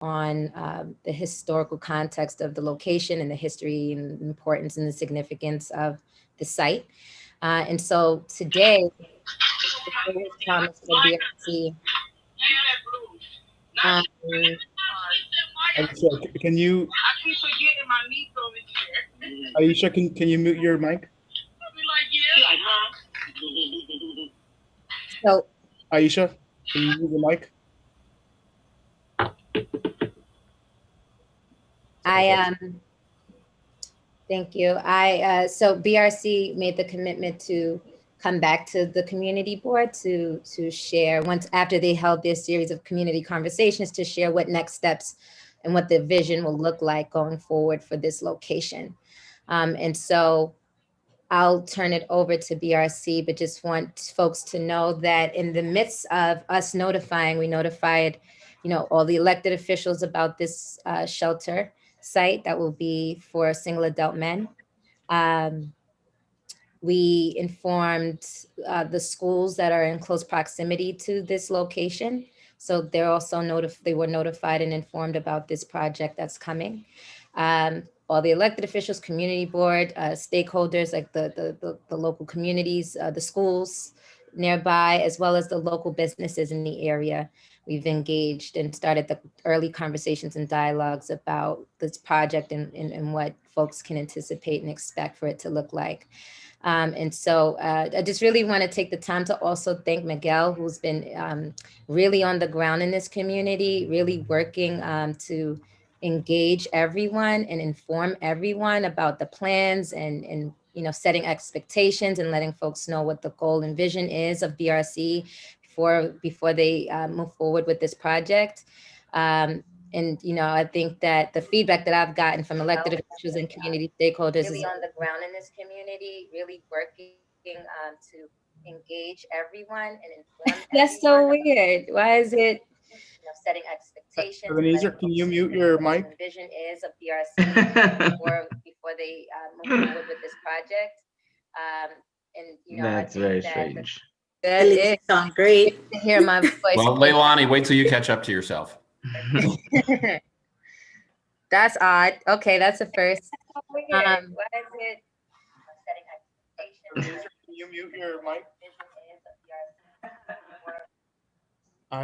on the historical context of the location and the history and importance and the significance of the site. And so today, Thomas for BRC. Aisha, can you? I keep forgetting my niece over here. Aisha, can you mute your mic? So, Aisha, can you mute your mic? Thank you. So BRC made the commitment to come back to the community board to share once after they held their series of community conversations to share what next steps and what the vision will look like going forward for this location. And so I'll turn it over to BRC, but just want folks to know that in the midst of us notifying, we notified, all the elected officials about this shelter site that will be for single adult men. We informed the schools that are in close proximity to this location. So they're also they were notified and informed about this project that's coming. All the elected officials, community board, stakeholders like the local communities, the schools nearby, as well as the local businesses in the area. We've engaged and started the early conversations and dialogues about this project and what folks can anticipate and expect for it to look like. And so I just really want to take the time to also thank Miguel, who's been really on the ground in this community, really working to engage everyone and inform everyone about the plans and setting expectations and letting folks know what the goal and vision is of BRC before they move forward with this project. And I think that the feedback that I've gotten from elected officials and community stakeholders is on the ground in this community, really working to engage everyone and inform. That's so weird. Why is it? Setting expectations. Ebenezer, can you mute your mic? The vision is of BRC before they move forward with this project. That's very strange. That is sound great to hear my voice. Well, Leilani, wait till you catch up to yourself. That's odd. Okay, that's a first. Why is it setting expectations? Can you mute your mic?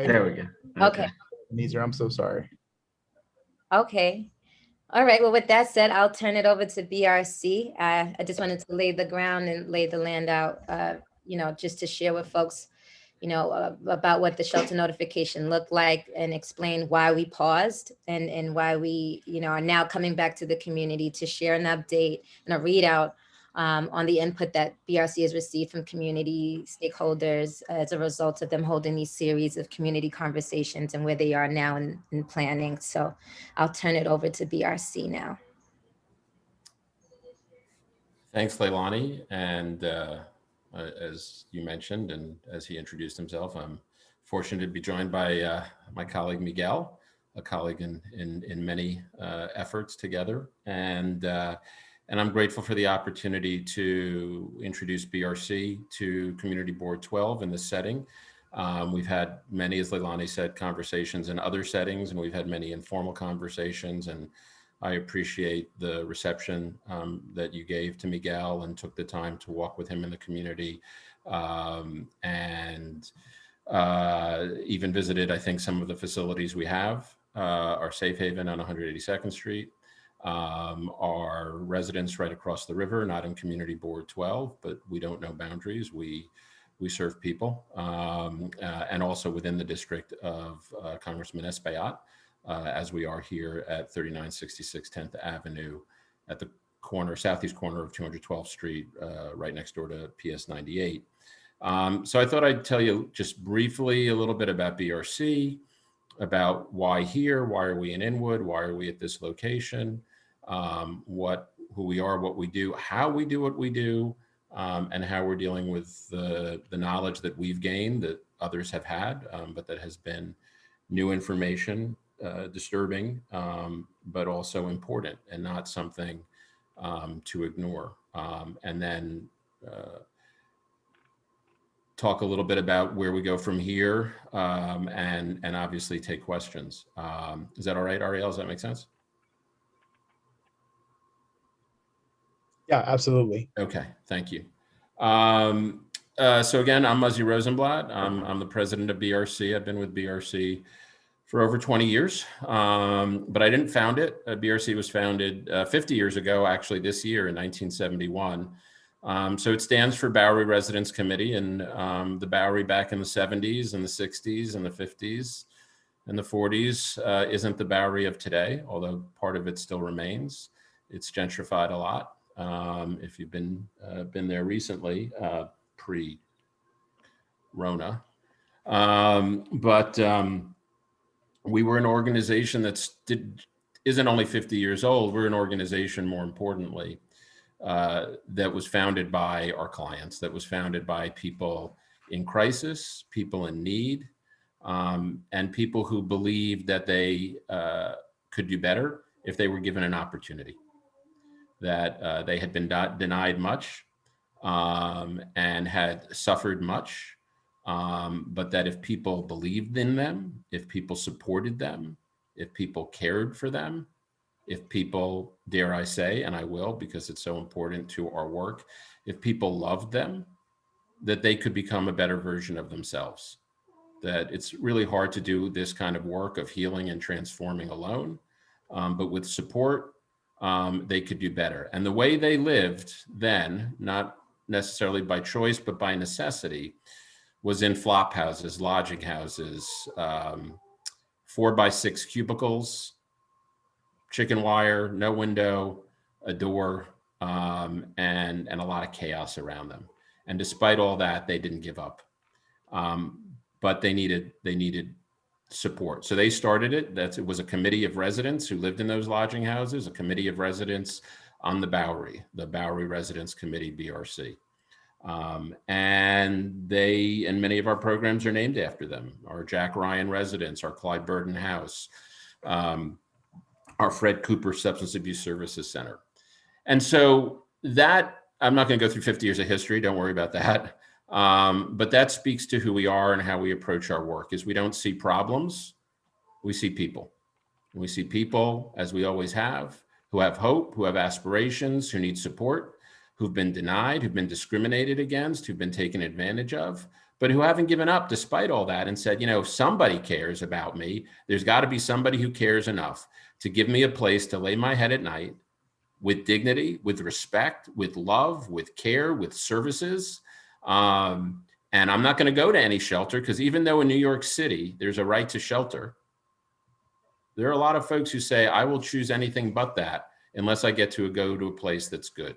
There we go. Okay. Ebenezer, I'm so sorry. Okay. All right. Well, with that said, I'll turn it over to BRC. I just wanted to lay the ground and lay the land out, just to share with folks, about what the shelter notification looked like and explain why we paused and why we, are now coming back to the community to share an update and a readout on the input that BRC has received from community stakeholders as a result of them holding these series of community conversations and where they are now in planning. So I'll turn it over to BRC now. Thanks, Leilani. And as you mentioned, and as he introduced himself, I'm fortunate to be joined by my colleague Miguel, a colleague in many efforts together. And I'm grateful for the opportunity to introduce BRC to Community Board 12 in this setting. We've had many, as Leilani said, conversations in other settings, and we've had many informal conversations. And I appreciate the reception that you gave to Miguel and took the time to walk with him in the community, and even visited, I think, some of the facilities we have, our Safe Haven on 182nd Street, our residents right across the river, not in Community Board 12, but we don't know boundaries. We serve people, and also within the district of Congressman Espaillat, as we are here at 3966 10th Avenue at the southeast corner of 212th Street, right next door to PS 98. So I thought I'd tell you just briefly a little bit about BRC, about why here, why are we in Inwood, why are we at this location, who we are, what we do, how we do what we do, and how we're dealing with the knowledge that we've gained that others have had, but that has been new information, disturbing, but also important and not something to ignore. And then talk a little bit about where we go from here, and obviously take questions. Is that all right, Ariel? Does that make sense? Yeah, absolutely. Okay, thank you. So again, I'm Muzzy Rosenblatt. I'm the president of BRC. I've been with BRC for over 20 years, but I didn't found it. BRC was founded 50 years ago, actually this year in 1971. So it stands for Bowery Residents Committee, and the Bowery back in the 70s and the 60s and the 50s and the 40s isn't the Bowery of today, although part of it still remains. It's gentrified a lot. If you've been there recently, pre-Rona. We were an organization that isn't only 50 years old. We're an organization, more importantly, that was founded by our clients, that was founded by people in crisis, people in need, and people who believed that they could do better if they were given an opportunity, that they had been denied much and had suffered much, but that if people believed in them, if people supported them, if people cared for them, if people, dare I say, and I will because it's so important to our work, if people loved them, that they could become a better version of themselves. That it's really hard to do this kind of work of healing and transforming alone, but with support, they could do better. And the way they lived then, not necessarily by choice, but by necessity, was in flop houses, lodging houses, 4x6 cubicles, chicken wire, no window, a door, and a lot of chaos around them. And despite all that, they didn't give up. But they needed support. So they started it. It was a committee of residents who lived in those lodging houses, a committee of residents on the Bowery Residents Committee, BRC. And many of our programs are named after them. Our Jack Ryan Residence, our Clyde Burden House, our Fred Cooper Substance Abuse Services Center. And so that, I'm not going to go through 50 years of history, don't worry about that. But that speaks to who we are and how we approach our work. Is we don't see problems, we see people. And we see people, as we always have, who have hope, who have aspirations, who need support, who've been denied, who've been discriminated against, who've been taken advantage of, but who haven't given up despite all that and said, somebody cares about me. There's got to be somebody who cares enough to give me a place to lay my head at night with dignity, with respect, with love, with care, with services. And I'm not going to go to any shelter because even though in New York City, there's a right to shelter, there are a lot of folks who say, I will choose anything but that unless I get to go to a place that's good.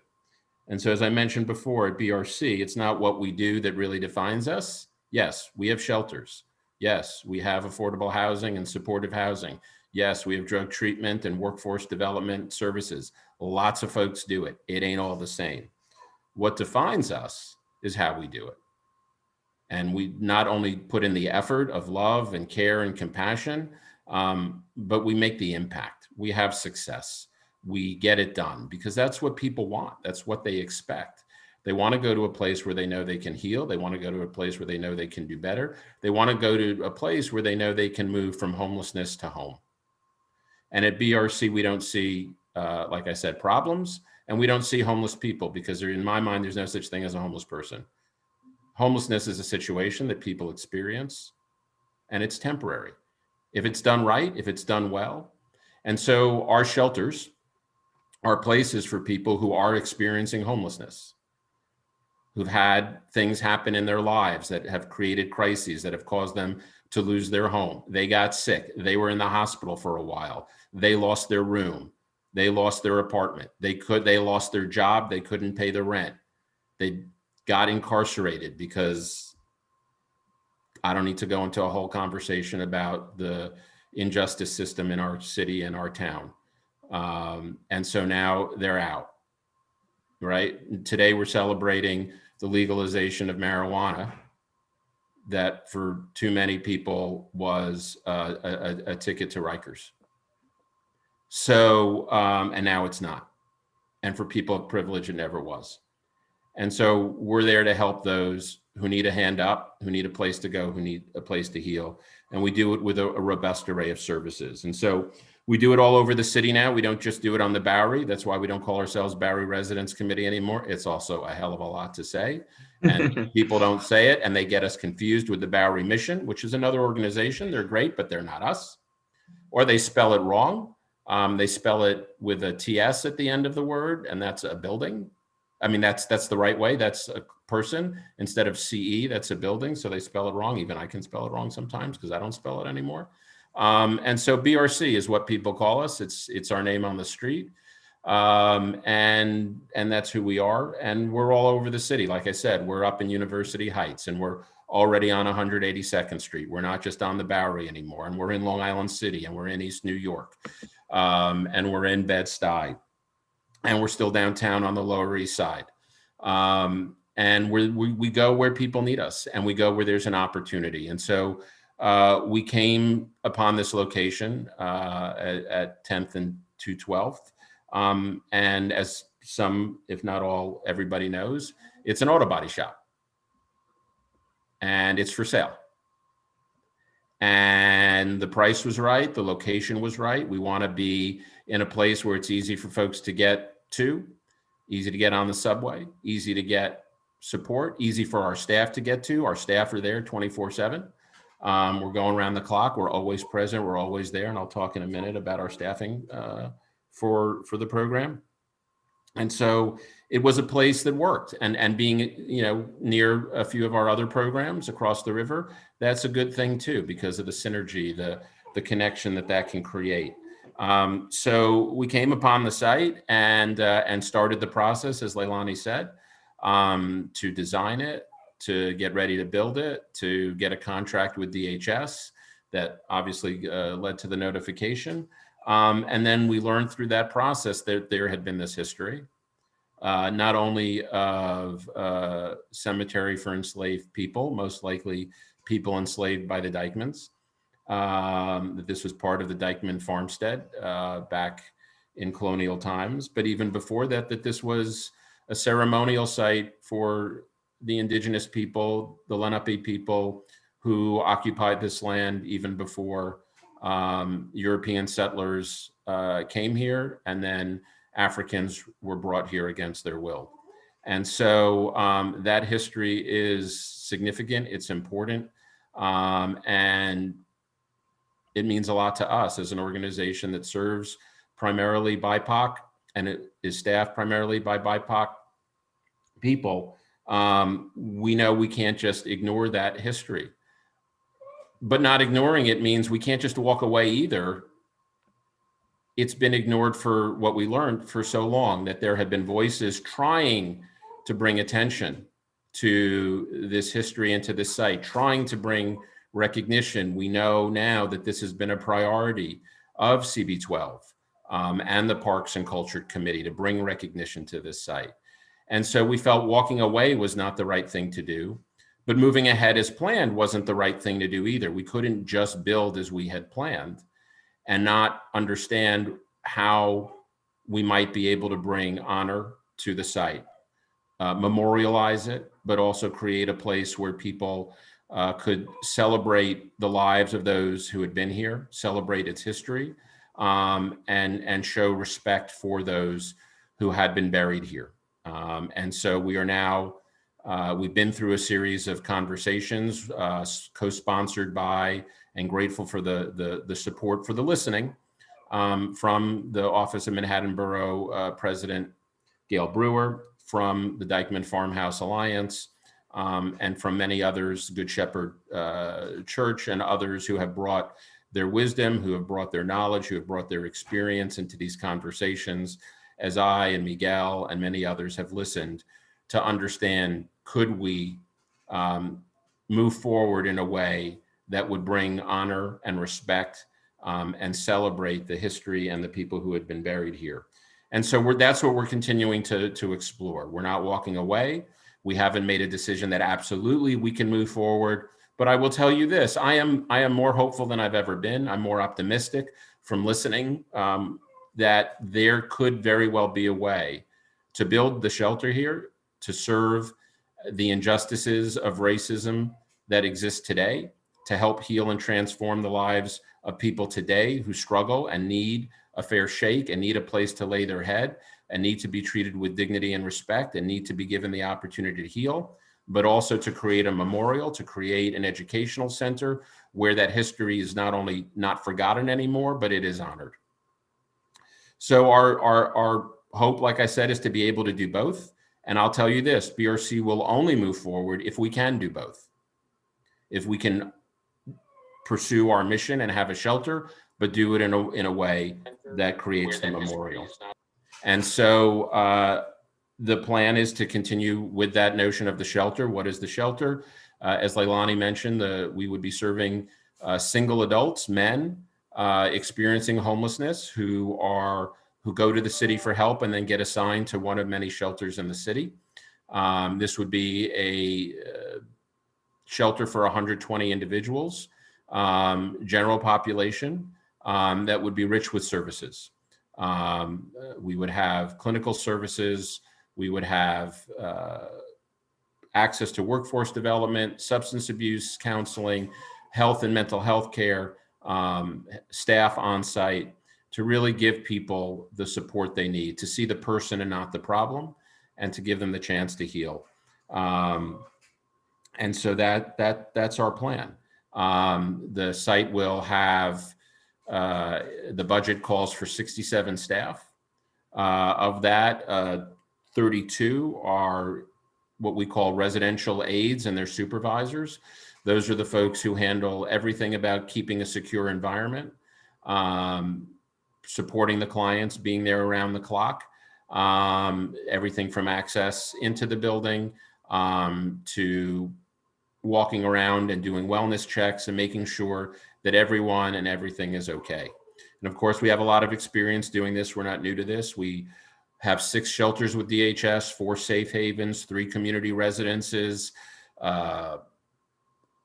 And so, as I mentioned before at BRC, it's not what we do that really defines us. Yes, we have shelters. Yes, we have affordable housing and supportive housing. Yes, we have drug treatment and workforce development services. Lots of folks do it. It ain't all the same. What defines us is how we do it. And we not only put in the effort of love and care and compassion, but we make the impact. We have success. We get it done because that's what people want. That's what they expect. They want to go to a place where they know they can heal. They want to go to a place where they know they can do better. They want to go to a place where they know they can move from homelessness to home. And at BRC, we don't see, like I said, problems, and we don't see homeless people because in my mind, there's no such thing as a homeless person. Homelessness is a situation that people experience, and it's temporary. If it's done right, if it's done well. And so our shelters are places for people who are experiencing homelessness, who've had things happen in their lives that have created crises that have caused them to lose their home. They got sick. They were in the hospital for a while. They lost their room. They lost their apartment. They lost their job. They couldn't pay the rent. They got incarcerated because I don't need to go into a whole conversation about the injustice system in our city and our town. And so now they're out, right? Today we're celebrating the legalization of marijuana that for too many people was a ticket to Rikers. So, and now it's not. And for people of privilege, it never was. And so we're there to help those who need a hand up, who need a place to go, who need a place to heal. And we do it with a robust array of services. And so we do it all over the city now. We don't just do it on the Bowery. That's why we don't call ourselves Bowery Residents Committee anymore. It's also a hell of a lot to say. And people don't say it, and they get us confused with the Bowery Mission, which is another organization. They're great, but they're not us. Or they spell it wrong. They spell it with a TS at the end of the word, and that's a building. I mean, that's the right way. That's a person instead of CE. That's a building. So they spell it wrong. Even I can spell it wrong sometimes because I don't spell it anymore. And so BRC is what people call us. It's our name on the street. And that's who we are. And we're all over the city. Like I said, we're up in University Heights, and we're already on 182nd Street. We're not just on the Bowery anymore. And we're in Long Island City, and we're in East New York, and we're in Bed-Stuy, and we're still downtown on the Lower East Side. And we go where people need us, and we go where there's an opportunity. And so we came upon this location at 10th and 212th. And as some, if not all, everybody knows, it's an auto body shop. And it's for sale. And the price was right. The location was right. We want to be in a place where it's easy for folks to get to, easy to get on the subway, easy to get support, easy for our staff to get to. Our staff are there 24/7. We're going around the clock. We're always present. We're always there. And I'll talk in a minute about our staffing for the program. And so it was a place that worked, and being, near a few of our other programs across the river, that's a good thing too, because of the synergy, the connection that can create. So we came upon the site and started the process, as Leilani said, to design it, to get ready to build it, to get a contract with DHS that obviously led to the notification. And then we learned through that process that there had been this history, not only of cemetery for enslaved people, most likely people enslaved by the Dykmans, that this was part of the Dyckman farmstead back in colonial times, but even before that, that this was a ceremonial site for the indigenous people, the Lenape people who occupied this land even before European settlers came here, and then Africans were brought here against their will. And so that history is significant, it's important, and it means a lot to us as an organization that serves primarily BIPOC, and it is staffed primarily by BIPOC people. We know we can't just ignore that history. But not ignoring it means we can't just walk away either. It's been ignored for what we learned for so long, that there have been voices trying to bring attention to this history and to this site, trying to bring recognition. We know now that this has been a priority of CB12 and the Parks and Culture Committee to bring recognition to this site. And so we felt walking away was not the right thing to do. But moving ahead as planned wasn't the right thing to do either. We couldn't just build as we had planned and not understand how we might be able to bring honor to the site, memorialize it, but also create a place where people could celebrate the lives of those who had been here, celebrate its history, and show respect for those who had been buried here. And so we are now, we've been through a series of conversations, co-sponsored by and grateful for the support for the listening from the Office of Manhattan Borough President Gail Brewer, from the Dyckman Farmhouse Alliance, and from many others, Good Shepherd Church and others who have brought their wisdom, who have brought their knowledge, who have brought their experience into these conversations, as I and Miguel and many others have listened to understand, could we move forward in a way that would bring honor and respect and celebrate the history and the people who had been buried here. And so that's what we're continuing to explore. We're not walking away. We haven't made a decision that absolutely we can move forward. But I will tell you this, I am more hopeful than I've ever been. I'm more optimistic from listening that there could very well be a way to build the shelter here, to serve the injustices of racism that exist today, to help heal and transform the lives of people today who struggle and need a fair shake and need a place to lay their head and need to be treated with dignity and respect and need to be given the opportunity to heal, but also to create a memorial, to create an educational center where that history is not only not forgotten anymore, but it is honored. So our hope, like I said, is to be able to do both. And I'll tell you this, BRC will only move forward if we can do both. If we can pursue our mission and have a shelter, but do it in a way that creates the memorial. And so the plan is to continue with that notion of the shelter. What is the shelter? As Leilani mentioned, we would be serving single adults, men experiencing homelessness who go to the city for help and then get assigned to one of many shelters in the city. This would be a shelter for 120 individuals, general population that would be rich with services. We would have clinical services. We would have access to workforce development, substance abuse counseling, health and mental health care, staff on site to really give people the support they need, to see the person and not the problem, and to give them the chance to heal. And so that's our plan. The site will have, the budget calls for 67 staff. Of that, 32 are what we call residential aides and their supervisors. Those are the folks who handle everything about keeping a secure environment, supporting the clients, being there around the clock, everything from access into the building to walking around and doing wellness checks and making sure that everyone and everything is okay. And of course, we have a lot of experience doing this. We're not new to this. We have 6 shelters with DHS, 4 safe havens, 3 community residences,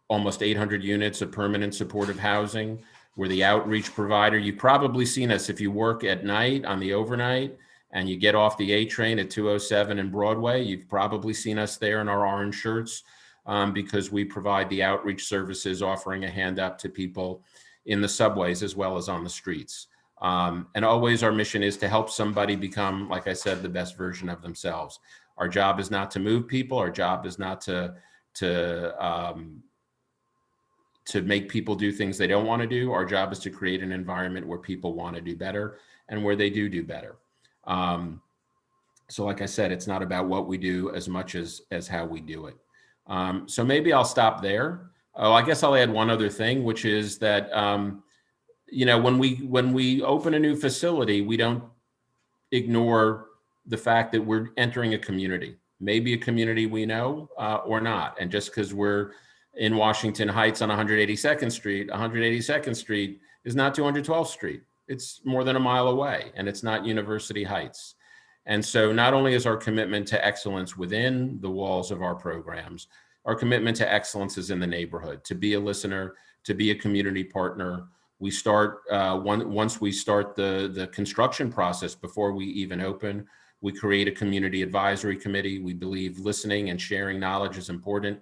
almost 800 units of permanent supportive housing. We're the outreach provider. You've probably seen us if you work at night on the overnight and you get off the A train at 207 and Broadway. You've probably seen us there in our orange shirts because we provide the outreach services, offering a hand up to people in the subways as well as on the streets. And always our mission is to help somebody become, like I said, the best version of themselves. Our job is not to move people. Our job is not to make people do things they don't want to do. Our job is to create an environment where people want to do better and where they do better. So like I said, it's not about what we do as much as how we do it. So maybe I'll stop there. Oh, I guess I'll add one other thing, which is that, you know, when we open a new facility, we don't ignore the fact that we're entering a community, maybe a community we know or not. And just because we're in Washington Heights on 182nd Street is not 212th Street. It's more than a mile away, and it's not University Heights. And so not only is our commitment to excellence within the walls of our programs, our commitment to excellence is in the neighborhood, to be a listener, to be a community partner. We start, once we start the construction process, before we even open, we create a community advisory committee. We believe listening and sharing knowledge is important.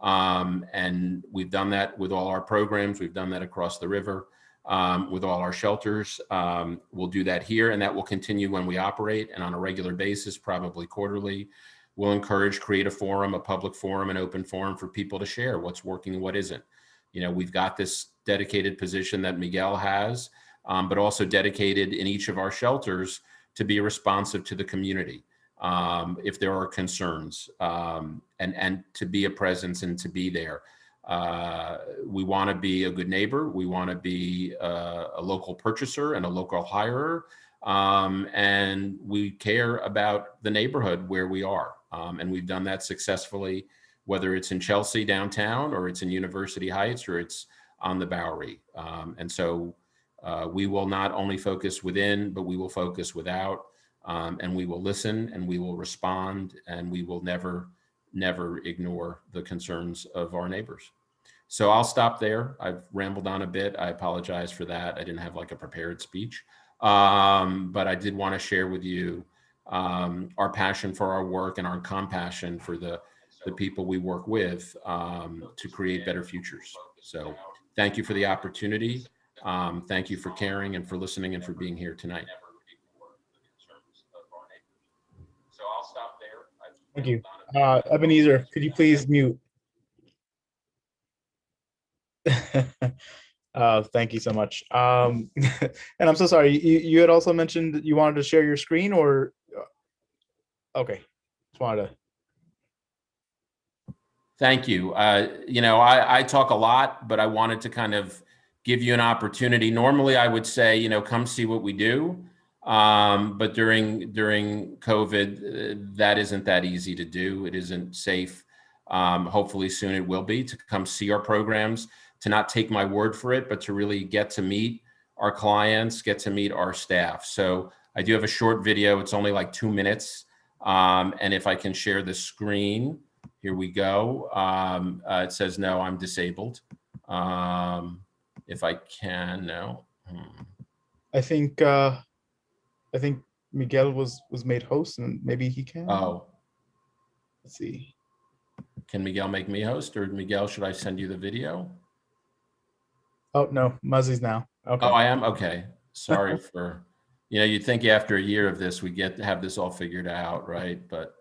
And we've done that with all our programs. We've done that across the river with all our shelters. We'll do that here, and that will continue when we operate and on a regular basis, probably quarterly. We'll encourage, create a forum, a public forum, an open forum for people to share what's working and what isn't. You know, we've got this dedicated position that Miguel has, but also dedicated in each of our shelters to be responsive to the community if there are concerns, and to be a presence and to be there. We want to be a good neighbor. We want to be a local purchaser and a local hirer. And we care about the neighborhood where we are. And we've done that successfully, whether it's in Chelsea downtown or it's in University Heights or it's on the Bowery. And so we will not only focus within, but we will focus without, and we will listen and we will respond, and we will never ignore the concerns of our neighbors. So I'll stop there. I've rambled on a bit. I apologize for that. I didn't have like a prepared speech, but I did want to share with you our passion for our work and our compassion for the the people we work with to create better futures. So thank you for the opportunity. Thank you for caring and for listening and for being here tonight. Thank you. Ebenezer, could you please mute? Thank you so much. And I'm so sorry, you had also mentioned that you wanted to share your screen, or okay, just wanted to. Thank you. I talk a lot, but I wanted to kind of give you an opportunity. Normally I would say, come see what we do. But during COVID, that isn't that easy to do. It isn't safe. Hopefully soon it will be, to come see our programs, to not take my word for it, but to really get to meet our clients, get to meet our staff. So I do have a short video. It's only like 2 minutes. And if I can share the screen, here we go. It says, no, I'm disabled. If I can, no. I think Miguel was made host, and maybe he can. Oh, let's see. Can Miguel make me host, or Miguel, should I send you the video? Oh, no, Muzzy's now. Okay. Oh, I am? Okay. Sorry for, you'd think after a year of this, we have this all figured out, right? But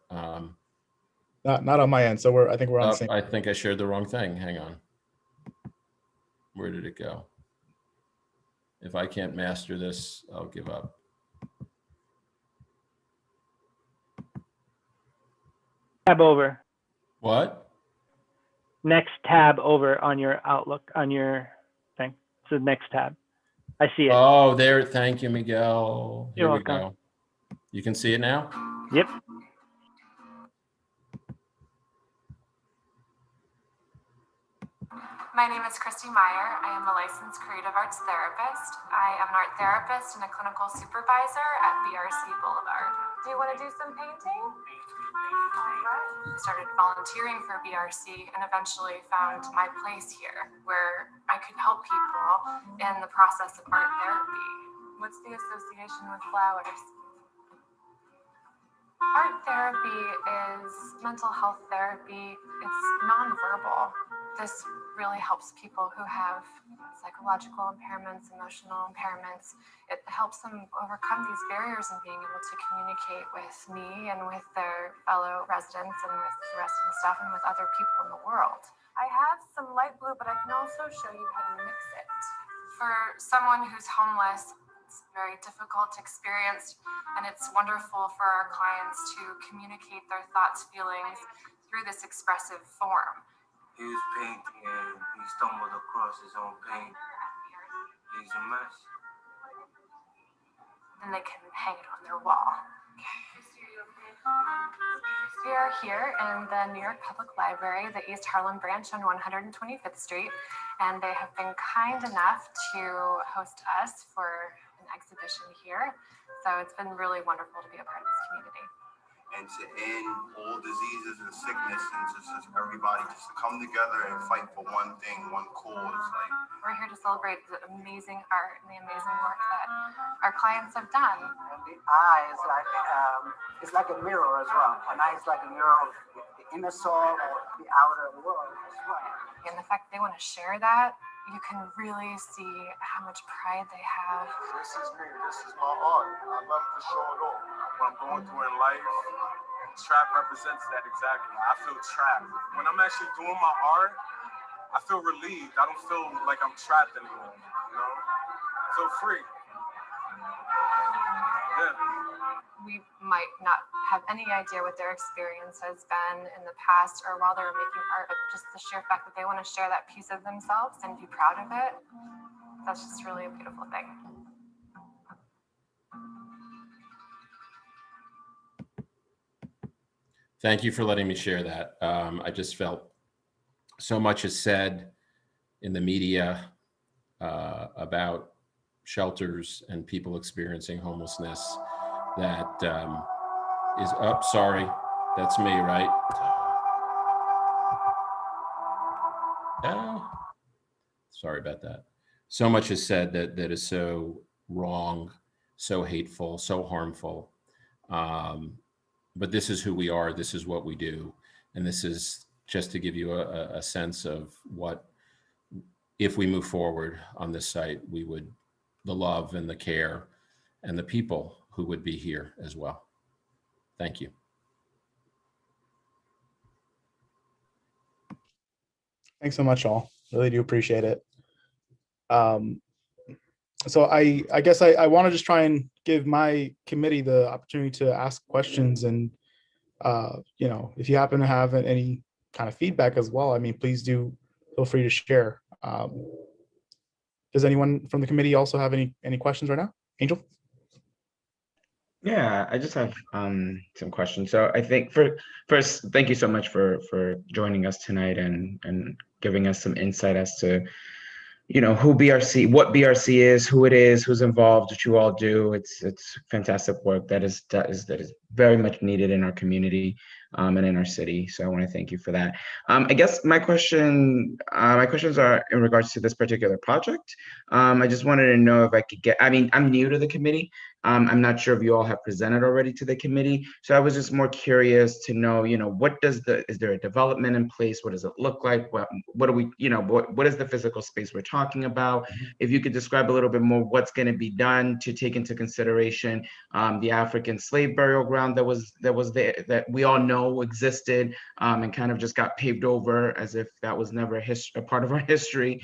not on my end. So I think we're on the same. I think I shared the wrong thing. Hang on. Where did it go? If I can't master this, I'll give up. Tab over. What? Next tab over on your Outlook, on your thing. It's the next tab. I see it. Oh, there. Thank you, Miguel. Here You're we welcome. go. You can see it now? Yep. My name is Christy Meyer. I am a licensed creative arts therapist. I am an art therapist and a clinical supervisor at BRC Boulevard. Do you want to do some painting? I started volunteering for BRC and eventually found my place here, where I could help people in the process of art therapy. What's the association with flowers? Art therapy is mental health therapy. It's nonverbal. This really helps people who have psychological impairments, emotional impairments. It helps them overcome these barriers in being able to communicate with me and with their fellow residents and with the rest of the staff and with other people in the world. I have some light blue, but I can also show you how to mix it. For someone who's homeless, it's very difficult experience, and it's wonderful for our clients to communicate their thoughts, feelings through this expressive form. He was painting and he stumbled across his own paint. He's a mess. Then they can hang it on their wall. We are here in the New York Public Library, the East Harlem branch on 125th Street, and they have been kind enough to host us for an exhibition here. So it's been really wonderful to be a part of this community. And to end all diseases and sickness, and just everybody just come together and fight for one thing, one cause. We're here to celebrate the amazing art and the amazing work that our clients have done. And the eye is like it's like a mirror as well. An eye is like a mirror of the inner soul or the outer world as well. And the fact that they want to share that, you can really see how much pride they have. This is me. This is my art. I love to show it off. What I'm going through in life, trap represents that exactly. I feel trapped. When I'm actually doing my art, I feel relieved. I don't feel like I'm trapped anymore. I feel free. Yeah. We might not have any idea what their experience has been in the past or while they were making art, but just the sheer fact that they want to share that piece of themselves and be proud of it, that's just really a beautiful thing. Thank you for letting me share that. I just felt so much is said in the media about shelters and people experiencing homelessness that is up. Sorry, that's me, right? Sorry about that. So much is said that is so wrong, so hateful, so harmful. But this is who we are. This is what we do. And this is just to give you a sense of what, if we move forward on this site, we would, the love and the care and the people who would be here as well. Thank you. Thanks so much, all. Really do appreciate it. So I guess I want to just try and give my committee the opportunity to ask questions, and you know, if you happen to have any kind of feedback as well, I mean, please do feel free to share. Does anyone from the committee also have any questions right now? Angel? Yeah, I just have some questions. So I think first, thank you so much for joining us tonight and giving us some insight as to, you know, who BRC, what BRC is, who it is, who's involved, what you all do. It's fantastic work that is very much needed in our community and in our city. So I want to thank you for that. I guess my questions are in regards to this particular project. I just wanted to know if I could get, I mean, I'm new to the committee. I'm not sure if you all have presented already to the committee. So I was just more curious to know, you know, is there a development in place? What does it look like? What are we, you know, what is the physical space we're talking about? If you could describe a little bit more what's going to be done to take into consideration the African slave burial ground that was there, that we all know existed, and kind of just got paved over as if that was never a part of our history.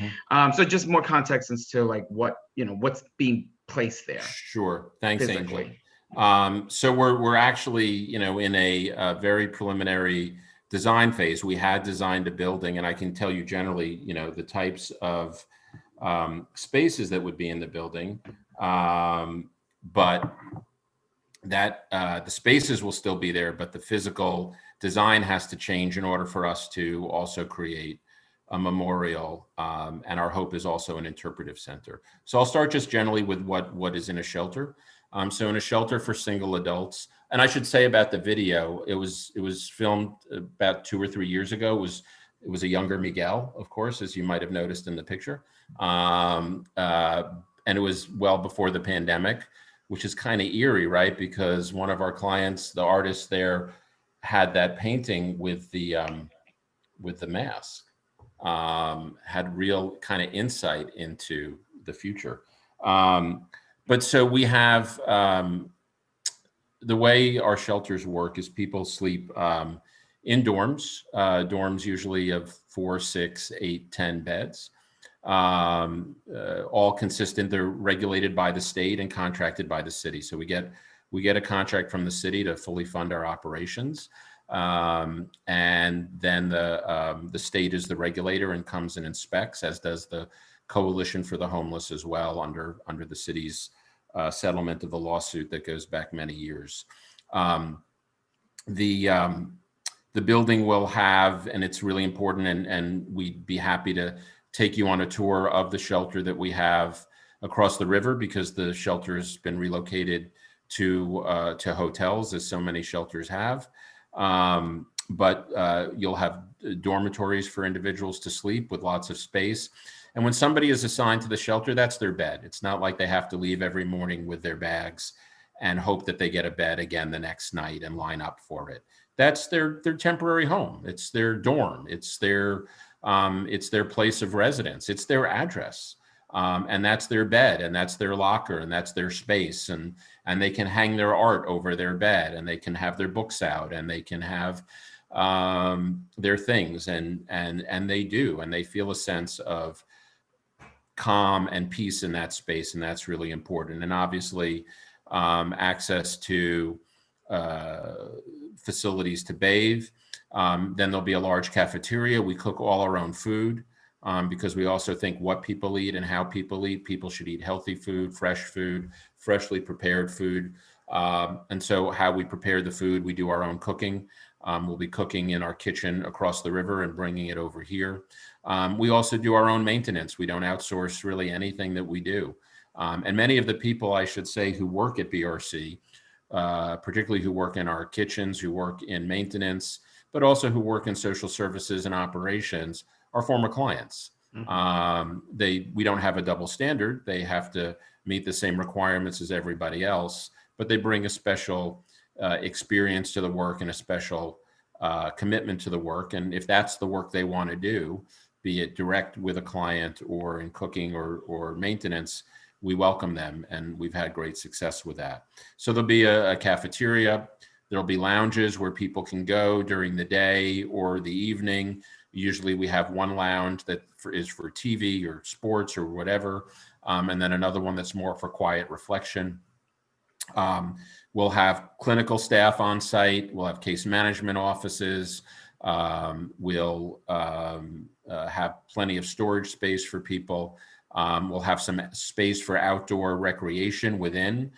So just more context as to like what, you know, what's being placed there. Sure. Thanks, physically. Angel. So we're actually, you know, in a very preliminary design phase. We had designed a building, and I can tell you generally, you know, the types of spaces that would be in the building, but that the spaces will still be there, but the physical design has to change in order for us to also create a memorial, and our hope is also an interpretive center. So I'll start just generally with what is in a shelter. So in a shelter for single adults, and I should say about the video, it was filmed about 2 or 3 years ago. It was a younger Miguel, of course, as you might have noticed in the picture, and it was well before the pandemic, which is kind of eerie, right? Because one of our clients, the artist there, had that painting with the mask. Had real kind of insight into the future. But so we have, the way our shelters work is people sleep in dorms usually of 4, 6, 8, 10 beds, all consistent. They're regulated by the state and contracted by the city. So we get a contract from the city to fully fund our operations. And then the state is the regulator and comes and inspects, as does the Coalition for the Homeless as well, under the city's settlement of the lawsuit that goes back many years. The building will have, and it's really important, and we'd be happy to take you on a tour of the shelter that we have across the river, because the shelter has been relocated to hotels, as so many shelters have. But you'll have dormitories for individuals to sleep with lots of space. And when somebody is assigned to the shelter, that's their bed. It's not like they have to leave every morning with their bags and hope that they get a bed again the next night and line up for it. That's their temporary home. It's their dorm. It's their place of residence. It's their address. And that's their bed, and that's their locker, and that's their space. And they can hang their art over their bed, and they can have their books out, and they can have their things, and they do, and they feel a sense of calm and peace in that space, and that's really important. And obviously, access to facilities to bathe. Then there'll be a large cafeteria. We cook all our own food. Because we also think what people eat and how people eat. People should eat healthy food, freshly prepared food. And so how we prepare the food, we do our own cooking. We'll be cooking in our kitchen across the river and bringing it over here. We also do our own maintenance. We don't outsource really anything that we do. And many of the people, I should say, who work at BRC, particularly who work in our kitchens, who work in maintenance, but also who work in social services and operations, are former clients. Mm-hmm. We don't have a double standard. They have to meet the same requirements as everybody else, but they bring a special experience to the work and a special commitment to the work. And if that's the work they want to do, be it direct with a client or in cooking or maintenance, we welcome them, and we've had great success with that. So there'll be a cafeteria, there'll be lounges where people can go during the day or the evening. Usually we have one lounge that is for TV or sports or whatever, and then another one that's more for quiet reflection. We'll have clinical staff on site, we'll have case management offices, we'll have plenty of storage space for people. We'll have some space for outdoor recreation within,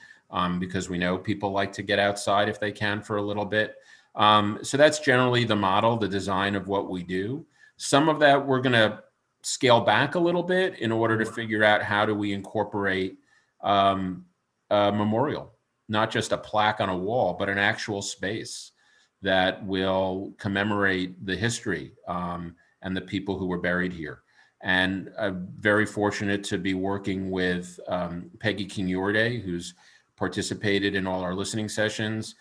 because we know people like to get outside if they can for a little bit. So that's generally the model, the design of what we do. Some of that we're going to scale back a little bit in order to figure out how do we incorporate a memorial, not just a plaque on a wall, but an actual space that will commemorate the history and the people who were buried here. And I'm very fortunate to be working with Peggy King-Yorday, who's participated in all our listening sessions.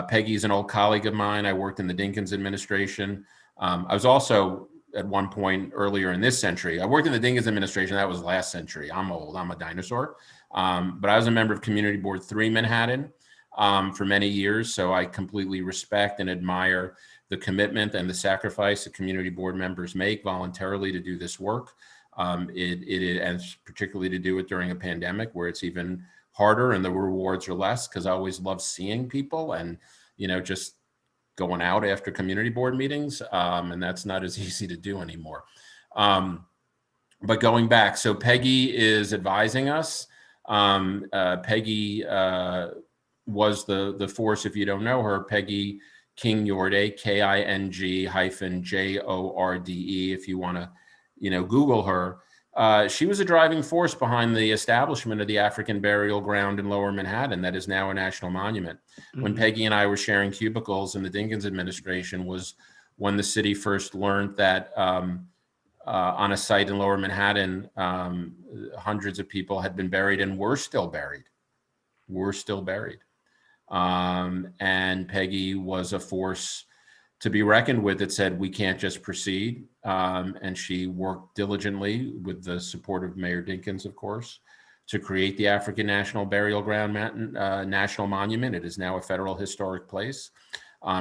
Peggy is an old colleague of mine. I worked in the Dinkins administration. I was also at one point earlier in this century, I worked in the Dinkins administration. That was last century. I'm old, I'm a dinosaur. But I was a member of Community Board 3 Manhattan for many years. So I completely respect and admire the commitment and the sacrifice that community board members make voluntarily to do this work. And particularly to do it during a pandemic where it's even harder and the rewards are less, because I always love seeing people and, just going out after community board meetings. And that's not as easy to do anymore. But going back, so Peggy is advising us. Peggy was the force, if you don't know her, Peggy King-Yorday, King-Jorde, if you want to, Google her. She was a driving force behind the establishment of the African Burial Ground in Lower Manhattan that is now a national monument. Mm-hmm. When Peggy and I were sharing cubicles in the Dinkins administration was when the city first learned that on a site in Lower Manhattan, hundreds of people had been buried and were still buried. And Peggy was a force to be reckoned with that said, we can't just proceed. And she worked diligently with the support of Mayor Dinkins, of course, to create the African National Burial Ground National Monument. It is now a federal historic place.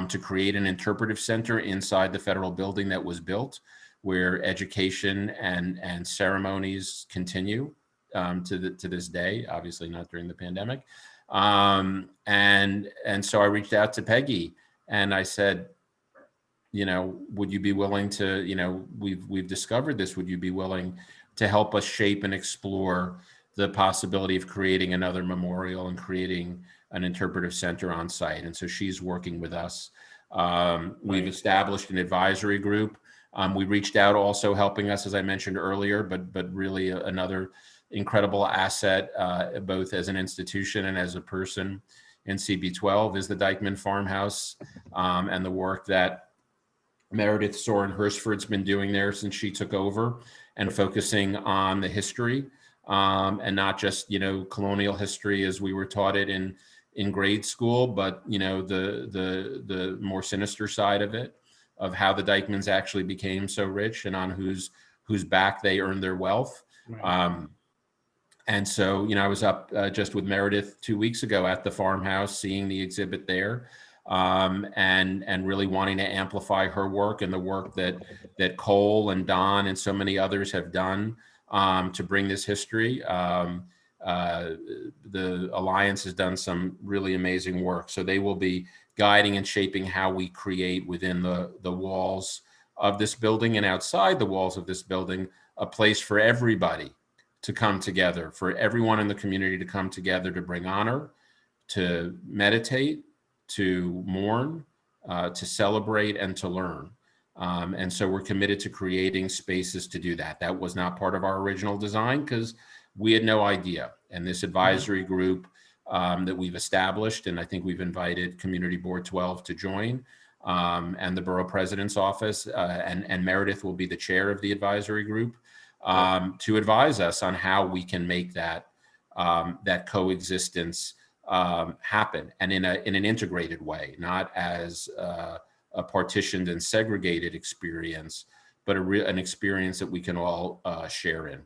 To create an interpretive center inside the federal building that was built, where education and ceremonies continue to this day, obviously not during the pandemic. And so I reached out to Peggy and I said, would you be willing to, we've discovered this, would you be willing to help us shape and explore the possibility of creating another memorial and creating an interpretive center on site? And so she's working with us. We've established an advisory group. We reached out also helping us, as I mentioned earlier, but really another incredible asset, both as an institution and as a person in CB12 is the Dyckman Farmhouse and the work that Meredith Soren Hursford's been doing there since she took over and focusing on the history and not just, colonial history as we were taught it in grade school, but, the more sinister side of it, of how the Dyckmans actually became so rich and on whose back they earned their wealth. Right. And so, I was up just with Meredith 2 weeks ago at the farmhouse, seeing the exhibit there, and really wanting to amplify her work and the work that Cole and Don and so many others have done to bring this history. The Alliance has done some really amazing work. So they will be guiding and shaping how we create within the walls of this building and outside the walls of this building, a place for everybody to come together, for everyone in the community to come together to bring honor, to meditate, to mourn, to celebrate, and to learn. And so we're committed to creating spaces to do that. That was not part of our original design because we had no idea. And this advisory group that we've established, and I think we've invited Community Board 12 to join, and the Borough President's Office, and Meredith will be the chair of the advisory group, to advise us on how we can make that coexistence happen, and in an integrated way, not as a a partitioned and segregated experience, but an experience that we can all share in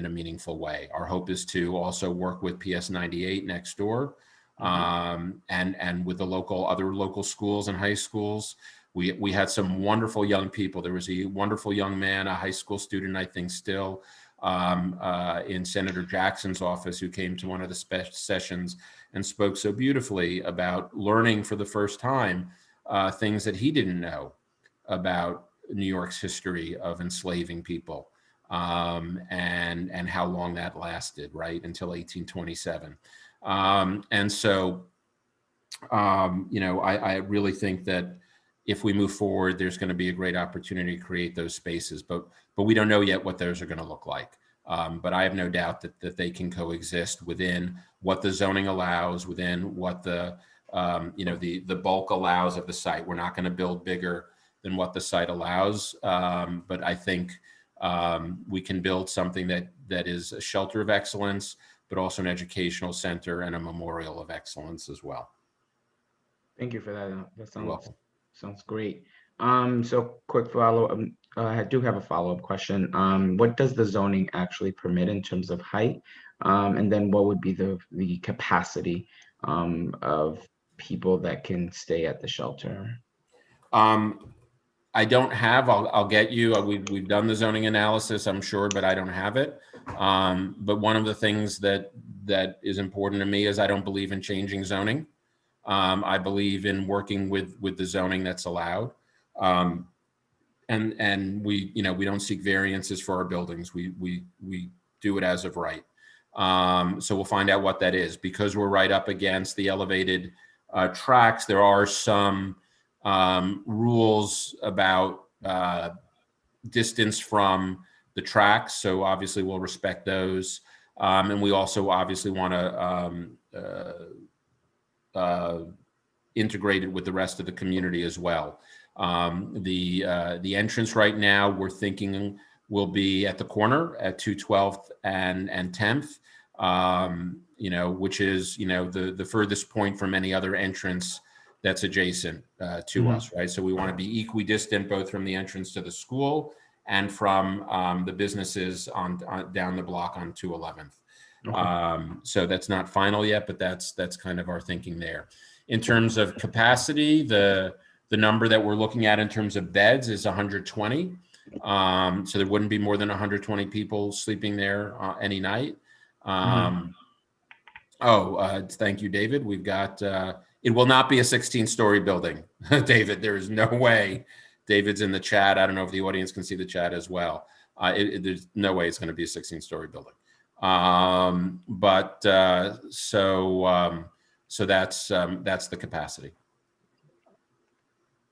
a meaningful way. Our hope is to also work with PS 98 next door, and with the other local schools and high schools. We had some wonderful young people. There was a wonderful young man, a high school student, I think still, in Senator Jackson's office, who came to one of the sessions and spoke so beautifully about learning for the first time things that he didn't know about New York's history of enslaving people, and how long that lasted, right, until 1827. And so, I really think that if we move forward, there's going to be a great opportunity to create those spaces, but we don't know yet what those are going to look like. But I have no doubt that they can coexist within what the zoning allows, within what the bulk allows of the site. We're not going to build bigger than what the site allows, but I think we can build something that is a shelter of excellence, but also an educational center and a memorial of excellence as well. Thank you for that. That You're welcome. sounds great. So quick follow-up. I do have a follow-up question. What does the zoning actually permit in terms of height? And then what would be the capacity of people that can stay at the shelter? I don't have, I'll get you, we've done the zoning analysis, I'm sure, but I don't have it. But one of the things that is important to me is I don't believe in changing zoning. I believe in working with the zoning that's allowed. And we don't seek variances for our buildings. We do it as of right. So we'll find out what that is. Because we're right up against the elevated tracks, there are some rules about distance from the tracks. So obviously we'll respect those. And we also obviously want to integrate it with the rest of the community as well. The entrance right now, we're thinking will be at the corner at 212th and 10th, which is, the furthest point from any other entrance that's adjacent to us, right? So we want to be equidistant both from the entrance to the school and from the businesses on down the block on 211th. Okay. So that's not final yet, but that's kind of our thinking there. In terms of capacity, the number that we're looking at in terms of beds is 120. So there wouldn't be more than 120 people sleeping there any night. Thank you, David. We've got, it will not be a 16-story building, David. There is no way. David's in the chat. I don't know if the audience can see the chat as well. There's no way it's going to be a 16-story building. So that's the capacity.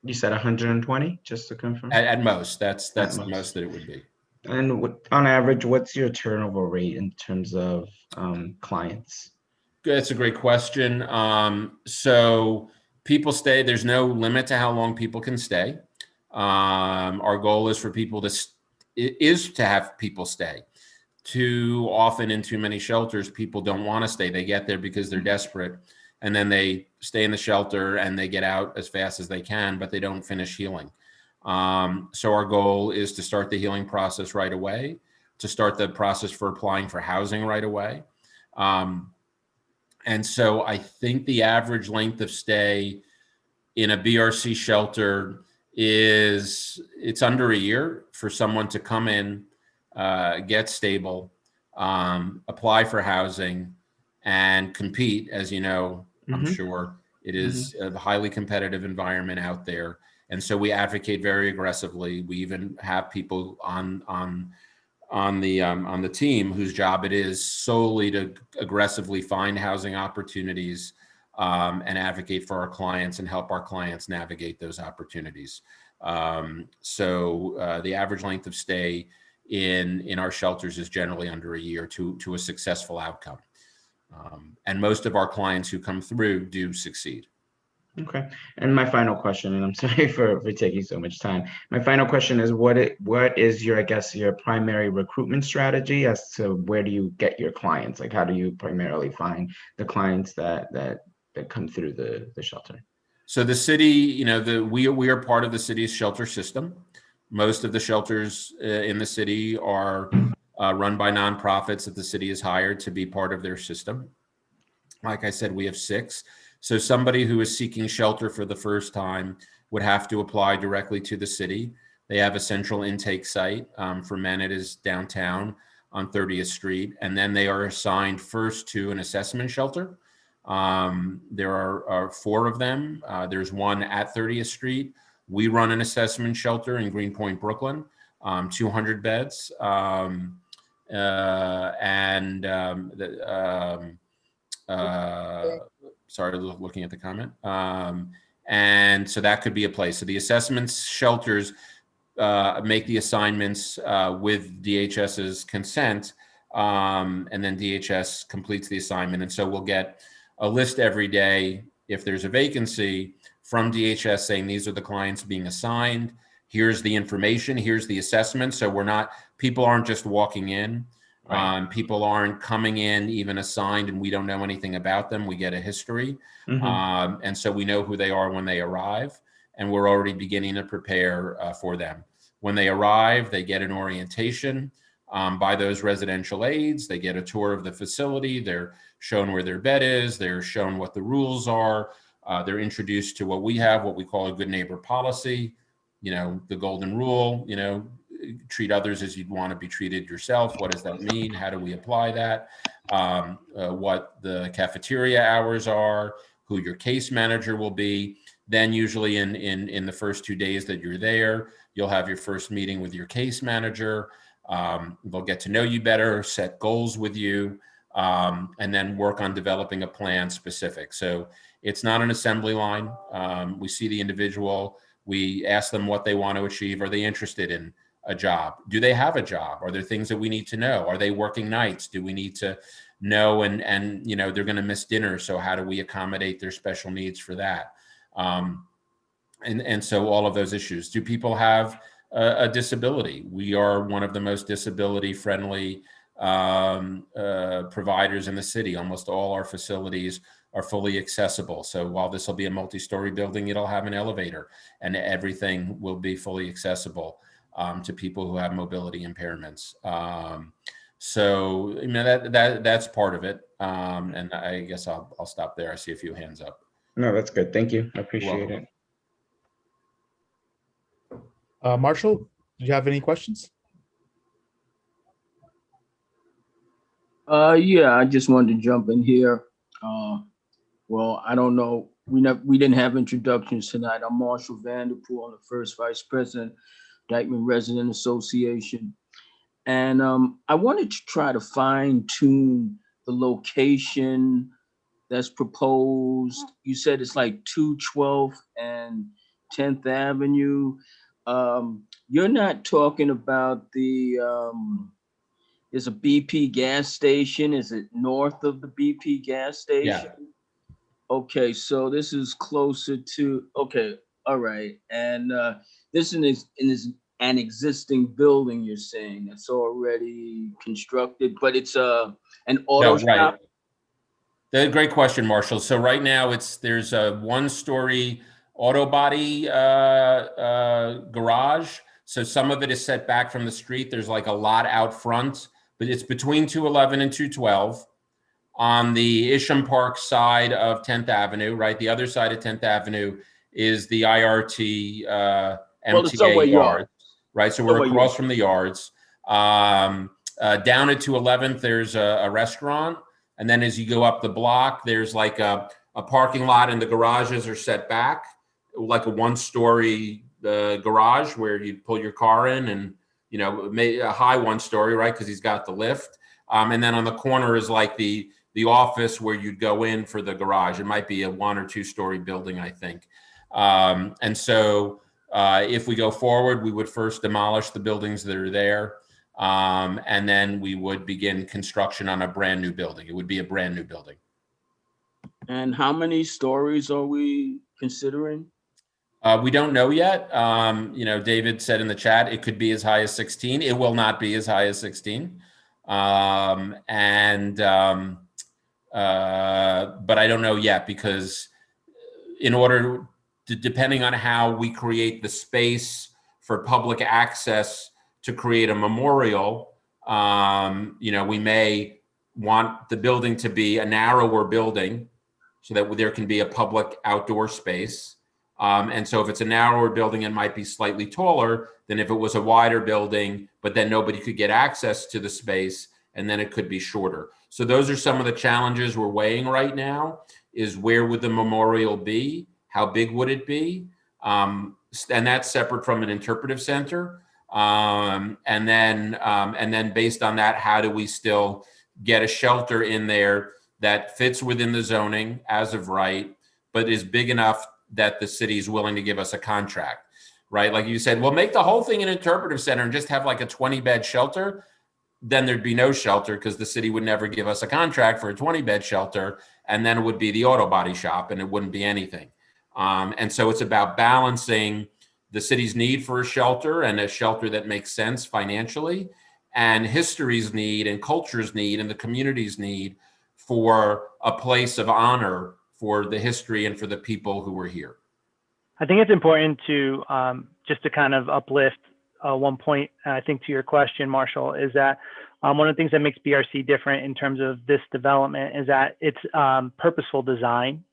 You said 120, just to confirm? At most, that's the most that it would be. And on average, what's your turnover rate in terms of clients? That's a great question. So people stay, there's no limit to how long people can stay. Our goal is for people to have people stay. Too often in too many shelters, people don't want to stay. They get there because they're desperate, and then they stay in the shelter and they get out as fast as they can, but they don't finish healing. So our goal is to start the healing process right away, to start the process for applying for housing right away. And so I think the average length of stay in a BRC shelter it's under a year for someone to come in, get stable, apply for housing, and compete. As you know, I'm sure it is a highly competitive environment out there. And so we advocate very aggressively. We even have people on the team whose job it is solely to aggressively find housing opportunities and advocate for our clients and help our clients navigate those opportunities. So the average length of stay in our shelters is generally under a year to a successful outcome. And most of our clients who come through do succeed. Okay. And my final question, and I'm sorry for taking so much time. My final question is what is your, I guess, your primary recruitment strategy as to where do you get your clients? Like, how do you primarily find the clients that come through the shelter? So the city, you know, we are part of the city's shelter system. Most of the shelters in the city are run by nonprofits that the city has hired to be part of their system. Like I said, we have 6. So somebody who is seeking shelter for the first time would have to apply directly to the city. They have a central intake site. For men, it is downtown on 30th Street. And then they are assigned first to an assessment shelter. There are 4 of them. There's one at 30th Street. We run an assessment shelter in Greenpoint, Brooklyn, 200 beds. Sorry, looking at the comment. And so that could be a place. So the assessments shelters make the assignments with DHS's consent, and then DHS completes the assignment. And so we'll get a list every day if there's a vacancy from DHS saying these are the clients being assigned. Here's the information. Here's the assessment. So people aren't just walking in. Right. People aren't coming in even assigned and we don't know anything about them. We get a history. And so we know who they are when they arrive, and we're already beginning to prepare for them. When they arrive, they get an orientation by those residential aides. They get a tour of the facility. They're shown where their bed is. They're shown what the rules are. They're introduced to what we have, what we call a good neighbor policy, you know, the golden rule, you know, treat others as you'd want to be treated yourself. What does that mean? How do we apply that? What the cafeteria hours are, who your case manager will be. Then usually in the first 2 days that you're there, you'll have your first meeting with your case manager. They'll get to know you better, set goals with you, and then work on developing a plan specific. So it's not an assembly line. We see the individual, we ask them what they want to achieve. Are they interested in a job? Do they have a job? Are there things that we need to know? Are they working nights? Do we need to know? And you know, they're going to miss dinner. So how do we accommodate their special needs for that? And so all of those issues. Do people have a disability? We are one of the most disability friendly providers in the city. Almost all our facilities are fully accessible. So while this will be a multi-story building, it'll have an elevator and everything will be fully accessible to people who have mobility impairments. So you know, that's part of it. And I guess I'll stop there. I see a few hands up. No, that's good. Thank you. I appreciate it. Marshall, do you have any questions? Yeah, I just wanted to jump in here. Well, I don't know. We didn't have introductions tonight. I'm Marshall Vanderpool. I'm the first vice president, Dyckman Resident Association. And I wanted to try to fine tune the location that's proposed. You said it's like 212th and 10th Avenue. You're not talking about there's a BP gas station. Is it north of the BP gas station? Yeah. Okay, so this is closer to, okay, all right. And this is an existing building, you're saying, that's already constructed, but it's an auto shop? Right. That's a great question, Marshall. So right now there's a 1-story auto body garage. So some of it is set back from the street. There's like a lot out front, but it's between 211 and 212 on the Isham Park side of 10th Avenue, right? The other side of 10th Avenue is the IRT MTA yard, right? So we're across from the yards. Down at 211th, there's a restaurant. And then as you go up the block, there's like a parking lot and the garages are set back, like a 1-story garage where you pull your car in and, you know, a high 1-story, right? Because he's got the lift. And then on the corner is like the office where you'd go in for the garage. It might be a 1 or 2-story building, I think. And so if we go forward, we would first demolish the buildings that are there. And then we would begin construction on a brand new building. It would be a brand new building. And how many stories are we considering? We don't know yet. You know, David said in the chat, it could be as high as 16. It will not be as high as 16. But I don't know yet, because in order depending on how we create the space for public access to create a memorial, we may want the building to be a narrower building so that there can be a public outdoor space. And so if it's a narrower building, it might be slightly taller than if it was a wider building, but then nobody could get access to the space, and then it could be shorter. So those are some of the challenges we're weighing right now, is where would the memorial be? How big would it be? And that's separate from an interpretive center. And then based on that, how do we still get a shelter in there that fits within the zoning as of right, but is big enough that the city is willing to give us a contract, right? Like you said, well, make the whole thing an interpretive center and just have like a 20-bed shelter. Then there'd be no shelter because the city would never give us a contract for a 20-bed shelter. And then it would be the auto body shop and it wouldn't be anything. And so it's about balancing the city's need for a shelter and a shelter that makes sense financially, and history's need and culture's need and the community's need for a place of honor for the history and for the people who were here. I think it's important to just to kind of uplift one point, I think, to your question, Marshall, is that one of the things that makes BRC different in terms of this development is that it's purposeful design.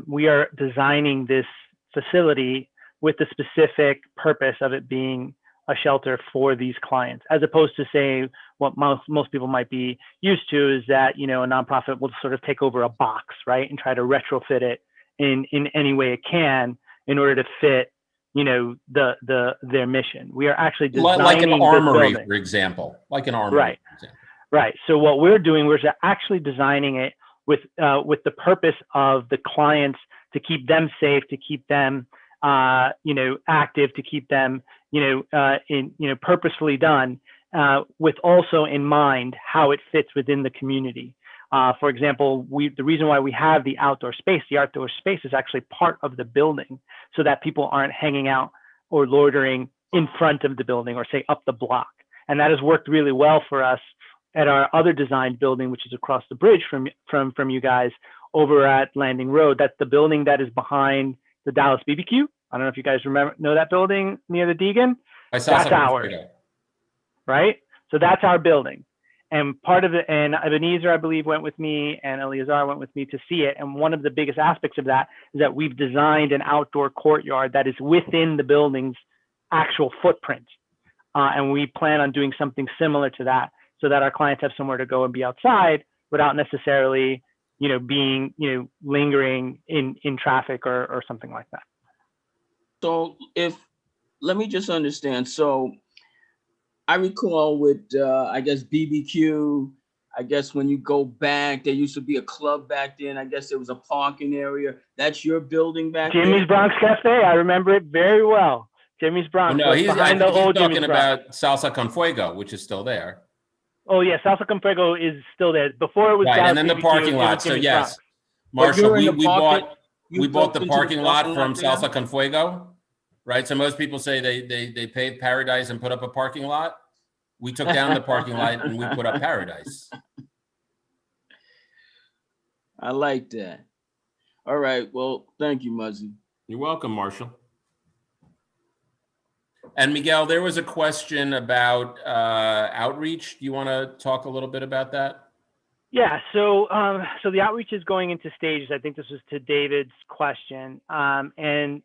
We are designing this facility with the specific purpose of it being a shelter for these clients, as opposed to, say, what most people might be used to is that, a nonprofit will sort of take over a box, right, and try to retrofit it in any way it can in order to fit, their mission. We are actually designing like an armory, this for example, like an armory. Right. Right. So what we're doing, we're actually designing it with the purpose of the clients, to keep them safe, to keep them active, to keep them purposefully done, with also in mind how it fits within the community. For example, the reason why we have the outdoor space is actually part of the building, so that people aren't hanging out or loitering in front of the building or, say, up the block. And that has worked really well for us at our other designed building, which is across the bridge from you guys over at Landing Road. That's the building that is behind the Dallas BBQ. I don't know if you guys know that building near the Deegan. That's ours, right? So that's our building. And part of it, and Ebenezer, I believe, went with me, and Eleazar went with me to see it. And one of the biggest aspects of that is that we've designed an outdoor courtyard that is within the building's actual footprint. And we plan on doing something similar to that, so that our clients have somewhere to go and be outside without necessarily, being, lingering in traffic or something like that. So let me just understand. So I recall with, I guess, BBQ, I guess when you go back, there used to be a club back then. I guess there was a parking area. That's your building back there? Jimmy's Bronx Cafe. I remember it very well. Jimmy's Bronx. No, he's behind the old talking Jimmy's about Salsa con Fuego, which is still there. Oh, yeah. Salsa con Fuego is still there. Before it was right, and then BBQ, the parking lot. So, yes, Marshall, we bought the parking lot from Salsa con Fuego. Right. So most people say they paved Paradise and put up a parking lot. We took down the parking lot and we put up Paradise. I like that. All right. Well, thank you, Muzzy. You're welcome, Marshall. And Miguel, there was a question about outreach. Do you want to talk a little bit about that? Yeah. So the outreach is going into stages. I think this was to David's question. And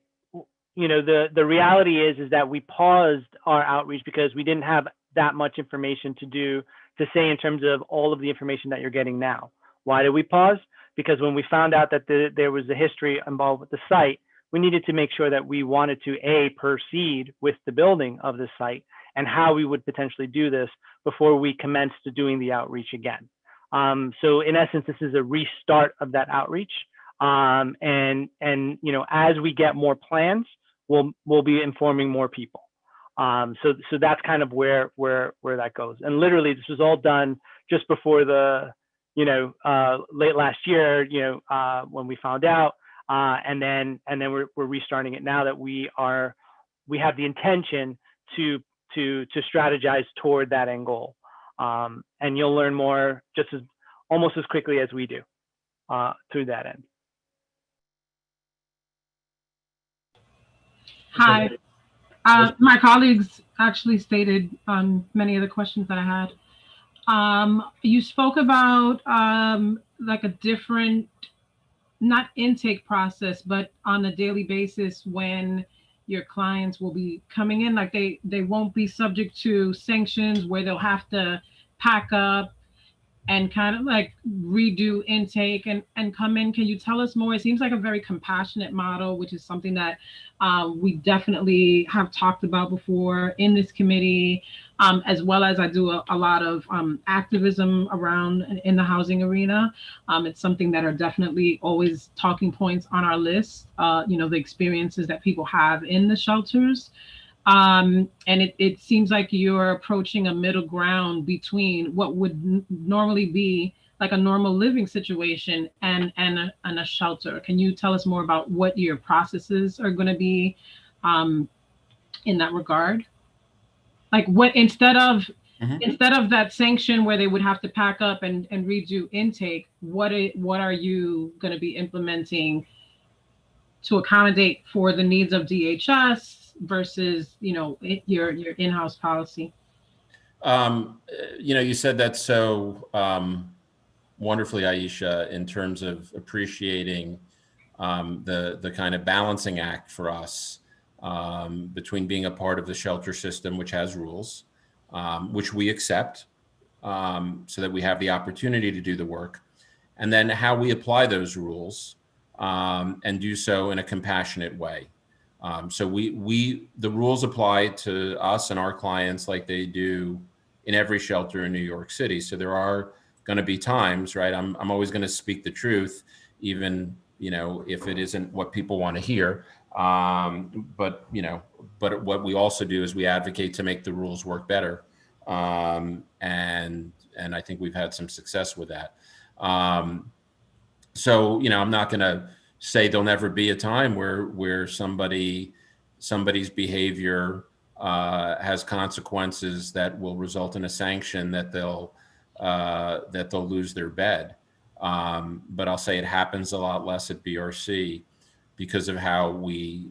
the reality is that we paused our outreach because we didn't have that much information to say in terms of all of the information that you're getting now. Why did we pause? Because when we found out that there was a history involved with the site, we needed to make sure that we wanted to proceed with the building of the site and how we would potentially do this before we commenced to doing the outreach again. So in essence, this is a restart of that outreach. And as we get more plans, we'll be informing more people. So that's kind of where that goes. And literally, this was all done just before the, late last year, when we found out, and then we're restarting it now that we have the intention to strategize toward that end goal. And you'll learn more almost as quickly as we do through that end. Hi. My colleagues actually stated many of the questions that I had. You spoke about like a different, not intake process, but on a daily basis when your clients will be coming in, like they won't be subject to sanctions where they'll have to pack up and kind of like redo intake and come in. Can you tell us more? It seems like a very compassionate model, which is something that we definitely have talked about before in this committee, as well as I do a lot of activism around in the housing arena. It's something that are definitely always talking points on our list, the experiences that people have in the shelters. And it seems like you're approaching a middle ground between what would normally be like a normal living situation and a shelter. Can you tell us more about what your processes are going to be in that regard? Like what instead of that sanction where they would have to pack up and redo intake, what are you going to be implementing to accommodate for the needs of DHS versus, your in-house policy? You said that so wonderfully, Aisha, in terms of appreciating the kind of balancing act for us between being a part of the shelter system, which has rules, which we accept, so that we have the opportunity to do the work, and then how we apply those rules and do so in a compassionate way. So the rules apply to us and our clients like they do in every shelter in New York City. So there are going to be times, right? I'm always going to speak the truth, even, if it isn't what people want to hear. But what we also do is we advocate to make the rules work better. And I think we've had some success with that. So, I'm not going to say there'll never be a time where somebody's behavior has consequences that will result in a sanction that they'll lose their bed. But I'll say it happens a lot less at BRC because of how we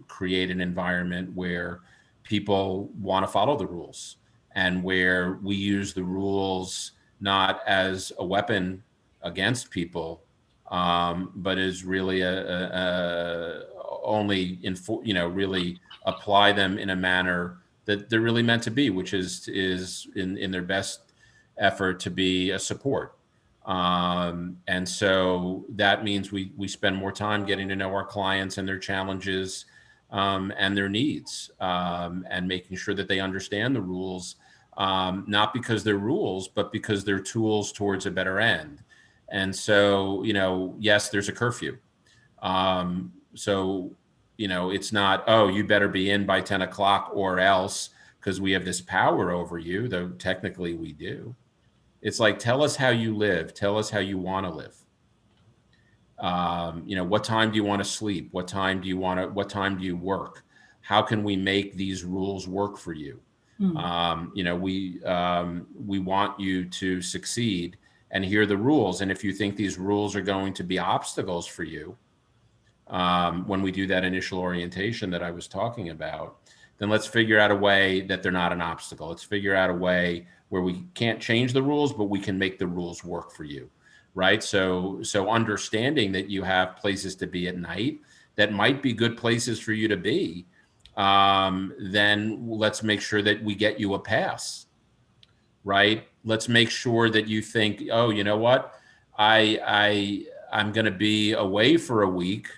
create an environment where people want to follow the rules and where we use the rules not as a weapon against people, but is really really apply them in a manner that they're really meant to be, which is in their best effort to be a support. And so that means we spend more time getting to know our clients and their challenges and their needs, and making sure that they understand the rules, not because they're rules, but because they're tools towards a better end. And so, yes, there's a curfew. So, it's not, oh, you better be in by 10 o'clock or else, because we have this power over you, though technically we do. It's like, tell us how you live. Tell us how you want to live. What time do you want to sleep? What time do you work? How can we make these rules work for you? We want you to succeed, and hear the rules. And if you think these rules are going to be obstacles for you, when we do that initial orientation that I was talking about, then let's figure out a way that they're not an obstacle. Let's figure out a way where we can't change the rules, but we can make the rules work for you, right? So understanding that you have places to be at night that might be good places for you to be, then let's make sure that we get you a pass, right? Let's make sure that you think, oh, you know what? I'm going to be away for a week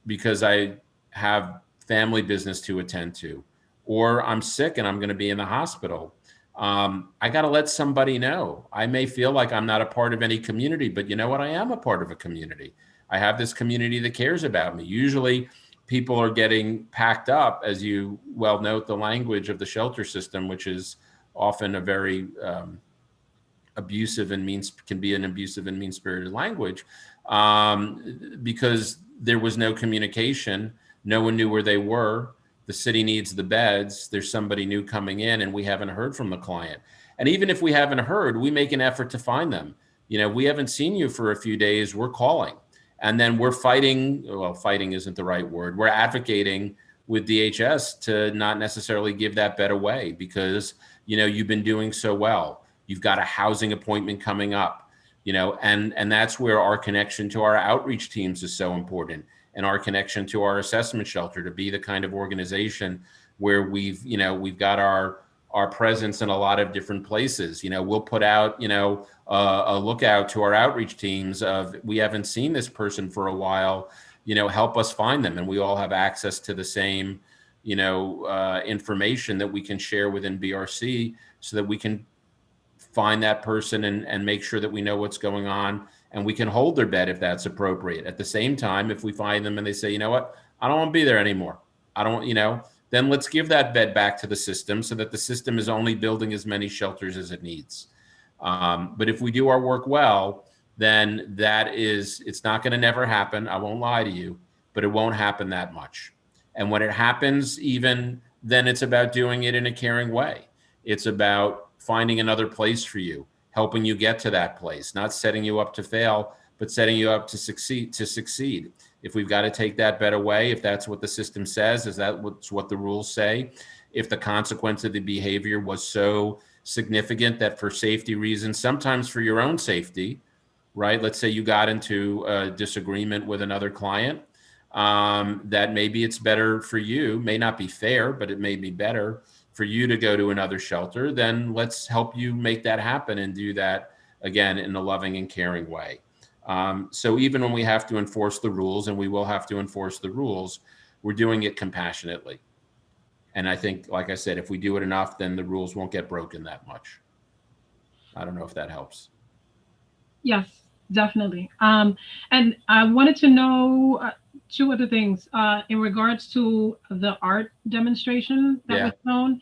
because I have family business to attend to, or I'm sick and I'm going to be in the hospital. I got to let somebody know. I may feel like I'm not a part of any community, but you know what? I am a part of a community. I have this community that cares about me. Usually people are getting packed up, as you well note, the language of the shelter system, which is often a very abusive and mean-spirited language, because there was no communication. No one knew where they were. The city needs the beds. There's somebody new coming in and we haven't heard from the client. And even if we haven't heard, we make an effort to find them. We haven't seen you for a few days, we're calling. And then we're fighting, well, fighting isn't the right word. We're advocating with DHS to not necessarily give that bed away because, you've been doing so well. You've got a housing appointment coming up, and that's where our connection to our outreach teams is so important, and our connection to our assessment shelter to be the kind of organization where we've got our presence in a lot of different places. We'll put out, a lookout to our outreach teams of, we haven't seen this person for a while, help us find them. And we all have access to the same, information that we can share within BRC so that we can find that person and make sure that we know what's going on and we can hold their bed if that's appropriate. At the same time, if we find them and they say, you know what, I don't want to be there anymore. I don't, then let's give that bed back to the system so that the system is only building as many shelters as it needs. But if we do our work well, then it's not going to never happen. I won't lie to you, but it won't happen that much. And when it happens, even then it's about doing it in a caring way. It's about finding another place for you, helping you get to that place, not setting you up to fail, but setting you up to succeed. If we've got to take that bed away, if that's what the system says, is that what the rules say? If the consequence of the behavior was so significant that for safety reasons, sometimes for your own safety, right? Let's say you got into a disagreement with another client, that maybe it's better for you, may not be fair, but it may be better for you to go to another shelter, then let's help you make that happen and do that again in a loving and caring way. So even when we have to enforce the rules, and we will have to enforce the rules, we're doing it compassionately. And I think, like I said, if we do it enough, then the rules won't get broken that much. I don't know if that helps. Yes, definitely. And I wanted to know two other things in regards to the art demonstration that was shown.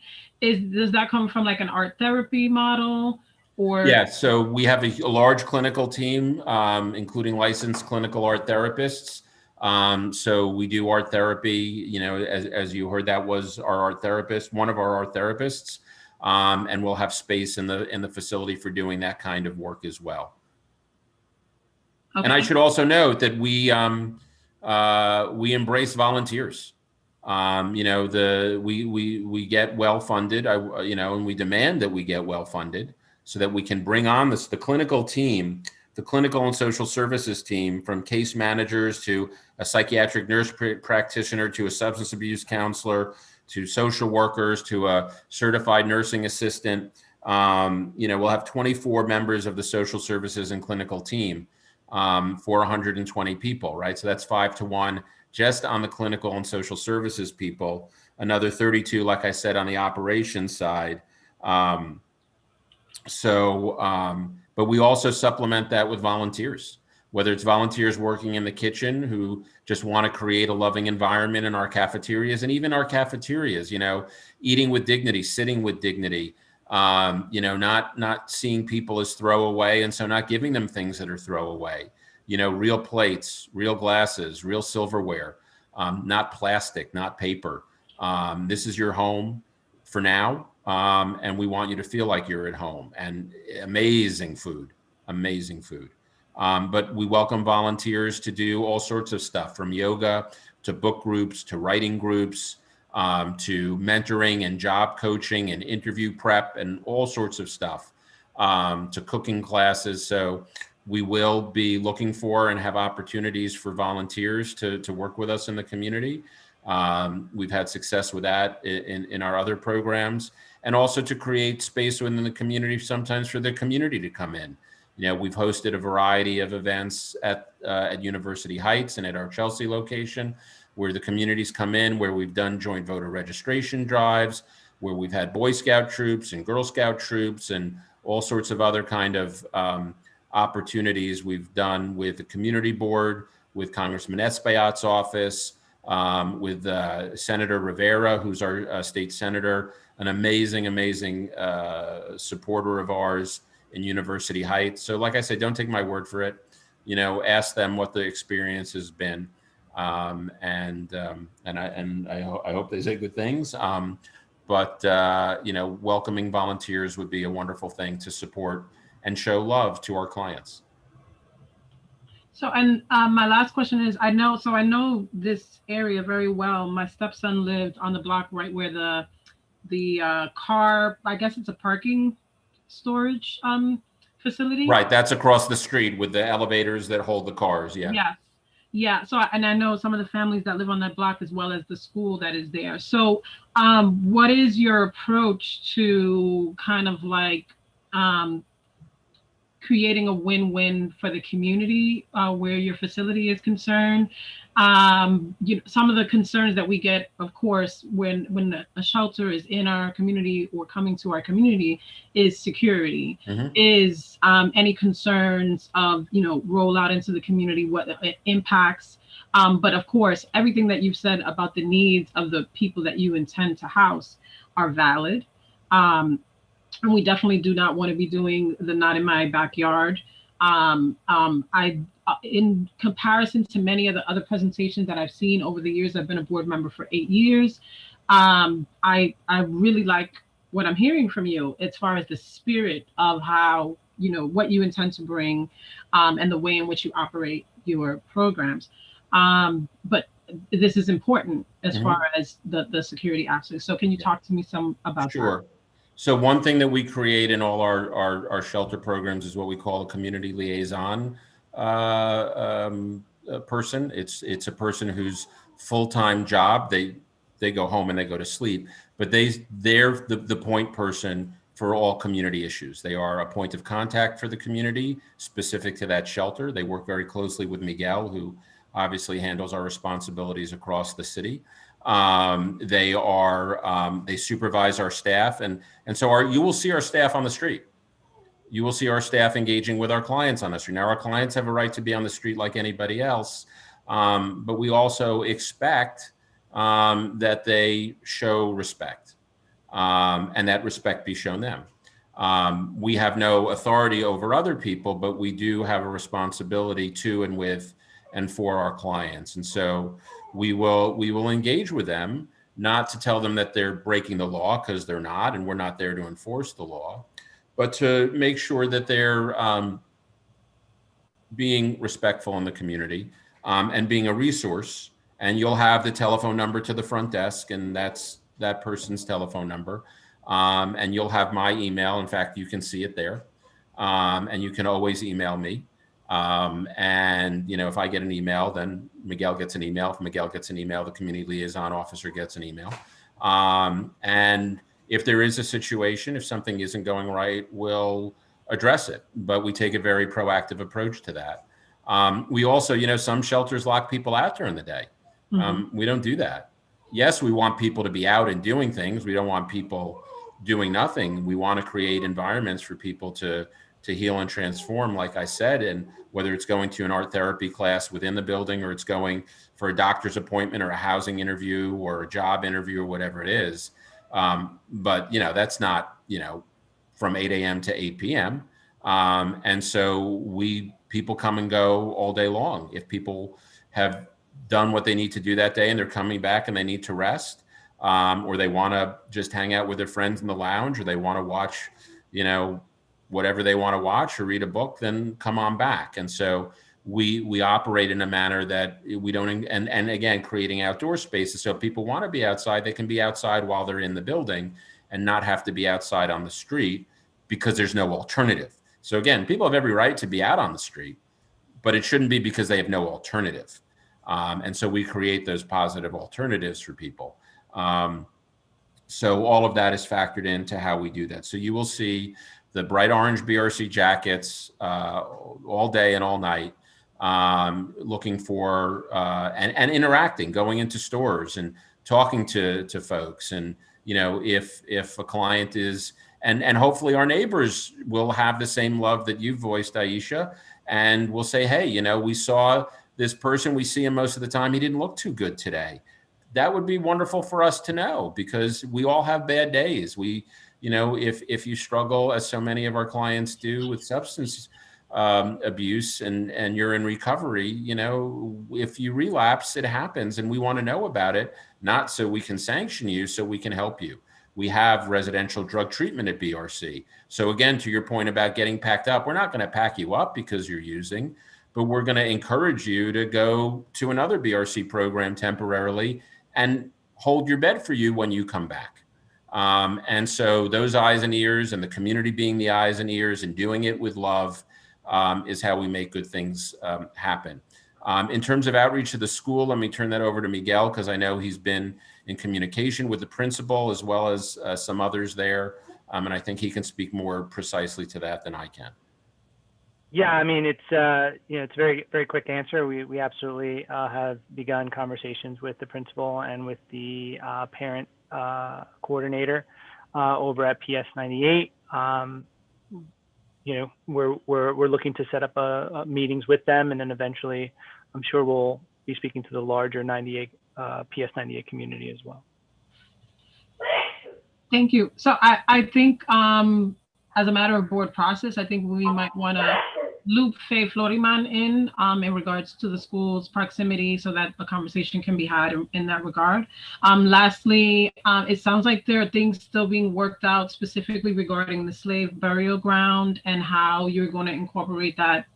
Does that come from like an art therapy model? Or yeah, so we have a large clinical team, including licensed clinical art therapists. So we do art therapy, as you heard, that was our art therapist, one of our art therapists, and we'll have space in the facility for doing that kind of work as well. Okay. And I should also note that we embrace volunteers. We get well funded, and we demand that we get well funded, so that we can bring on the clinical team, the clinical and social services team, from case managers to a psychiatric nurse practitioner to a substance abuse counselor to social workers to a certified nursing assistant. We'll have 24 members of the social services and clinical team for 120 people, right? So that's 5 to 1 just on the clinical and social services people, another 32, like I said, on the operations side. But we also supplement that with volunteers, whether it's volunteers working in the kitchen who just want to create a loving environment in our cafeterias, and even our cafeterias, eating with dignity, sitting with dignity, not seeing people as throwaway, and so not giving them things that are throwaway, real plates, real glasses, real silverware, not plastic, not paper. This is your home for now. And we want you to feel like you're at home, and amazing food. But we welcome volunteers to do all sorts of stuff, from yoga to book groups to writing groups, to mentoring and job coaching and interview prep and all sorts of stuff, to cooking classes. So we will be looking for and have opportunities for volunteers to work with us in the community. We've had success with that in our other programs, and also to create space within the community sometimes for the community to come in. We've hosted a variety of events at University Heights and at our Chelsea location, where the communities come in, where we've done joint voter registration drives, where we've had Boy Scout troops and Girl Scout troops and all sorts of other kind of opportunities we've done with the community board, with Congressman Espaillat's office, with Senator Rivera, who's our state senator, an amazing supporter of ours in University Heights. So like I said, don't take my word for it. Ask them what the experience has been. And I hope they say good things. But welcoming volunteers would be a wonderful thing to support and show love to our clients. So, and my last question is, I know this area very well. My stepson lived on the block right where the car, I guess it's a parking storage facility. Right, that's across the street with the elevators that hold the cars, yeah. Yeah. Yeah. So, and I know some of the families that live on that block as well as the school that is there. So, what is your approach to kind of like creating a win-win for the community where your facility is concerned? Some of the concerns that we get, of course, when a shelter is in our community or coming to our community is security, is any concerns of, rollout into the community, what impacts. But of course, everything that you've said about the needs of the people that you intend to house are valid. And we definitely do not want to be doing the not in my backyard. In comparison to many of the other presentations that I've seen over the years, I've been a board member for 8 years. I really like what I'm hearing from you as far as the spirit of how, what you intend to bring and the way in which you operate your programs. But this is important as far as the security aspect. So can you talk to me some about Sure. that? So one thing that we create in all our shelter programs is what we call a community liaison person. It's a person whose full-time job, they go home and they go to sleep, but they're the point person for all community issues. They are a point of contact for the community specific to that shelter. They work very closely with Miguel, who obviously handles our responsibilities across the city. They supervise our staff, and so you will see our staff on the street. You will see our staff engaging with our clients on the street. Now, our clients have a right to be on the street like anybody else, but we also expect that they show respect, and that respect be shown them. We have no authority over other people, but we do have a responsibility to and with and for our clients. And so we will engage with them, not to tell them that they're breaking the law, because they're not, and we're not there to enforce the law, but to make sure that they're being respectful in the community and being a resource. And you'll have the telephone number to the front desk, and that's that person's telephone number. And you'll have my email. In fact, you can see it there. And you can always email me. And if I get an email, then Miguel gets an email. If Miguel gets an email, the community liaison officer gets an email. And if there is a situation, if something isn't going right, we'll address it. But we take a very proactive approach to that. We also, some shelters lock people out during the day. We don't do that. Yes, we want people to be out and doing things. We don't want people doing nothing. We want to create environments for people to heal and transform, like I said, and whether it's going to an art therapy class within the building, or it's going for a doctor's appointment or a housing interview or a job interview or whatever it is. But, that's not, from 8 a.m. to 8 p.m. And so people come and go all day long. If people have done what they need to do that day and they're coming back and they need to rest, or they want to just hang out with their friends in the lounge, or they want to watch, whatever they want to watch or read a book, then come on back. And so we operate in a manner that we don't, and again, creating outdoor spaces. So if people want to be outside, they can be outside while they're in the building and not have to be outside on the street, because there's no alternative. So again, people have every right to be out on the street, but it shouldn't be because they have no alternative. And so we create those positive alternatives for people. So all of that is factored into how we do that. So you will see the bright orange BRC jackets all day and all night, looking for and interacting, going into stores and talking to folks. And if a client is, and hopefully our neighbors will have the same love that you voiced, Aisha, and we'll say, hey, we saw this person, we see him most of the time, he didn't look too good today. That would be wonderful for us to know, because we all have bad days. If you struggle, as so many of our clients do, with substance abuse and you're in recovery, if you relapse, it happens, and we want to know about it, not so we can sanction you, so we can help you. We have residential drug treatment at BRC. So again, to your point about getting packed up, we're not going to pack you up because you're using, but we're going to encourage you to go to another BRC program temporarily and hold your bed for you when you come back. And so those eyes and ears, and the community being the eyes and ears and doing it with love, is how we make good things happen. In terms of outreach to the school, let me turn that over to Miguel, because I know he's been in communication with the principal as well as some others there. And I think he can speak more precisely to that than I can. Yeah, I mean, it's it's a very, very quick answer. We absolutely have begun conversations with the principal and with the parent coordinator over at PS 98. We're looking to set up meetings with them, and then eventually, I'm sure we'll be speaking to the larger 98 PS 98 community as well. Thank you. So I think as a matter of board process, I think we might want to loop Faye Floriman in regards to the school's proximity so that a conversation can be had in that regard. Lastly, it sounds like there are things still being worked out specifically regarding the slave burial ground and how you're going to incorporate that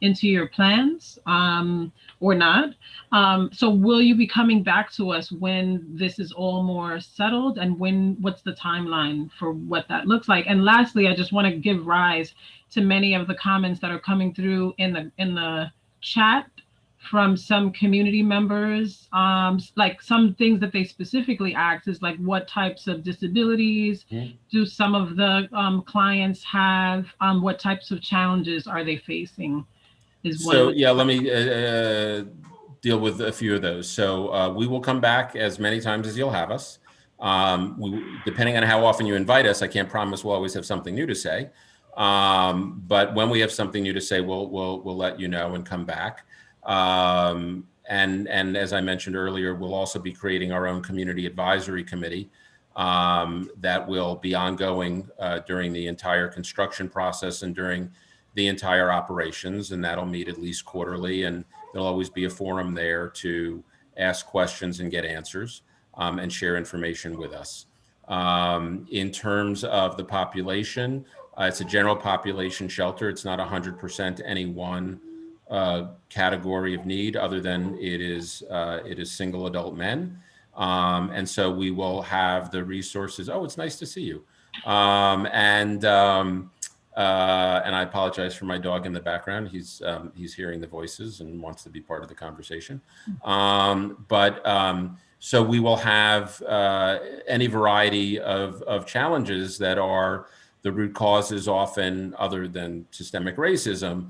into your plans or not. So will you be coming back to us when this is all more settled, and what's the timeline for what that looks like? And lastly, I just want to give rise to many of the comments that are coming through in the chat from some community members. Like some things that they specifically asked is like, what types of disabilities do some of the clients have? What types of challenges are they facing? So yeah, let me deal with a few of those. So we will come back as many times as you'll have us. Depending on how often you invite us, I can't promise we'll always have something new to say. But when we have something new to say, we'll let you know and come back. And as I mentioned earlier, we'll also be creating our own community advisory committee that will be ongoing during the entire construction process and during the entire operations, and that'll meet at least quarterly, and there'll always be a forum there to ask questions and get answers and share information with us. In terms of the population, it's a general population shelter. It's not 100% any one category of need, other than it is single adult men. And so we will have the resources. Oh, it's nice to see you. And I apologize for my dog in the background. He's hearing the voices and wants to be part of the conversation. So we will have any variety of challenges that are the root causes, often other than systemic racism,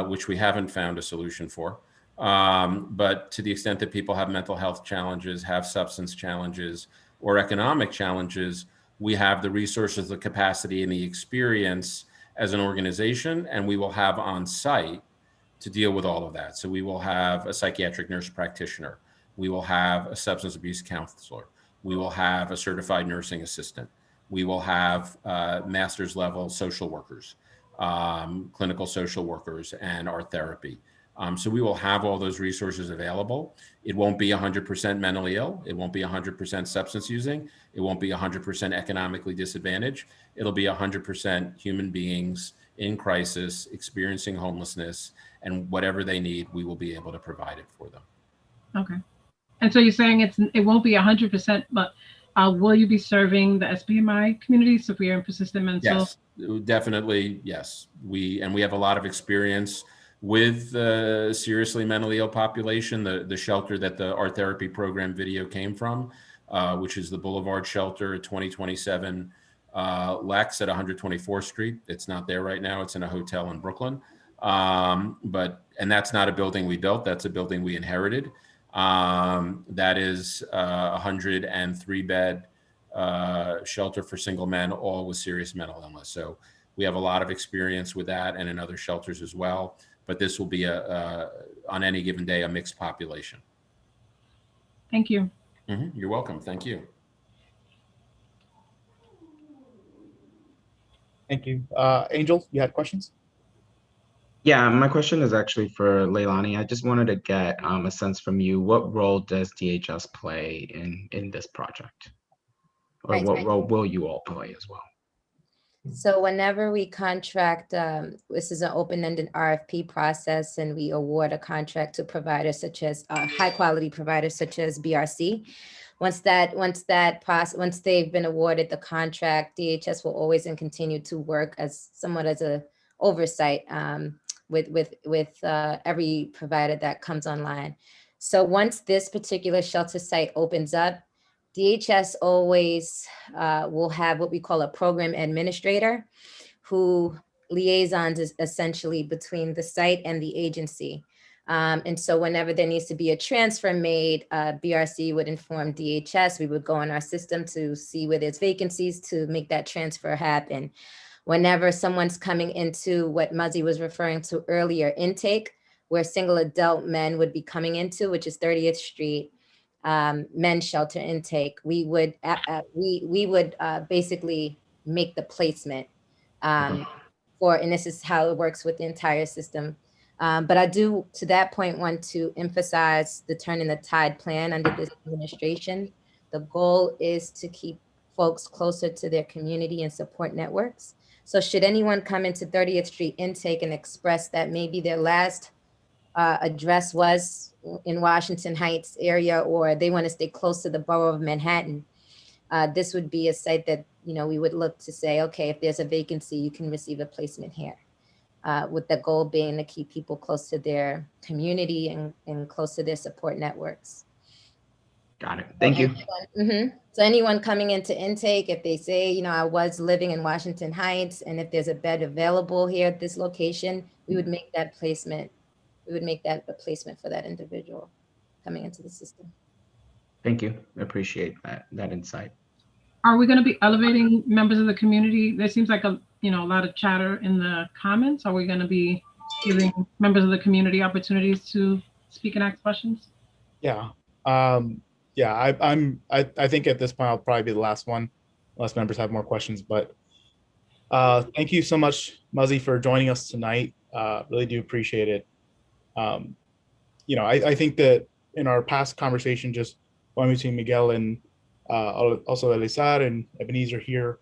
which we haven't found a solution for. But to the extent that people have mental health challenges, have substance challenges, or economic challenges, we have the resources, the capacity, and the experience as an organization, and we will have on site to deal with all of that. So we will have a psychiatric nurse practitioner. We will have a substance abuse counselor. We will have a certified nursing assistant. We will have master's level social workers, clinical social workers, and art therapy. So we will have all those resources available. It won't be 100% mentally ill. It won't be 100% substance using. It won't be 100% economically disadvantaged. It'll be 100% human beings in crisis, experiencing homelessness, and whatever they need, we will be able to provide it for them. Okay. And so you're saying it won't be 100%, but will you be serving the SBMI community, severe and persistent mental? Yes, definitely. Yes. We have a lot of experience with the seriously mentally ill population. The shelter that the art therapy program video came from, which is the Boulevard Shelter at 2027 Lex at 124th Street. It's not there right now. It's in a hotel in Brooklyn. And that's not a building we built. That's a building we inherited. That is a 103-bed shelter for single men, all with serious mental illness. So we have a lot of experience with that, and in other shelters as well. But this will be on any given day, a mixed population. Thank you. Mm-hmm. You're welcome. Thank you. Thank you. Angel, you had questions? Yeah, my question is actually for Leilani. I just wanted to get a sense from you. What role does DHS play in this project? Or what role will you all play as well? So whenever we contract, this is an open-ended RFP process, and we award a contract to providers such as high-quality providers such as BRC. Once they've been awarded the contract, DHS will always and continue to work as somewhat as a oversight with every provider that comes online. So once this particular shelter site opens up, DHS always will have what we call a program administrator who liaisons essentially between the site and the agency. And so whenever there needs to be a transfer made, BRC would inform DHS. We would go in our system to see where there's vacancies to make that transfer happen. Whenever someone's coming into what Muzzy was referring to earlier, intake, where single adult men would be coming into, which is 30th Street, men's shelter intake, we would basically make the placement and this is how it works with the entire system. But I do, to that point, want to emphasize the Turning the Tide plan under this administration. The goal is to keep folks closer to their community and support networks. So should anyone come into 30th Street intake and express that maybe their last address was in Washington Heights area, or they want to stay close to the borough of Manhattan, this would be a site that, we would look to say, okay, if there's a vacancy, you can receive a placement here, with the goal being to keep people close to their community and close to their support networks. Got it. Thank you. So anyone coming into intake, if they say, I was living in Washington Heights, and if there's a bed available here at this location, we would make that placement. We would make that a placement for that individual coming into the system. Thank you. I appreciate that insight. Are we going to be elevating members of the community? There seems like a lot of chatter in the comments. Are we going to be giving members of the community opportunities to speak and ask questions? Yeah. I think at this point I'll probably be the last one, unless members have more questions. But thank you so much, Muzzy, for joining us tonight. Really do appreciate it. I think that in our past conversation, just going between Miguel and also Elizar and Ebenezer here,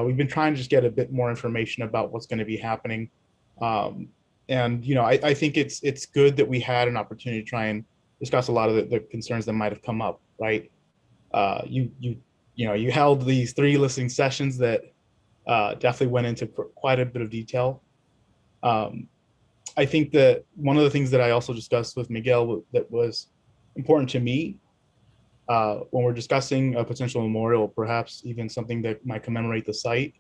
we've been trying to just get a bit more information about what's going to be happening. I think it's good that we had an opportunity to try and discuss a lot of the concerns that might have come up, right? You held these 3 listening sessions that definitely went into quite a bit of detail. I think that one of the things that I also discussed with Miguel that was important to me when we're discussing a potential memorial, perhaps even something that might commemorate the site,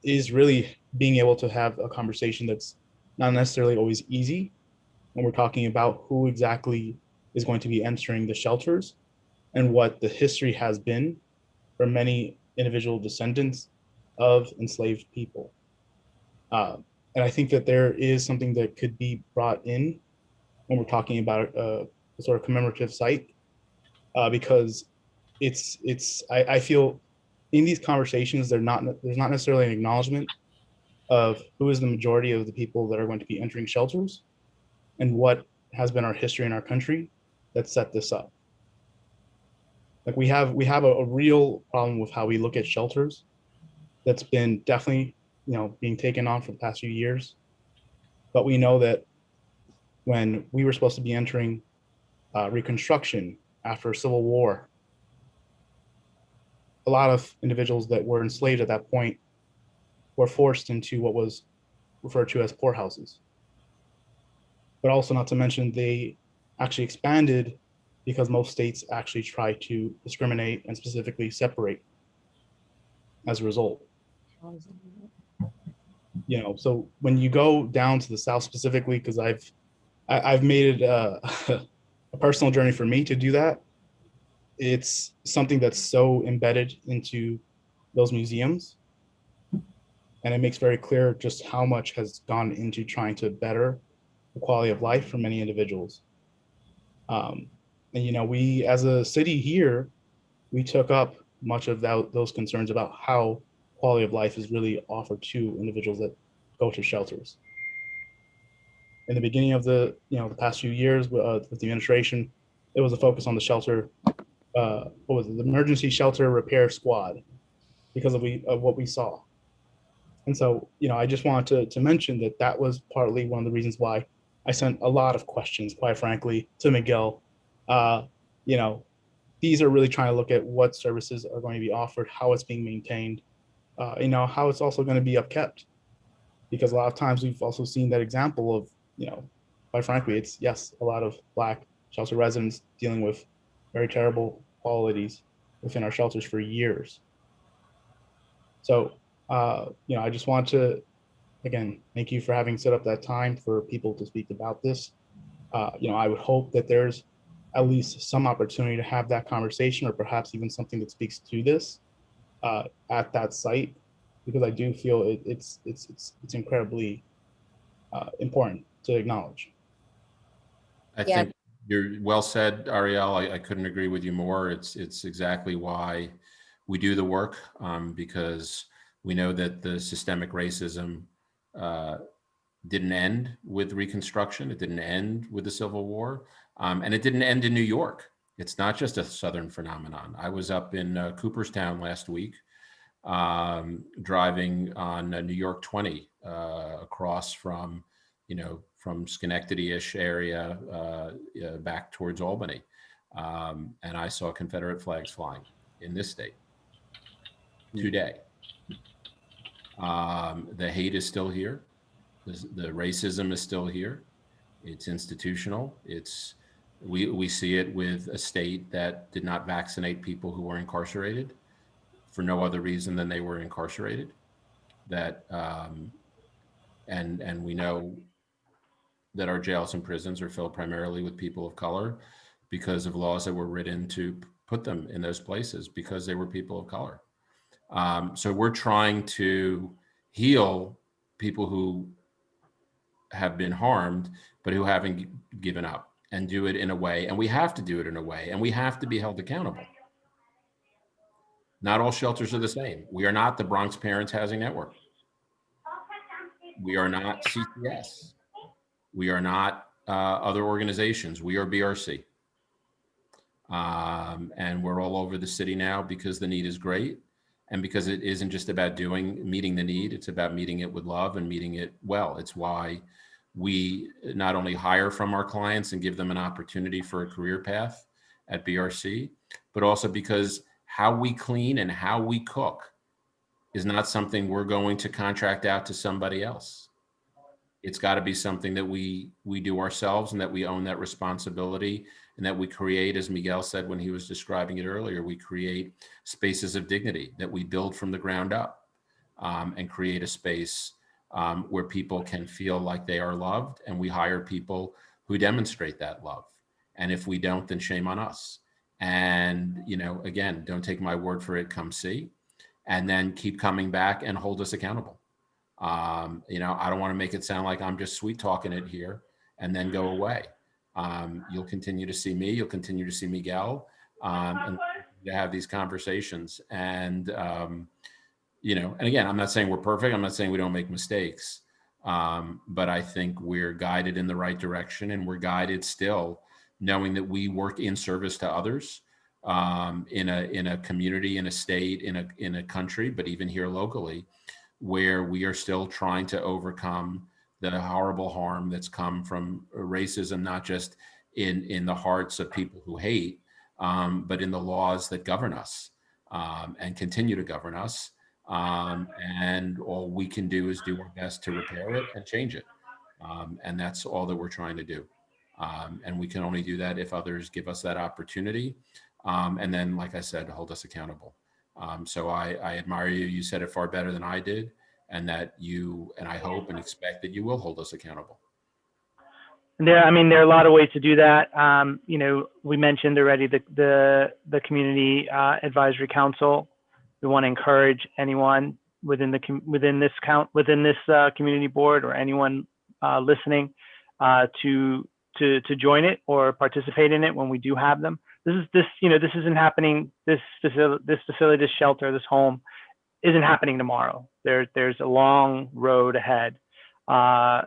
is really being able to have a conversation that's not necessarily always easy when we're talking about who exactly is going to be entering the shelters and what the history has been for many individual descendants of enslaved people. And I think that there is something that could be brought in when we're talking about a sort of commemorative site, because I feel in these conversations, there's not necessarily an acknowledgement of who is the majority of the people that are going to be entering shelters and what has been our history in our country that set this up. Like we have a real problem with how we look at shelters that's been definitely being taken on for the past few years. But we know that when we were supposed to be entering Reconstruction after a Civil War, a lot of individuals that were enslaved at that point were forced into what was referred to as poorhouses. But also, not to mention, they actually expanded because most states actually try to discriminate and specifically separate as a result. So when you go down to the South specifically, because I've made it a personal journey for me to do that, it's something that's so embedded into those museums. And it makes very clear just how much has gone into trying to better the quality of life for many individuals. We as a city here, we took up much of those concerns about how quality of life is really offered to individuals that go to shelters. In the beginning of the past few years with the administration, it was a focus on the shelter, the emergency shelter repair squad, because of what we saw. And so, I just wanted to mention that that was partly one of the reasons why I sent a lot of questions, quite frankly, to Miguel. Uh, you know, these are really trying to look at what services are going to be offered, how it's being maintained, how it's also going to be upkept. Because a lot of times we've also seen that example of, quite frankly, it's, yes, a lot of Black shelter residents dealing with very terrible qualities within our shelters for years. So, I just want to, again, thank you for having set up that time for people to speak about this. I would hope that there's at least some opportunity to have that conversation, or perhaps even something that speaks to this at that site, because I do feel it's incredibly important to acknowledge. I Yeah. think you're well said, Ariel. I couldn't agree with you more. It's exactly why we do the work, because we know that the systemic racism didn't end with Reconstruction. It didn't end with the Civil War, and it didn't end in New York. It's not just a Southern phenomenon. I was up in Cooperstown last week, driving on New York 20 across from, from Schenectady-ish area back towards Albany. And I saw Confederate flags flying in this state today. The hate is still here. The racism is still here. It's institutional. We see it with a state that did not vaccinate people who were incarcerated for no other reason than they were incarcerated. And we know that our jails and prisons are filled primarily with people of color because of laws that were written to put them in those places because they were people of color. So we're trying to heal people who have been harmed, but who haven't given up, and do it in a way, and we have to do it in a way, and we have to be held accountable. Not all shelters are the same. We are not the Bronx Parents Housing Network. We are not CTS. We are not other organizations. We are BRC. And we're all over the city now because the need is great. And because it isn't just about meeting the need, it's about meeting it with love and meeting it well. It's why we not only hire from our clients and give them an opportunity for a career path at BRC, but also because how we clean and how we cook is not something we're going to contract out to somebody else. It's got to be something that we do ourselves, and that we own that responsibility, and that we create, as Miguel said when he was describing it earlier, we create spaces of dignity that we build from the ground up, and create a space where people can feel like they are loved, and we hire people who demonstrate that love. And if we don't, then shame on us. And, again, don't take my word for it, come see, and then keep coming back and hold us accountable. I don't want to make it sound like I'm just sweet talking it here and then go away. You'll continue to see me, you'll continue to see Miguel, and to have these conversations. And, and again, I'm not saying we're perfect. I'm not saying we don't make mistakes. But I think we're guided in the right direction, and we're guided still knowing that we work in service to others, in a community, in a state, in a country, but even here locally, where we are still trying to overcome the horrible harm that's come from racism, not just in the hearts of people who hate, but in the laws that govern us, and continue to govern us. And all we can do is do our best to repair it and change it. And that's all that we're trying to do. And we can only do that if others give us that opportunity. And then, like I said, hold us accountable. So I admire you. You said it far better than I did, and that and I hope and expect that you will hold us accountable. There are a lot of ways to do that. We mentioned already the Community Advisory Council. We want to encourage anyone within this community board, or anyone listening, to join it or participate in it when we do have them. This isn't happening. This facility, this shelter, this home isn't happening tomorrow. There's a long road ahead, of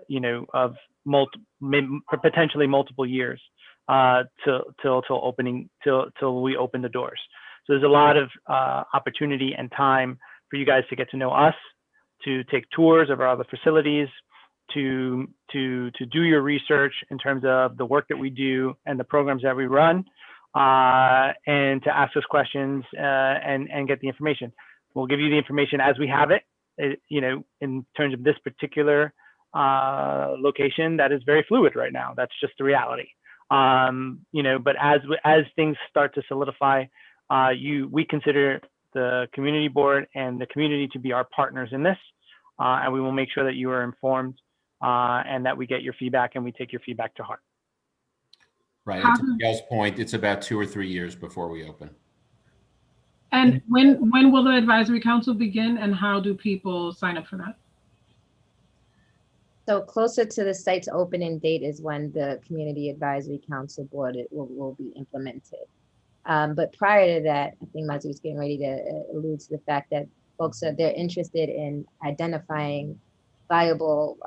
potentially multiple years till we open the doors. So there's a lot of opportunity and time for you guys to get to know us, to take tours of our other facilities, to do your research in terms of the work that we do and the programs that we run, and to ask us questions and get the information. We'll give you the information as we have it. In terms of this particular location, that is very fluid right now. That's just the reality. But as things start to solidify, we consider the community board and the community to be our partners in this, and we will make sure that you are informed and that we get your feedback and we take your feedback to heart. Right. And to Miguel's point, it's about 2 or 3 years before we open. And when will the advisory council begin, and how do people sign up for that? So closer to the site's opening date is when the Community Advisory Council Board will be implemented. But prior to that, I think Mazi was getting ready to allude to the fact that folks they're interested in identifying viable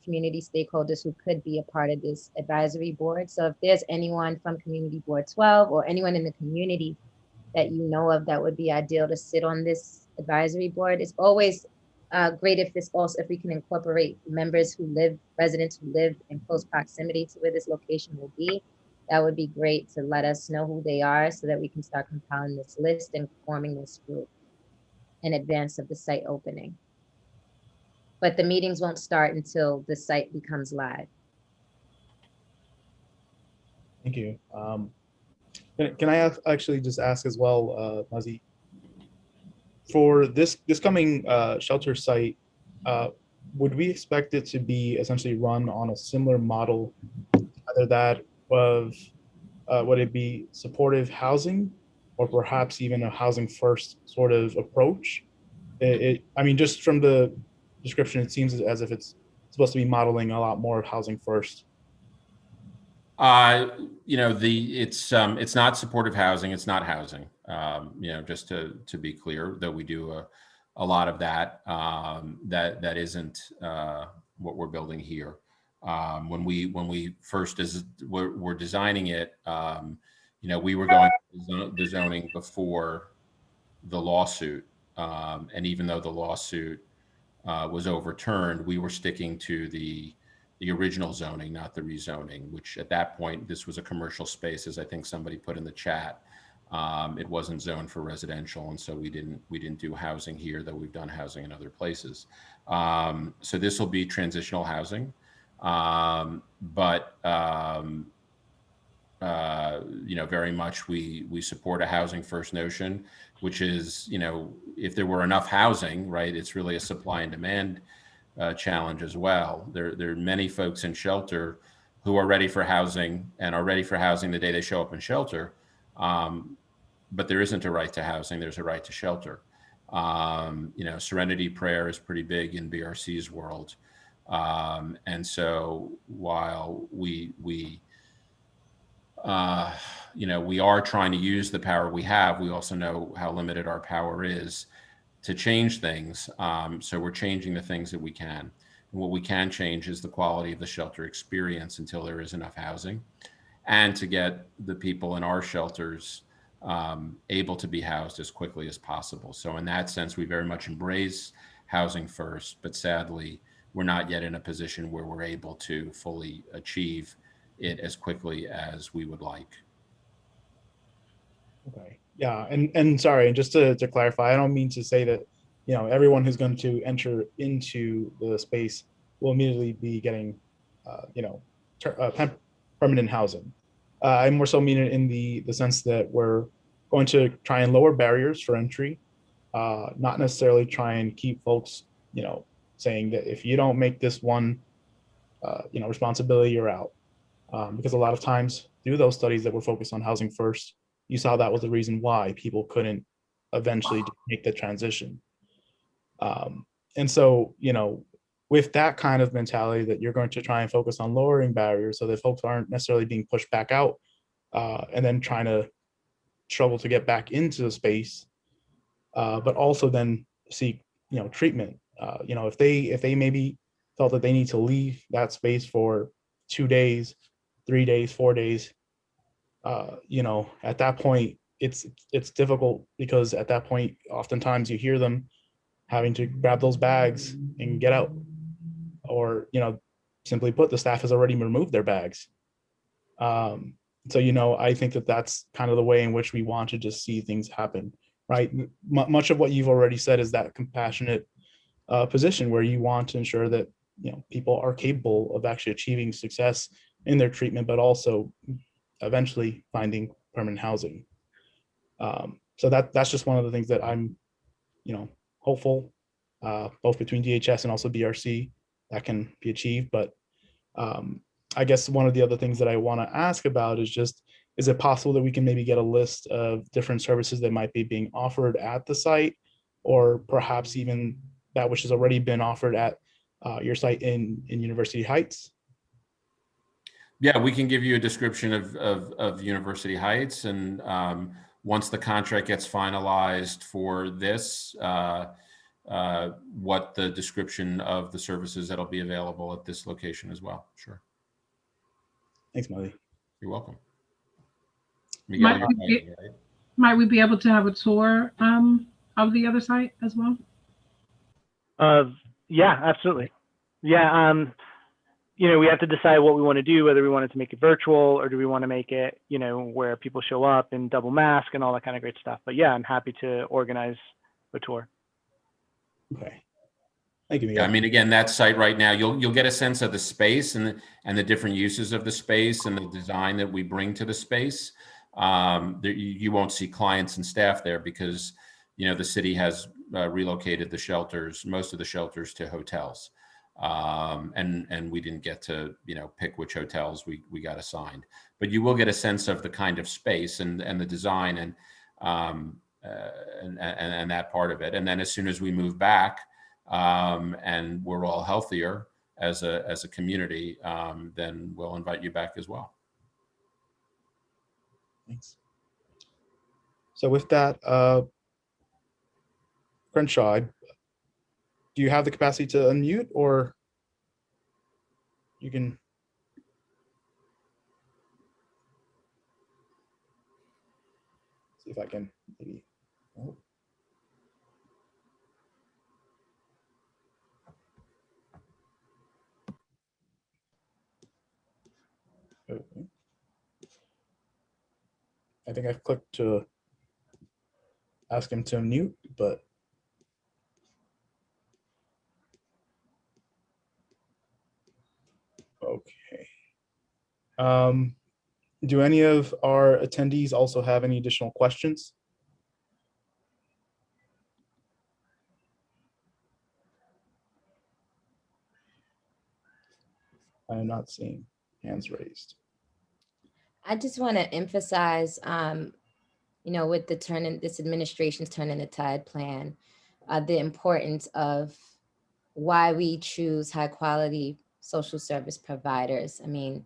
community stakeholders who could be a part of this advisory board. So if there's anyone from Community Board 12 or anyone in the community that you know of that would be ideal to sit on this advisory board, it's always great if we can incorporate residents who live in close proximity to where this location will be. That would be great to let us know who they are so that we can start compiling this list and forming this group in advance of the site opening. But the meetings won't start until the site becomes live. Thank you. Can I actually just ask as well, Mazi, for this coming shelter site, would we expect it to be essentially run on a similar model, either that of would it be supportive housing, or perhaps even a housing first sort of approach? I mean, just from the description, it seems as if it's supposed to be modeling a lot more of housing first. It's not supportive housing. It's not housing. Just to be clear, though we do a lot of that. That isn't what we're building here. When we first were designing it, we were going through the zoning before the lawsuit, and even though the lawsuit was overturned, we were sticking to the original zoning, not the rezoning, which at that point, this was a commercial space, as I think somebody put in the chat. It wasn't zoned for residential, and so we didn't do housing here, though we've done housing in other places. So this will be transitional housing, but very much we support a housing first notion, which is, if there were enough housing, right, it's really a supply and demand challenge as well. There are many folks in shelter who are ready for housing and are ready for housing the day they show up in shelter. But there isn't a right to housing, there's a right to shelter. Serenity prayer is pretty big in BRC's world. And so while we are trying to use the power we have, we also know how limited our power is to change things. So we're changing the things that we can. And what we can change is the quality of the shelter experience until there is enough housing, and to get the people in our shelters able to be housed as quickly as possible. So in that sense, we very much embrace housing first, but sadly, we're not yet in a position where we're able to fully achieve it as quickly as we would like. Okay. Yeah, and sorry, just to clarify, I don't mean to say that everyone who's going to enter into the space will immediately be getting permanent housing. I more so mean it in the sense that we're going to try and lower barriers for entry, not necessarily try and keep folks saying that if you don't make this one responsibility, you're out, because a lot of times through those studies that were focused on housing first, you saw that was the reason why people couldn't eventually make the transition. And so, with that kind of mentality that you're going to try and focus on lowering barriers so that folks aren't necessarily being pushed back out and then trying to struggle to get back into the space, but also then seek, treatment. If they maybe felt that they need to leave that space for 2 days, 3 days, 4 days, at that point, it's difficult, because at that point, oftentimes you hear them having to grab those bags and get out, or, you know, simply put, the staff has already removed their bags. So, you know, I think that that's kind of the way in which we want to just see things happen, right? Much of what you've already said is that compassionate position where you want to ensure that, you know, people are capable of actually achieving success in their treatment, but also eventually finding permanent housing. So that's just one of the things that I'm, you know, hopeful, both between DHS and also BRC, that can be achieved. But I guess one of the other things that I want to ask about is just, is it possible that we can maybe get a list of different services that might be being offered at the site, or perhaps even that which has already been offered at your site in University Heights? Yeah, we can give you a description of University Heights, and once the contract gets finalized for this, what the description of the services that'll be available at this location as well. Sure. Thanks, Muzzy. You're welcome. Miguel, might we be able to have a tour of the other site as well? Yeah, absolutely. Yeah. You know, we have to decide what we want to do, whether we wanted to make it virtual or do we want to make it, you know, where people show up in double mask and all that kind of great stuff. But yeah, I'm happy to organize a tour. Okay. Thank you, Miguel. Yeah, I mean, again, that site right now, you'll get a sense of the space and the different uses of the space and the design that we bring to the space. You won't see clients and staff there because, you know, the city has relocated the shelters, most of the shelters, to hotels. And we didn't get to, you know, pick which hotels we got assigned, but you will get a sense of the kind of space and the design and that part of it. And then as soon as we move back and we're all healthier as a community, then we'll invite you back as well. Thanks. So with that, Crenshaw, do you have the capacity to unmute, or you can? See if I can maybe. Oh. Okay. I think I've clicked to ask him to unmute, but okay. Do any of our attendees also have any additional questions? I am not seeing hands raised. I just want to emphasize, you know, with this administration's Turning the Tide plan, the importance of why we choose high quality social service providers. I mean,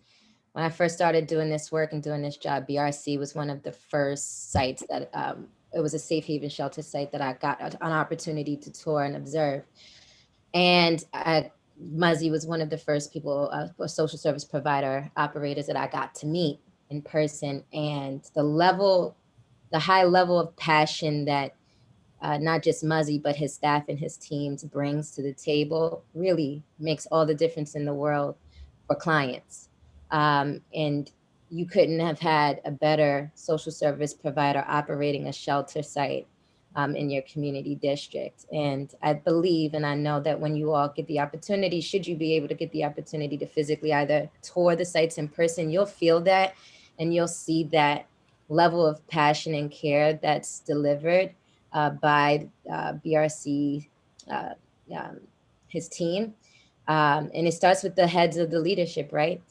when I first started doing this work and doing this job, BRC was one of the first sites that, it was a safe haven shelter site that I got an opportunity to tour and observe. And Muzzy was one of the first people, social service provider operators that I got to meet in person. And the high level of passion that not just Muzzy, but his staff and his teams brings to the table really makes all the difference in the world for clients. And you couldn't have had a better social service provider operating a shelter site in your community district. And I believe, and I know that when you all get the opportunity, should you be able to get the opportunity to physically either tour the sites in person, you'll feel that and you'll see that level of passion and care that's delivered by BRC, his team. And it starts with the heads of the leadership, right?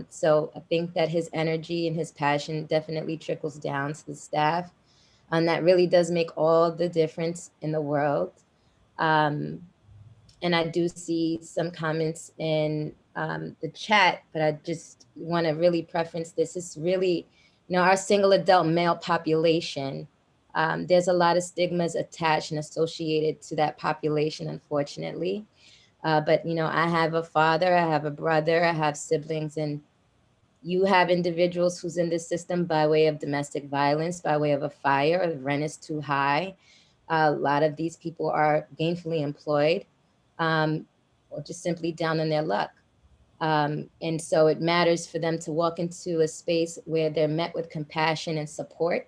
So I think that his energy and his passion definitely trickles down to the staff. And that really does make all the difference in the world. And I do see some comments in the chat, but I just want to really preference this. It's really, you know, our single adult male population, there's a lot of stigmas attached and associated to that population, unfortunately. But, you know, I have a father, I have a brother, I have siblings, and you have individuals who's in this system by way of domestic violence, by way of a fire, the rent is too high. A lot of these people are gainfully employed or just simply down on their luck. And so it matters for them to walk into a space where they're met with compassion and support.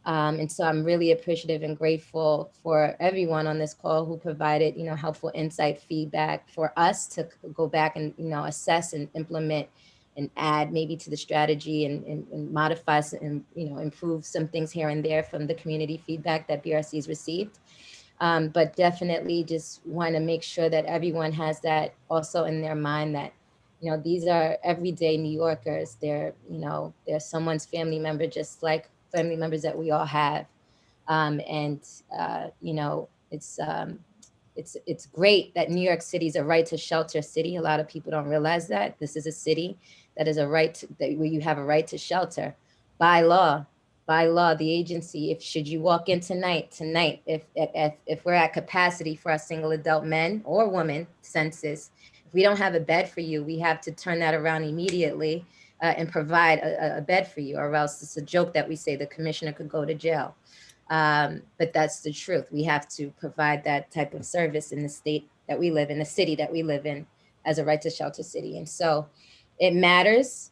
And so I'm really appreciative and grateful for everyone on this call who provided, helpful insight, feedback for us to go back and, assess and implement and add maybe to the strategy and modify and, improve some things here and there from the community feedback that BRC's received. But definitely just want to make sure that everyone has that also in their mind that, these are everyday New Yorkers. They're someone's family member, just like family members that we all have. It's great that New York City is a right to shelter city. A lot of people don't realize that this is a city that is where you have a right to shelter by law. By law, the agency, should you walk in tonight, if we're at capacity for our single adult men or women census, if we don't have a bed for you, we have to turn that around immediately and provide a bed for you, or else it's a joke that we say the commissioner could go to jail. But that's the truth. We have to provide that type of service in the state that we live in, the city that we live in, as a right to shelter city. And so it matters.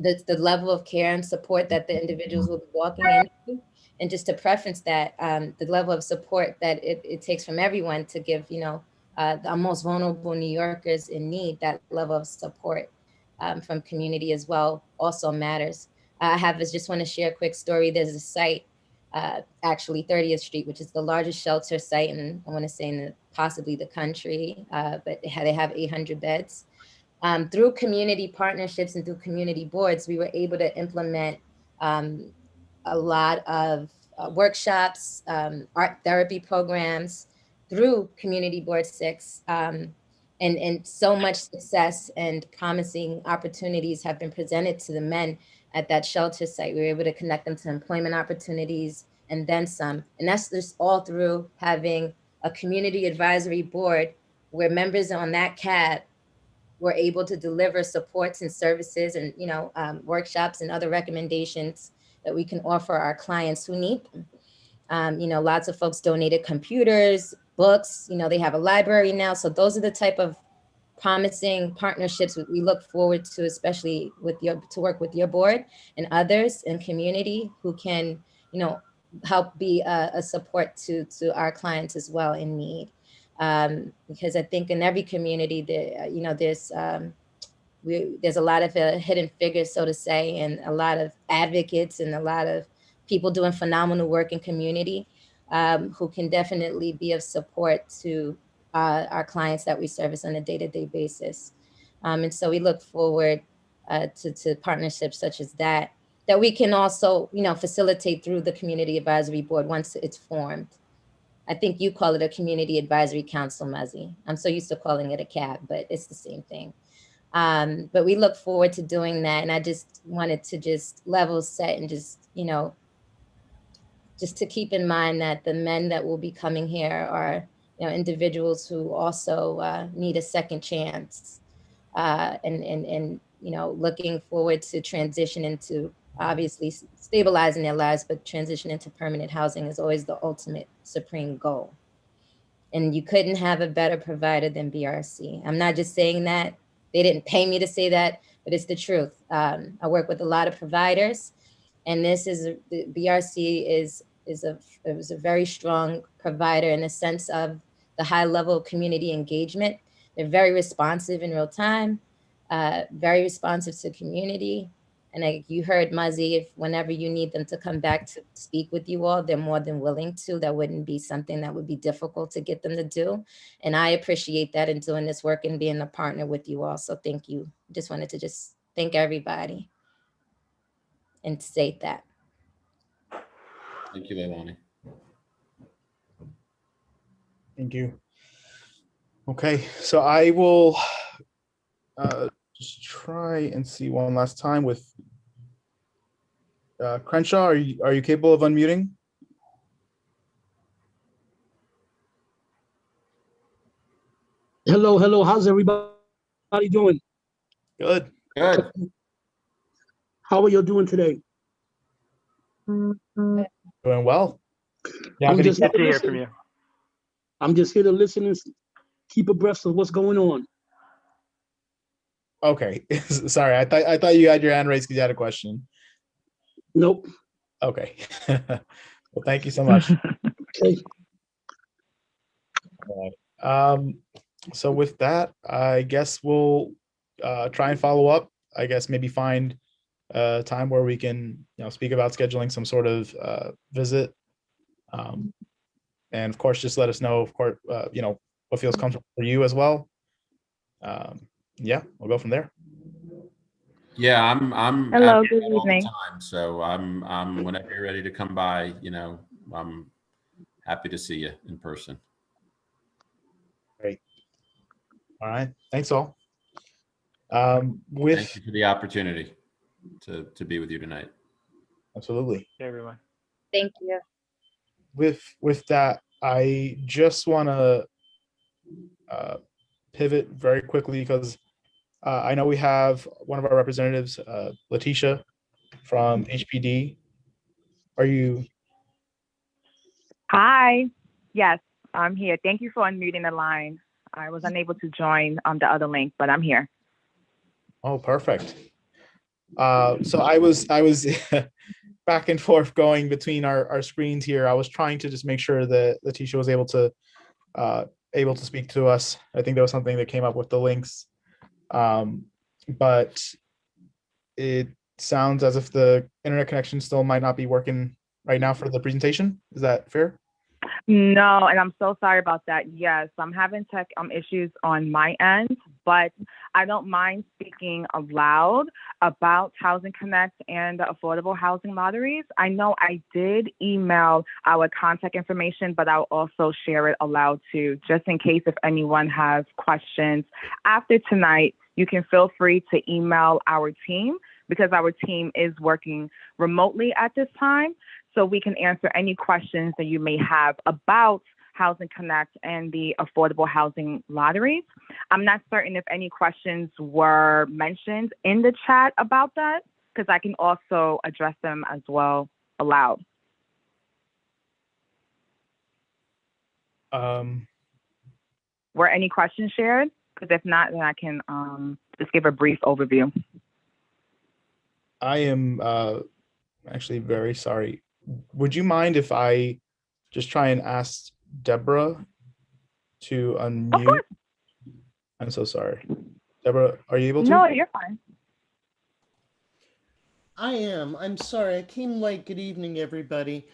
The level of care and support that the individuals will be walking into. And just to preference that, the level of support that it takes from everyone to give, the most vulnerable New Yorkers in need, that level of support from community as well also matters. I just want to share a quick story. There's a site, actually 30th Street, which is the largest shelter site in, I want to say, possibly the country, but they have 800 beds. Through community partnerships and through community boards, we were able to implement a lot of workshops, art therapy programs through Community Board 6. And so much success and promising opportunities have been presented to the men at that shelter site. We were able to connect them to employment opportunities and then some. And that's just all through having a community advisory board where members on that CAB were able to deliver supports and services and workshops and other recommendations that we can offer our clients who need them. Lots of folks donated computers, books, they have a library now. So those are the type of promising partnerships that we look forward to, especially to work with your board and others in community who can, help be a support to our clients as well in need. Because I think in every community there's a lot of hidden figures, so to say, and a lot of advocates and a lot of people doing phenomenal work in community who can definitely be of support to our clients that we service on a day-to-day basis. And so we look forward to partnerships such as that we can also, facilitate through the Community Advisory Board once it's formed. I think you call it a Community Advisory Council, Muzzy. I'm so used to calling it a CAB, but it's the same thing. But we look forward to doing that. And I just wanted to just level set and just, just to keep in mind that the men that will be coming here are, individuals who also need a second chance and looking forward to transition into obviously stabilizing their lives, but transition into permanent housing is always the ultimate supreme goal. And you couldn't have a better provider than BRC. I'm not just saying that. They didn't pay me to say that, but it's the truth. I work with a lot of providers, and BRC is a very strong provider in the sense of the high level of community engagement. They're very responsive in real time, very responsive to community. And you heard Muzzy, whenever you need them to come back to speak with you all, they're more than willing to. That wouldn't be something that would be difficult to get them to do. And I appreciate that in doing this work and being a partner with you all. So thank you. Just wanted to thank everybody and state that. Thank you, Leilani. Thank you. Okay, so I will just try and see one last time with Crenshaw. Are you capable of unmuting? Hello. How's everybody doing? Good. Good. How are you doing today? Doing well. Yeah, I'm just here Good to to hear from listen. you. I'm just here to listen and keep abreast of what's going on. okay. Sorry, I thought you had your hand raised because you had a question. Nope. Okay. Well, thank you so much. Okay. All right. So with that, I guess we'll try and follow up. I guess maybe find a time where we can, speak about scheduling some sort of visit. And of course, just let us know, of course, what feels comfortable for you as well. Yeah, we'll go from there. Yeah, I'm Hello, out good all the evening. time, so I'm whenever you're ready to come by, I'm happy to see you in person. Great. All right. Thanks all. Thank With you for the opportunity to be with you tonight. absolutely. Hey, everyone. Thank you. With that, I just want to pivot very quickly because I know we have one of our representatives, Letitia from HPD. Are you? Hi. Yes, I'm here. Thank you for unmuting the line. I was unable to join the other link, but I'm here. Oh, perfect. So I was back and forth going between our screens here. I was trying to just make sure that Letitia was able to speak to us. I think there was something that came up with the links, but it sounds as if the internet connection still might not be working right now for the presentation. Is that fair? No, and I'm so sorry about that. Yes, I'm having tech issues on my end, but I don't mind speaking aloud about Housing Connect and the affordable housing lotteries. I know I did email our contact information, but I'll also share it aloud too, just in case if anyone has questions after tonight. You can feel free to email our team because our team is working remotely at this time. So we can answer any questions that you may have about Housing Connect and the affordable housing lotteries. I'm not certain if any questions were mentioned in the chat about that, because I can also address them as well aloud. Were any questions shared? Because if not, then I can just give a brief overview. I am actually very sorry. Would you mind if I just try and ask Deborah to unmute? I'm so sorry. Deborah, are you able to? No, you're fine. I am. I'm sorry. I came late. Good evening, everybody.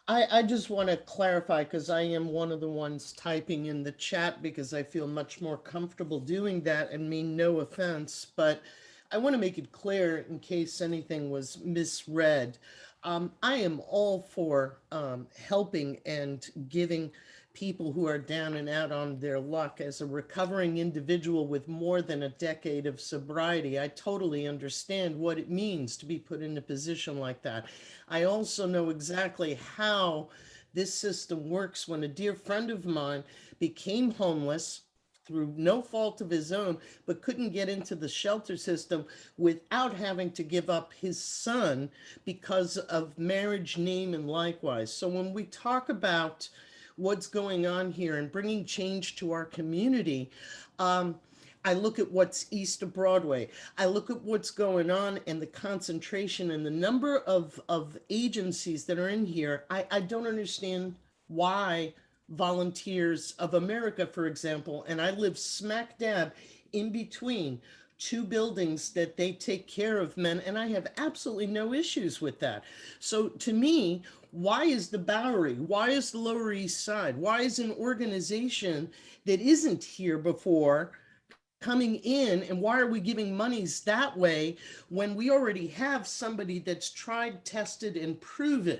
I just want to clarify because I am one of the ones typing in the chat because I feel much more comfortable doing that and mean no offense, but I want to make it clear in case anything was misread. I am all for helping and giving people who are down and out on their luck. As a recovering individual with more than a decade of sobriety, I totally understand what it means to be put in a position like that. I also know exactly how this system works. When a dear friend of mine became homeless through no fault of his own, but couldn't get into the shelter system without having to give up his son because of marriage, name, and likewise. So when we talk about what's going on here and bringing change to our community, I look at what's east of Broadway. I look at what's going on and the concentration and the number of agencies that are in here. I don't understand why Volunteers of America, for example, and I live smack dab in between two buildings that they take care of men, and I have absolutely no issues with that. So to me, why is the Bowery? Why is the Lower East Side? Why is an organization that isn't here before coming in, and why are we giving monies that way when we already have somebody that's tried, tested, and proven?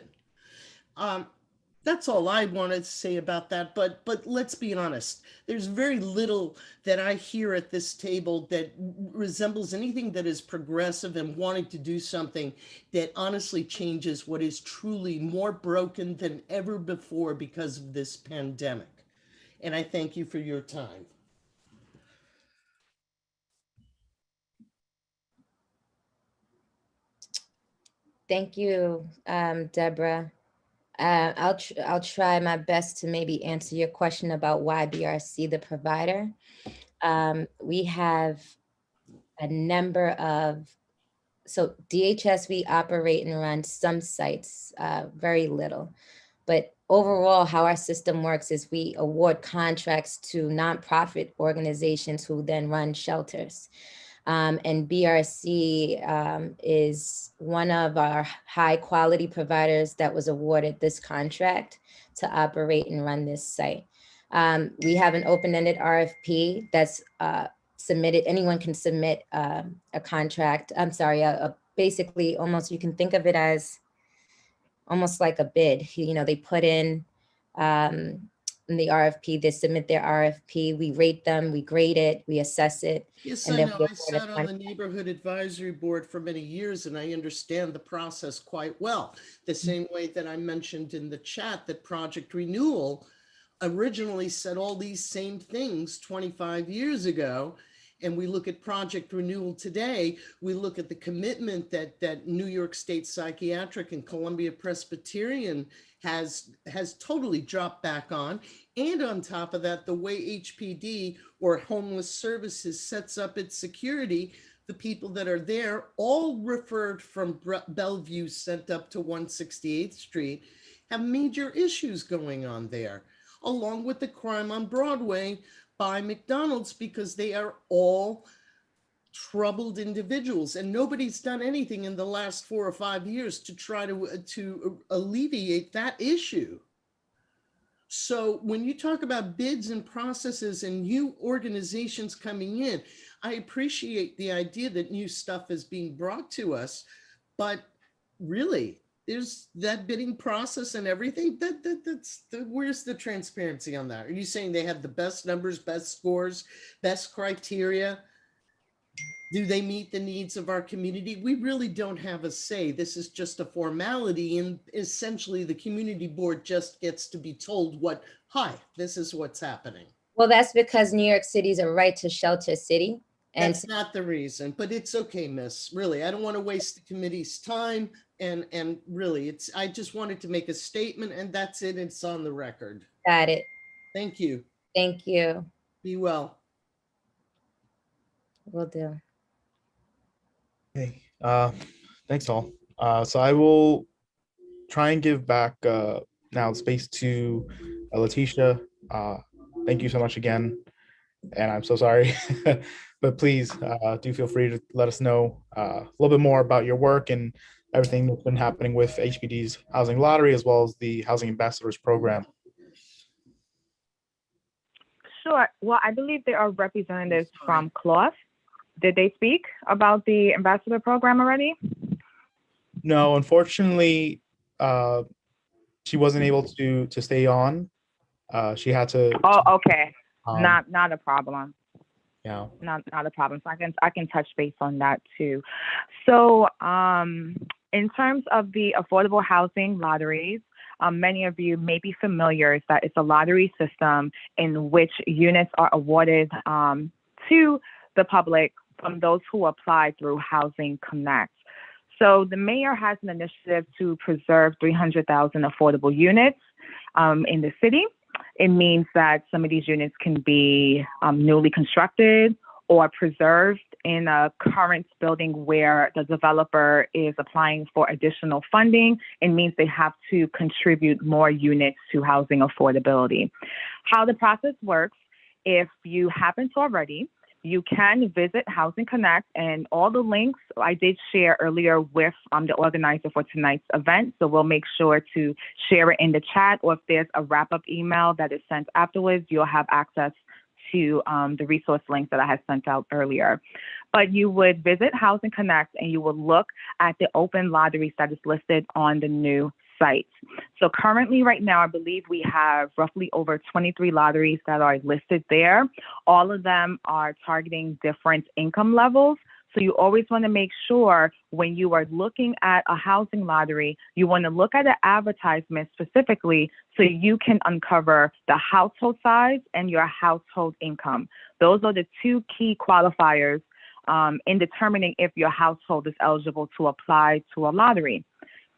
That's all I wanted to say about that. But let's be honest. There's very little that I hear at this table that resembles anything that is progressive and wanting to do something that honestly changes what is truly more broken than ever before because of this pandemic. And I thank you for your time. Thank you, Deborah. I'll try my best to maybe answer your question about why BRC the provider. We have a number of, so DHS, we operate and run some sites, very little. But overall, how our system works is we award contracts to nonprofit organizations who then run shelters. And BRC is one of our high quality providers that was awarded this contract to operate and run this site. We have an open-ended RFP that's submitted. Anyone can submit a contract. I'm sorry, basically almost, you can think of it as almost like a bid. You know, they put in the RFP, they submit their RFP, we rate them, we grade it, we assess it. Yes, and I then know. we I award a sat on the contract. neighborhood advisory board for many years, and I understand the process quite well. The same way that I mentioned in the chat that Project Renewal originally said all these same things 25 years ago. And we look at Project Renewal today, we look at the commitment that New York State Psychiatric and Columbia Presbyterian has totally dropped back on. And on top of that, the way HPD or Homeless Services sets up its security, the people that are there, all referred from Bellevue, sent up to 168th Street, have major issues going on there, along with the crime on Broadway by McDonald's, because they are all troubled individuals, and nobody's done anything in the last 4 or 5 years to try to alleviate that issue. So when you talk about bids and processes and new organizations coming in, I appreciate the idea that new stuff is being brought to us, but really, there's that bidding process and everything. Where's the transparency on that? Are you saying they have the best numbers, best scores, best criteria? Do they meet the needs of our community? We really don't have a say. This is just a formality, and essentially the community board just gets to be told hi, this is what's happening. Well, that's because New York City is a right to shelter city. And that's not the reason, but it's okay, miss. Really, I don't want to waste the committee's time. And really, I just wanted to make a statement, and that's it. It's on the record. Got it. Thank you. Thank you. Be well. Will do. Hey, thanks all. So I will try and give back now space to Letitia. Thank you so much again. And I'm so sorry, but please do feel free to let us know a little bit more about your work and everything that's been happening with HPD's housing lottery, as well as the Housing Ambassadors program. Sure. Well, I believe there are representatives from CLOF. Did they speak about the ambassador program already? No, unfortunately, she wasn't able to stay on. She had to. Oh, okay. Not a problem. Yeah. Not a problem. So I can touch base on that too. So in terms of the affordable housing lotteries, many of you may be familiar that it's a lottery system in which units are awarded to the public from those who apply through Housing Connect. So the mayor has an initiative to preserve 300,000 affordable units in the city. It means that some of these units can be newly constructed or preserved in a current building where the developer is applying for additional funding. It means they have to contribute more units to housing affordability. How the process works, if you happen to already, you can visit Housing Connect, and all the links I did share earlier with the organizer for tonight's event. So we'll make sure to share it in the chat, or if there's a wrap-up email that is sent afterwards, you'll have access to the resource links that I had sent out earlier. But you would visit Housing Connect and you will look at the open lotteries that is listed on the new site. So currently right now, I believe we have roughly over 23 lotteries that are listed there. All of them are targeting different income levels. So you always want to make sure when you are looking at a housing lottery, you want to look at an advertisement specifically so you can uncover the household size and your household income. Those are the two key qualifiers in determining if your household is eligible to apply to a lottery.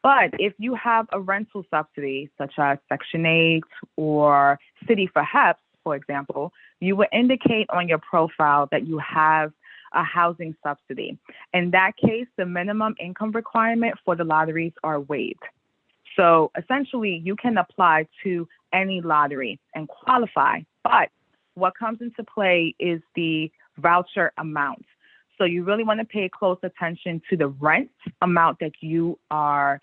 But if you have a rental subsidy, such as Section 8 or City for HEPS, for example, you would indicate on your profile that you have a housing subsidy. In that case, the minimum income requirement for the lotteries are waived. So essentially, you can apply to any lottery and qualify, but what comes into play is the voucher amount. So you really want to pay close attention to the rent amount that you are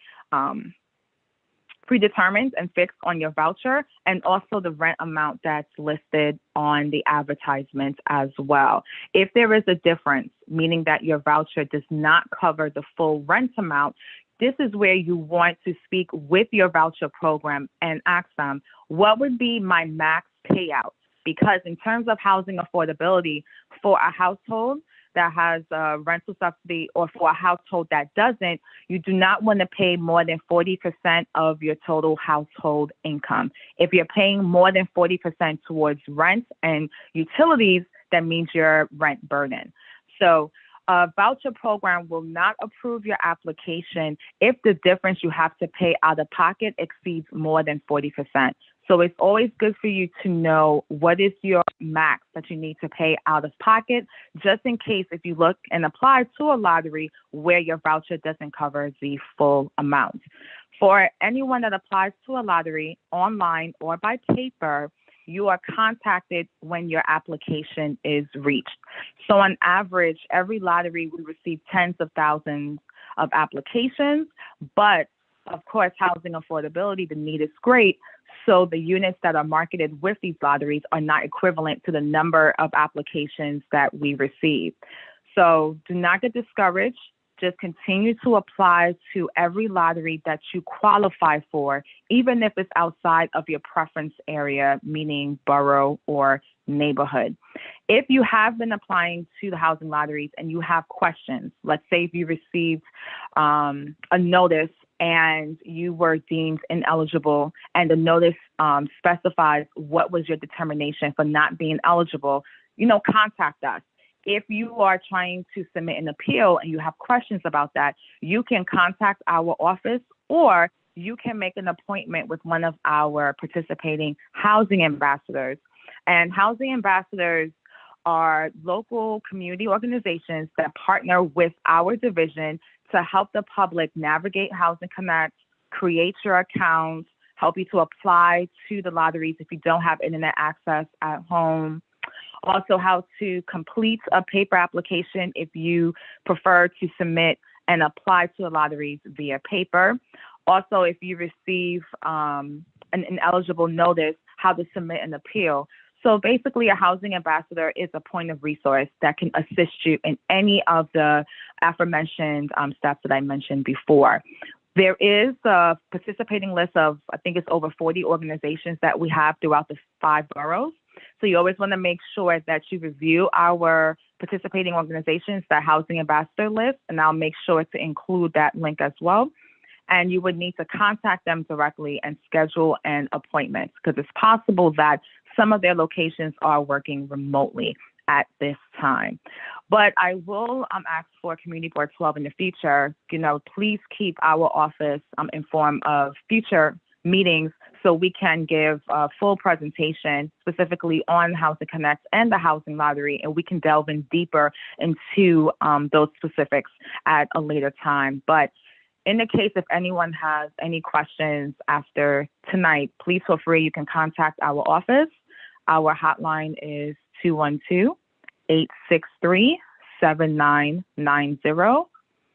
predetermined and fixed on your voucher, and also the rent amount that's listed on the advertisement as well. If there is a difference, meaning that your voucher does not cover the full rent amount, this is where you want to speak with your voucher program and ask them, what would be my max payout? Because in terms of housing affordability for a household that has a rental subsidy or for a household that doesn't, you do not want to pay more than 40% of your total household income. If you're paying more than 40% towards rent and utilities, that means your rent burden. So a voucher program will not approve your application if the difference you have to pay out of pocket exceeds more than 40%. So it's always good for you to know what is your max that you need to pay out of pocket, just in case if you look and apply to a lottery where your voucher doesn't cover the full amount. For anyone that applies to a lottery online or by paper, you are contacted when your application is reached. So on average, every lottery we receive tens of thousands of applications, but of course, housing affordability, the need is great. So the units that are marketed with these lotteries are not equivalent to the number of applications that we receive. So do not get discouraged. Just continue to apply to every lottery that you qualify for, even if it's outside of your preference area, meaning borough or neighborhood. If you have been applying to the housing lotteries and you have questions, let's say if you received a notice and you were deemed ineligible and the notice specifies what was your determination for not being eligible, contact us. If you are trying to submit an appeal and you have questions about that, you can contact our office, or you can make an appointment with one of our participating housing ambassadors. And housing ambassadors are local community organizations that partner with our division to help the public navigate Housing Connect, create your account, help you to apply to the lotteries if you don't have internet access at home. Also, how to complete a paper application if you prefer to submit and apply to the lotteries via paper. Also, if you receive an ineligible notice, how to submit an appeal. So basically, a housing ambassador is a point of resource that can assist you in any of the aforementioned steps that I mentioned before. There is a participating list of, I think it's over 40 organizations that we have throughout the 5 boroughs. So you always want to make sure that you review our participating organizations, that housing ambassador list, and I'll make sure to include that link as well. And you would need to contact them directly and schedule an appointment, because it's possible that some of their locations are working remotely at this time. But I will ask for Community Board 12 in the future, please keep our office informed of future meetings so we can give a full presentation specifically on Housing Connect and the housing lottery, and we can delve in deeper into those specifics at a later time. But in the case if anyone has any questions after tonight, please feel free. You can contact our office. Our hotline is 212-863-7990.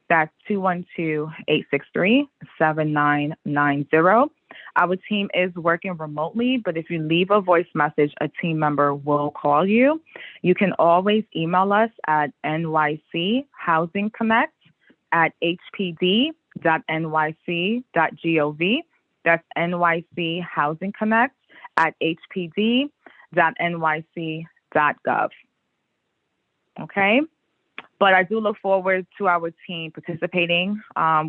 That's 212-863-7990. Our team is working remotely, but if you leave a voice message, a team member will call you. You can always email us at nychousingconnect@hpd.nyc.gov. That's NYC Housing Connect at hpd.nyc.gov. Okay? But I do look forward to our team participating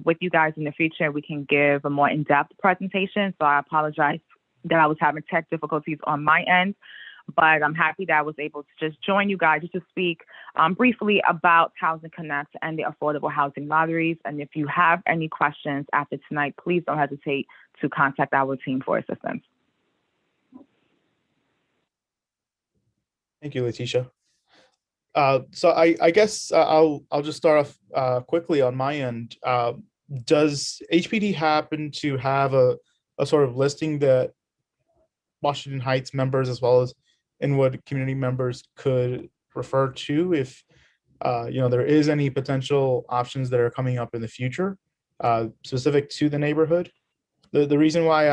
with you guys in the future. We can give a more in-depth presentation. So I apologize that I was having tech difficulties on my end. but I'm happy that I was able to just join you guys just to speak briefly about Housing Connect and the affordable housing lotteries. And if you have any questions after tonight, please don't hesitate to contact our team for assistance. Thank you, Letitia. So I guess I'll just start off quickly on my end. Does HPD happen to have a sort of listing that Washington Heights members as well as Inwood community members could refer to if there is any potential options that are coming up in the future specific to the neighborhood? The reason why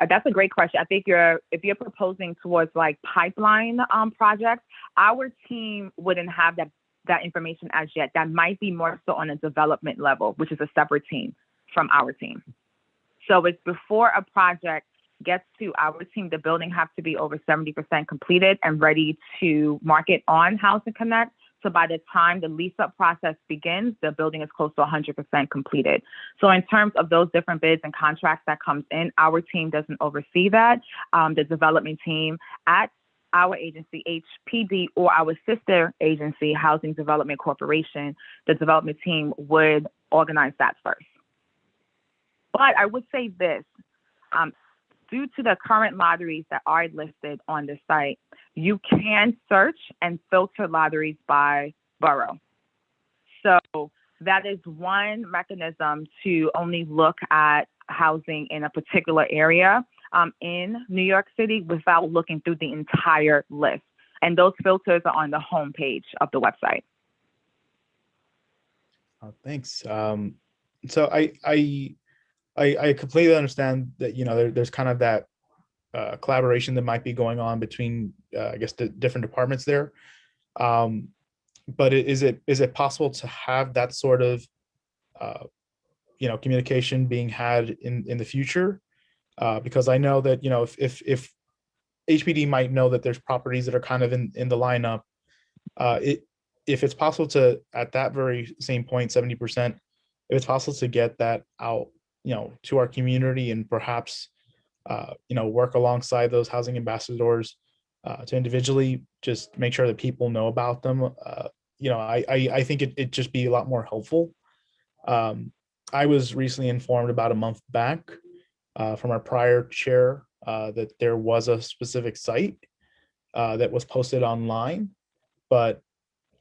that's a great question. I think if you're proposing towards like pipeline projects, our team wouldn't have that information as yet. That might be more so on a development level, which is a separate team from our team. So it's before a project gets to our team, the building has to be over 70% completed and ready to market on Housing Connect. So by the time the lease up process begins, the building is close to 100% completed. So in terms of those different bids and contracts that comes in, our team doesn't oversee that. The development team at our agency, HPD, or our sister agency, Housing Development Corporation, the development team would organize that first. But I would say this, due to the current lotteries that are listed on the site, you can search and filter lotteries by borough. So that is one mechanism to only look at housing in a particular area in New York City without looking through the entire list. And those filters are on the homepage of the website. Thanks. So I completely understand that, there's kind of that collaboration that might be going on between, I guess, the different departments there. But is it possible to have that sort of, communication being had in the future? Because I know that, if HPD might know that there's properties that are kind of in the lineup, if it's possible to, at that very same point, 70%, if it's possible to get that out, to our community and perhaps, work alongside those housing ambassadors to individually just make sure that people know about them. I think it'd just be a lot more helpful. I was recently informed about a month back from our prior chair that there was a specific site that was posted online, but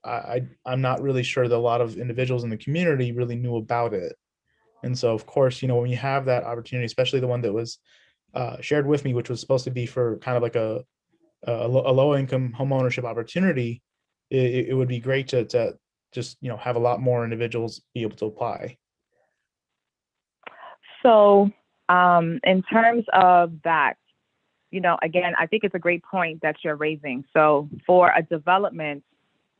I'm not really sure that a lot of individuals in the community really knew about it. And so, of course, when you have that opportunity, especially the one that was shared with me, which was supposed to be for kind of like a low-income home ownership opportunity, it would be great to just, have a lot more individuals be able to apply. So in terms of that, again, I think it's a great point that you're raising. So for a development,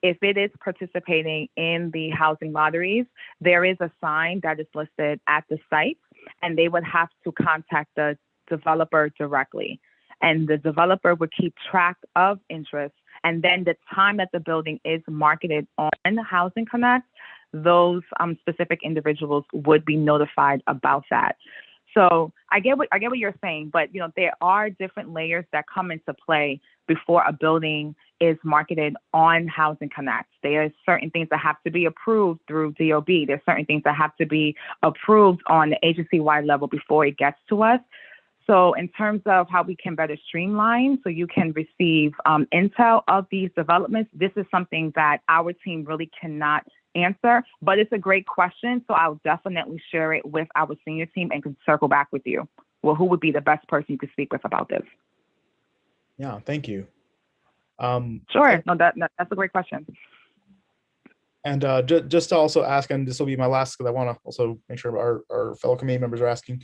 if it is participating in the housing lotteries, there is a sign that is listed at the site, and they would have to contact the developer directly. And the developer would keep track of interest. And then the time that the building is marketed on Housing Connect, those specific individuals would be notified about that. So I get what you're saying, but there are different layers that come into play before a building is marketed on Housing Connect. There are certain things that have to be approved through DOB. There's certain things that have to be approved on the agency-wide level before it gets to us. So in terms of how we can better streamline so you can receive intel of these developments, this is something that our team really cannot answer, but it's a great question. So I'll definitely share it with our senior team and can circle back with you. Well, who would be the best person you could speak with about this? Yeah, thank you. Sure. No, that's a great question. And just to also ask, and this will be my last because I want to also make sure our fellow committee members are asking,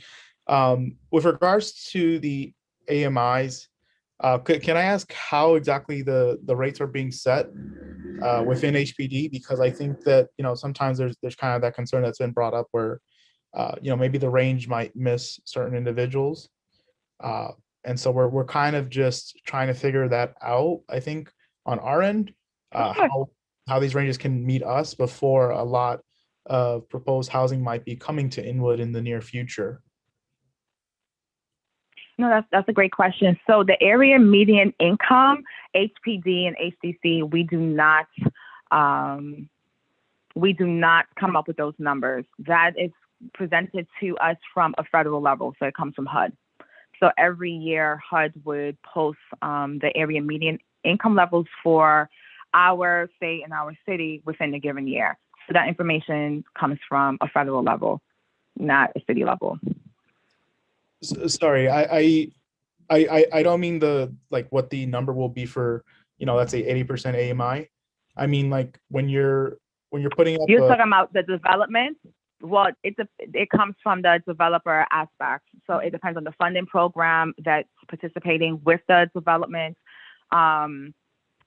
with regards to the AMIs, can I ask how exactly the rates are being set within HPD? Because I think that sometimes there's kind of that concern that's been brought up where maybe the range might miss certain individuals, and so we're kind of just trying to figure that out. I think on our end, how these ranges can meet us before a lot of proposed housing might be coming to Inwood in the near future. No, that's a great question. So the area median income, HPD and HDC, we do not come up with those numbers. That is presented to us from a federal level, so it comes from HUD. So every year, HUD would post the area median income levels for our state and our city within the given year. So that information comes from a federal level, not a city level. Sorry, I don't mean what the number will be for, let's say 80% AMI. I mean, like when you're putting up. You're talking about the development. Well, it comes from the developer aspect. So it depends on the funding program that's participating with the development.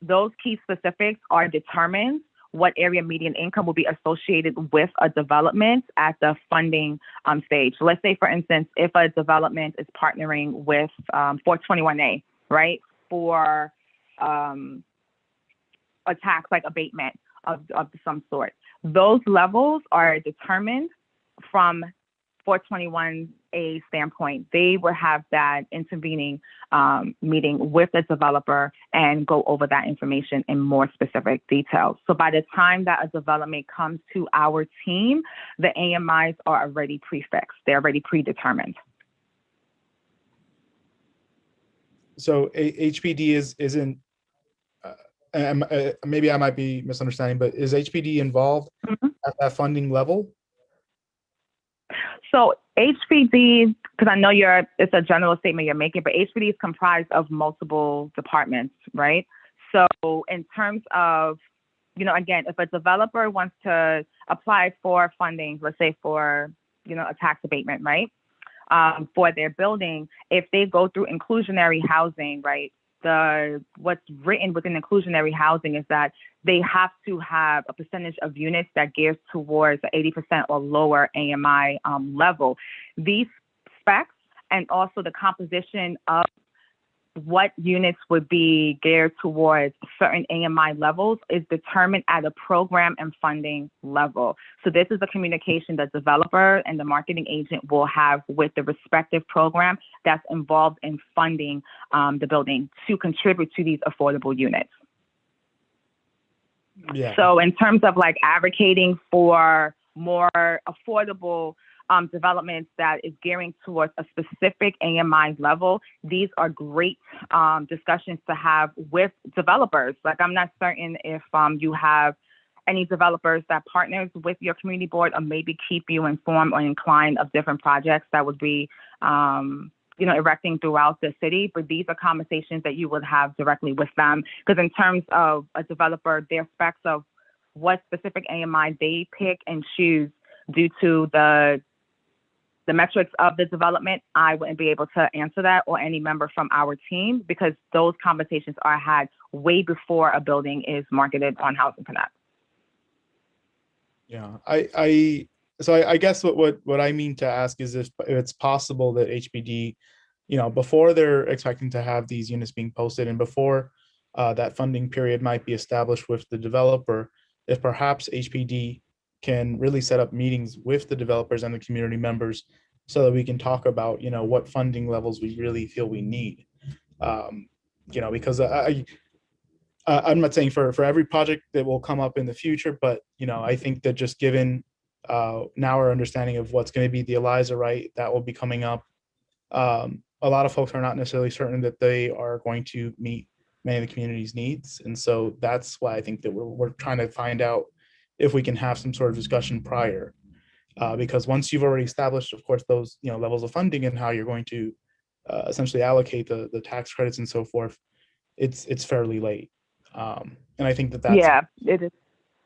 Those key specifics are determined what area median income will be associated with a development at the funding stage. So let's say, for instance, if a development is partnering with 421A, right, for a tax like abatement of some sort. Those levels are determined from 421A standpoint. They will have that intervening meeting with the developer and go over that information in more specific details. So by the time that a development comes to our team, the AMIs are already prefixed. They're already predetermined. So HPD isn't. Maybe I might be misunderstanding, but is HPD involved at that funding level? So HPD, because I know it's a general statement you're making, but HPD is comprised of multiple departments, right? So in terms of, again, if a developer wants to apply for funding, let's say for, a tax abatement, right? For their building, if they go through inclusionary housing, right? What's written within inclusionary housing is that they have to have a percentage of units that gears towards the 80% or lower AMI level. These specs and also the composition of what units would be geared towards certain AMI levels is determined at a program and funding level. So this is the communication the developer and the marketing agent will have with the respective program that's involved in funding the building to contribute to these affordable units. Yeah. So in terms of like advocating for more affordable developments that is gearing towards a specific AMI level, these are great discussions to have with developers. Like, I'm not certain if you have any developers that partners with your community board or maybe keep you informed or inclined of different projects that would be, erecting throughout the city. But these are conversations that you would have directly with them. Because in terms of a developer, their specs of what specific AMI they pick and choose due to the metrics of the development, I wouldn't be able to answer that, or any member from our team, because those conversations are had way before a building is marketed on Housing Connect. Yeah, I guess what I mean to ask is if it's possible that HPD, before they're expecting to have these units being posted and before that funding period might be established with the developer, if perhaps HPD can really set up meetings with the developers and the community members so that we can talk about, what funding levels we really feel we need. Because I'm not saying for every project that will come up in the future, but, I think that just given now our understanding of what's going to be the ELIZA right that will be coming up, a lot of folks are not necessarily certain that they are going to meet many of the community's needs. And so that's why I think that we're trying to find out if we can have some sort of discussion prior, because once you've already established, of course, those levels of funding and how you're going to essentially allocate the tax credits and so forth, it's fairly late. And I think that's it is.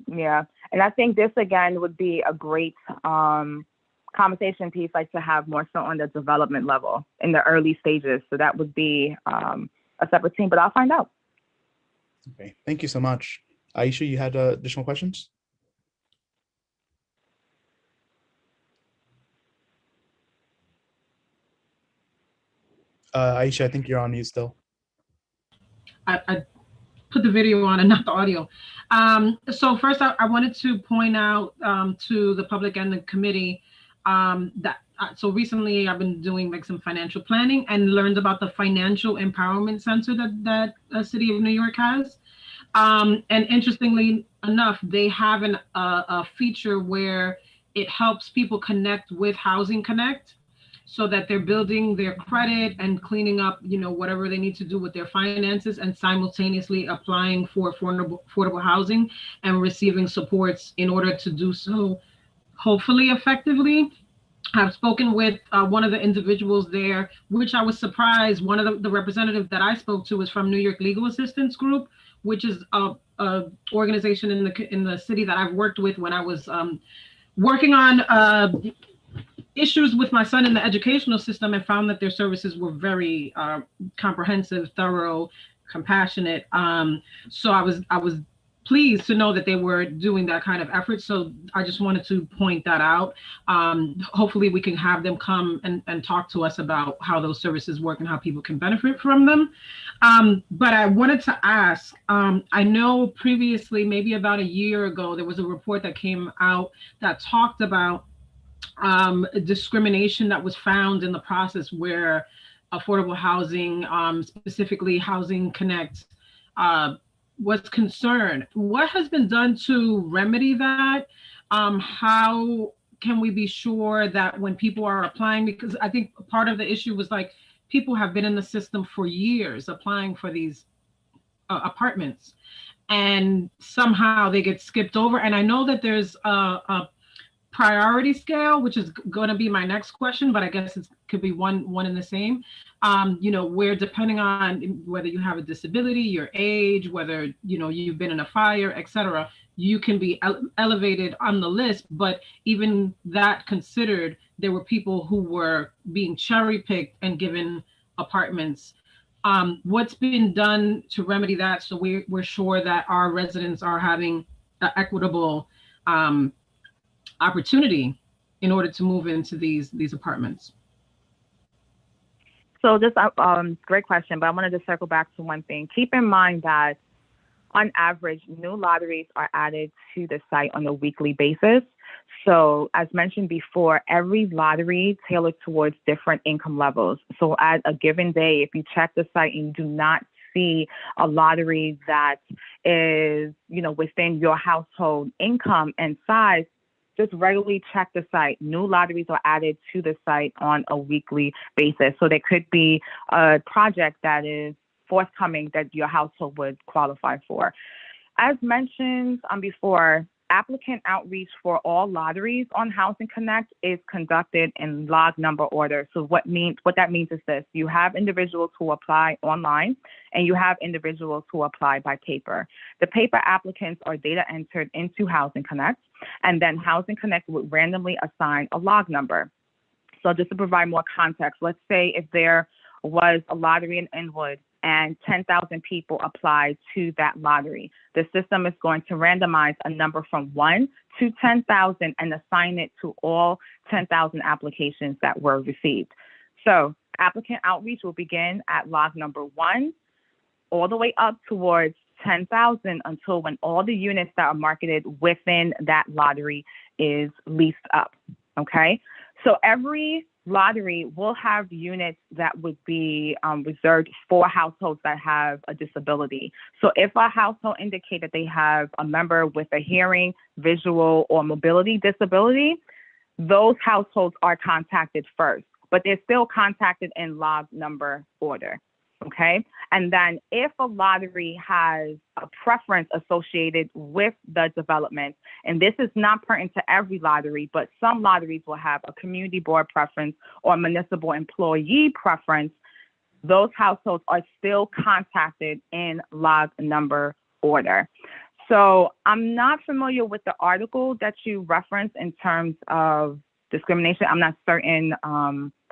Yeah, and I think this again would be a great conversation piece, like to have more so on the development level in the early stages. So that would be a separate team, but I'll find out. Okay, thank you so much. Aisha, you had additional questions? Aisha, I think you're on mute still. I put the video on and not the audio. So first, I wanted to point out to the public and the committee So recently I've been doing like some financial planning and learned about the Financial Empowerment Center that the City of New York has. And interestingly enough, they have a feature where it helps people connect with Housing Connect, so that they're building their credit and cleaning up, whatever they need to do with their finances, and simultaneously applying for affordable housing and receiving supports in order to do so, hopefully effectively. I've spoken with one of the individuals there, which I was surprised. One of the representatives that I spoke to is from New York Legal Assistance Group, which is a organization in the city that I've worked with when I was working on issues with my son in the educational system, and found that their services were very comprehensive, thorough, compassionate. So I was pleased to know that they were doing that kind of effort. So I just wanted to point that out. Hopefully we can have them come and talk to us about how those services work and how people can benefit from them. But I wanted to ask, I know previously, maybe about a year ago, there was a report that came out that talked about discrimination that was found in the process where affordable housing, specifically Housing Connect, was concerned. What has been done to remedy that? How can we be sure that when people are applying, because I think part of the issue was like people have been in the system for years applying for these apartments, and somehow they get skipped over. And I know that there's a priority scale, which is going to be my next question, but I guess it could be one and the same. Where depending on whether you have a disability, your age, whether you've been in a fire, etc., you can be elevated on the list. But even that considered, there were people who were being cherry picked and given apartments. What's been done to remedy that, so we're sure that our residents are having an equitable opportunity in order to move into these apartments? So this great question, but I wanted to circle back to one thing. Keep in mind that on average, new lotteries are added to the site on a weekly basis. So as mentioned before, every lottery tailored towards different income levels. So at a given day, if you check the site and you do not see a lottery that is, within your household income and size, just regularly check the site. New lotteries are added to the site on a weekly basis. So there could be a project that is forthcoming that your household would qualify for. As mentioned before, applicant outreach for all lotteries on Housing Connect is conducted in log number order. So what that means is this: you have individuals who apply online and you have individuals who apply by paper. The paper applicants are data entered into Housing Connect, and then Housing Connect would randomly assign a log number. So just to provide more context, let's say if there was a lottery in Inwood and 10,000 people applied to that lottery, the system is going to randomize a number from 1 to 10,000 and assign it to all 10,000 applications that were received. So applicant outreach will begin at log number 1 all the way up towards 10,000 until when all the units that are marketed within that lottery is leased up, okay? So every lottery will have units that would be reserved for households that have a disability. So if a household indicates that they have a member with a hearing, visual, or mobility disability, those households are contacted first, but they're still contacted in log number order. Okay. And then if a lottery has a preference associated with the development, and this is not pertinent to every lottery, but some lotteries will have a community board preference or municipal employee preference, those households are still contacted in log number order. So I'm not familiar with the article that you referenced in terms of discrimination. I'm not certain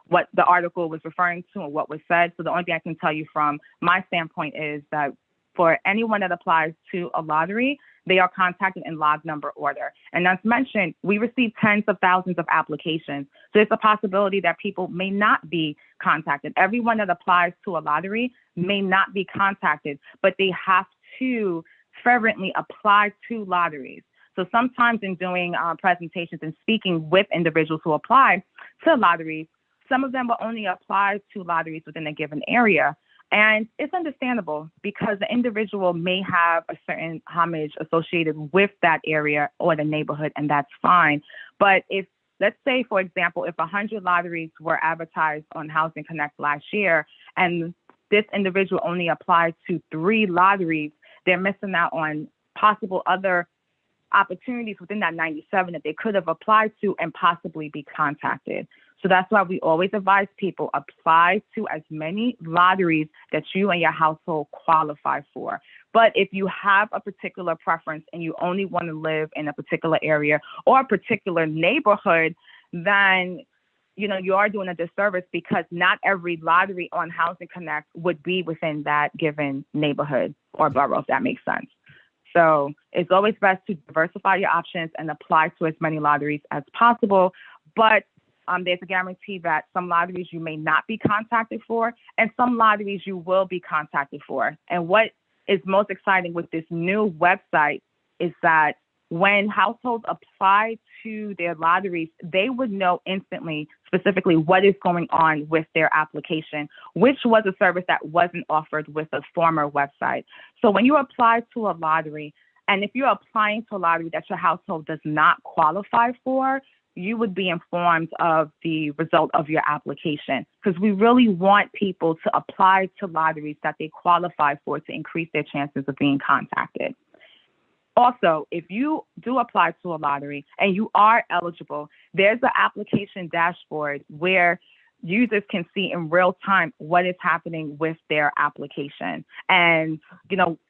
what the article was referring to and what was said. So the only thing I can tell you from my standpoint is that for anyone that applies to a lottery, they are contacted in log number order. And as mentioned, we receive tens of thousands of applications. So there's a possibility that people may not be contacted. Everyone that applies to a lottery may not be contacted, but they have to fervently apply to lotteries. So sometimes in doing presentations and speaking with individuals who apply to lotteries, some of them will only apply to lotteries within a given area. And it's understandable because the individual may have a certain homage associated with that area or the neighborhood, and that's fine. But if, let's say, for example, if 100 lotteries were advertised on Housing Connect last year, and this individual only applied to 3 lotteries, they're missing out on possible other opportunities within that 97 that they could have applied to and possibly be contacted. So that's why we always advise people apply to as many lotteries that you and your household qualify for. But if you have a particular preference and you only want to live in a particular area or a particular neighborhood, then you are doing a disservice because not every lottery on Housing Connect would be within that given neighborhood or borough, if that makes sense. So it's always best to diversify your options and apply to as many lotteries as possible. But there's a guarantee that some lotteries you may not be contacted for, and some lotteries you will be contacted for. And what is most exciting with this new website is that when households apply to their lotteries, they would know instantly, specifically, what is going on with their application, which was a service that wasn't offered with the former website. So when you apply to a lottery, and if you're applying to a lottery that your household does not qualify for, you would be informed of the result of your application, because we really want people to apply to lotteries that they qualify for to increase their chances of being contacted. Also, if you do apply to a lottery and you are eligible, there's an application dashboard where users can see in real time what is happening with their application. And,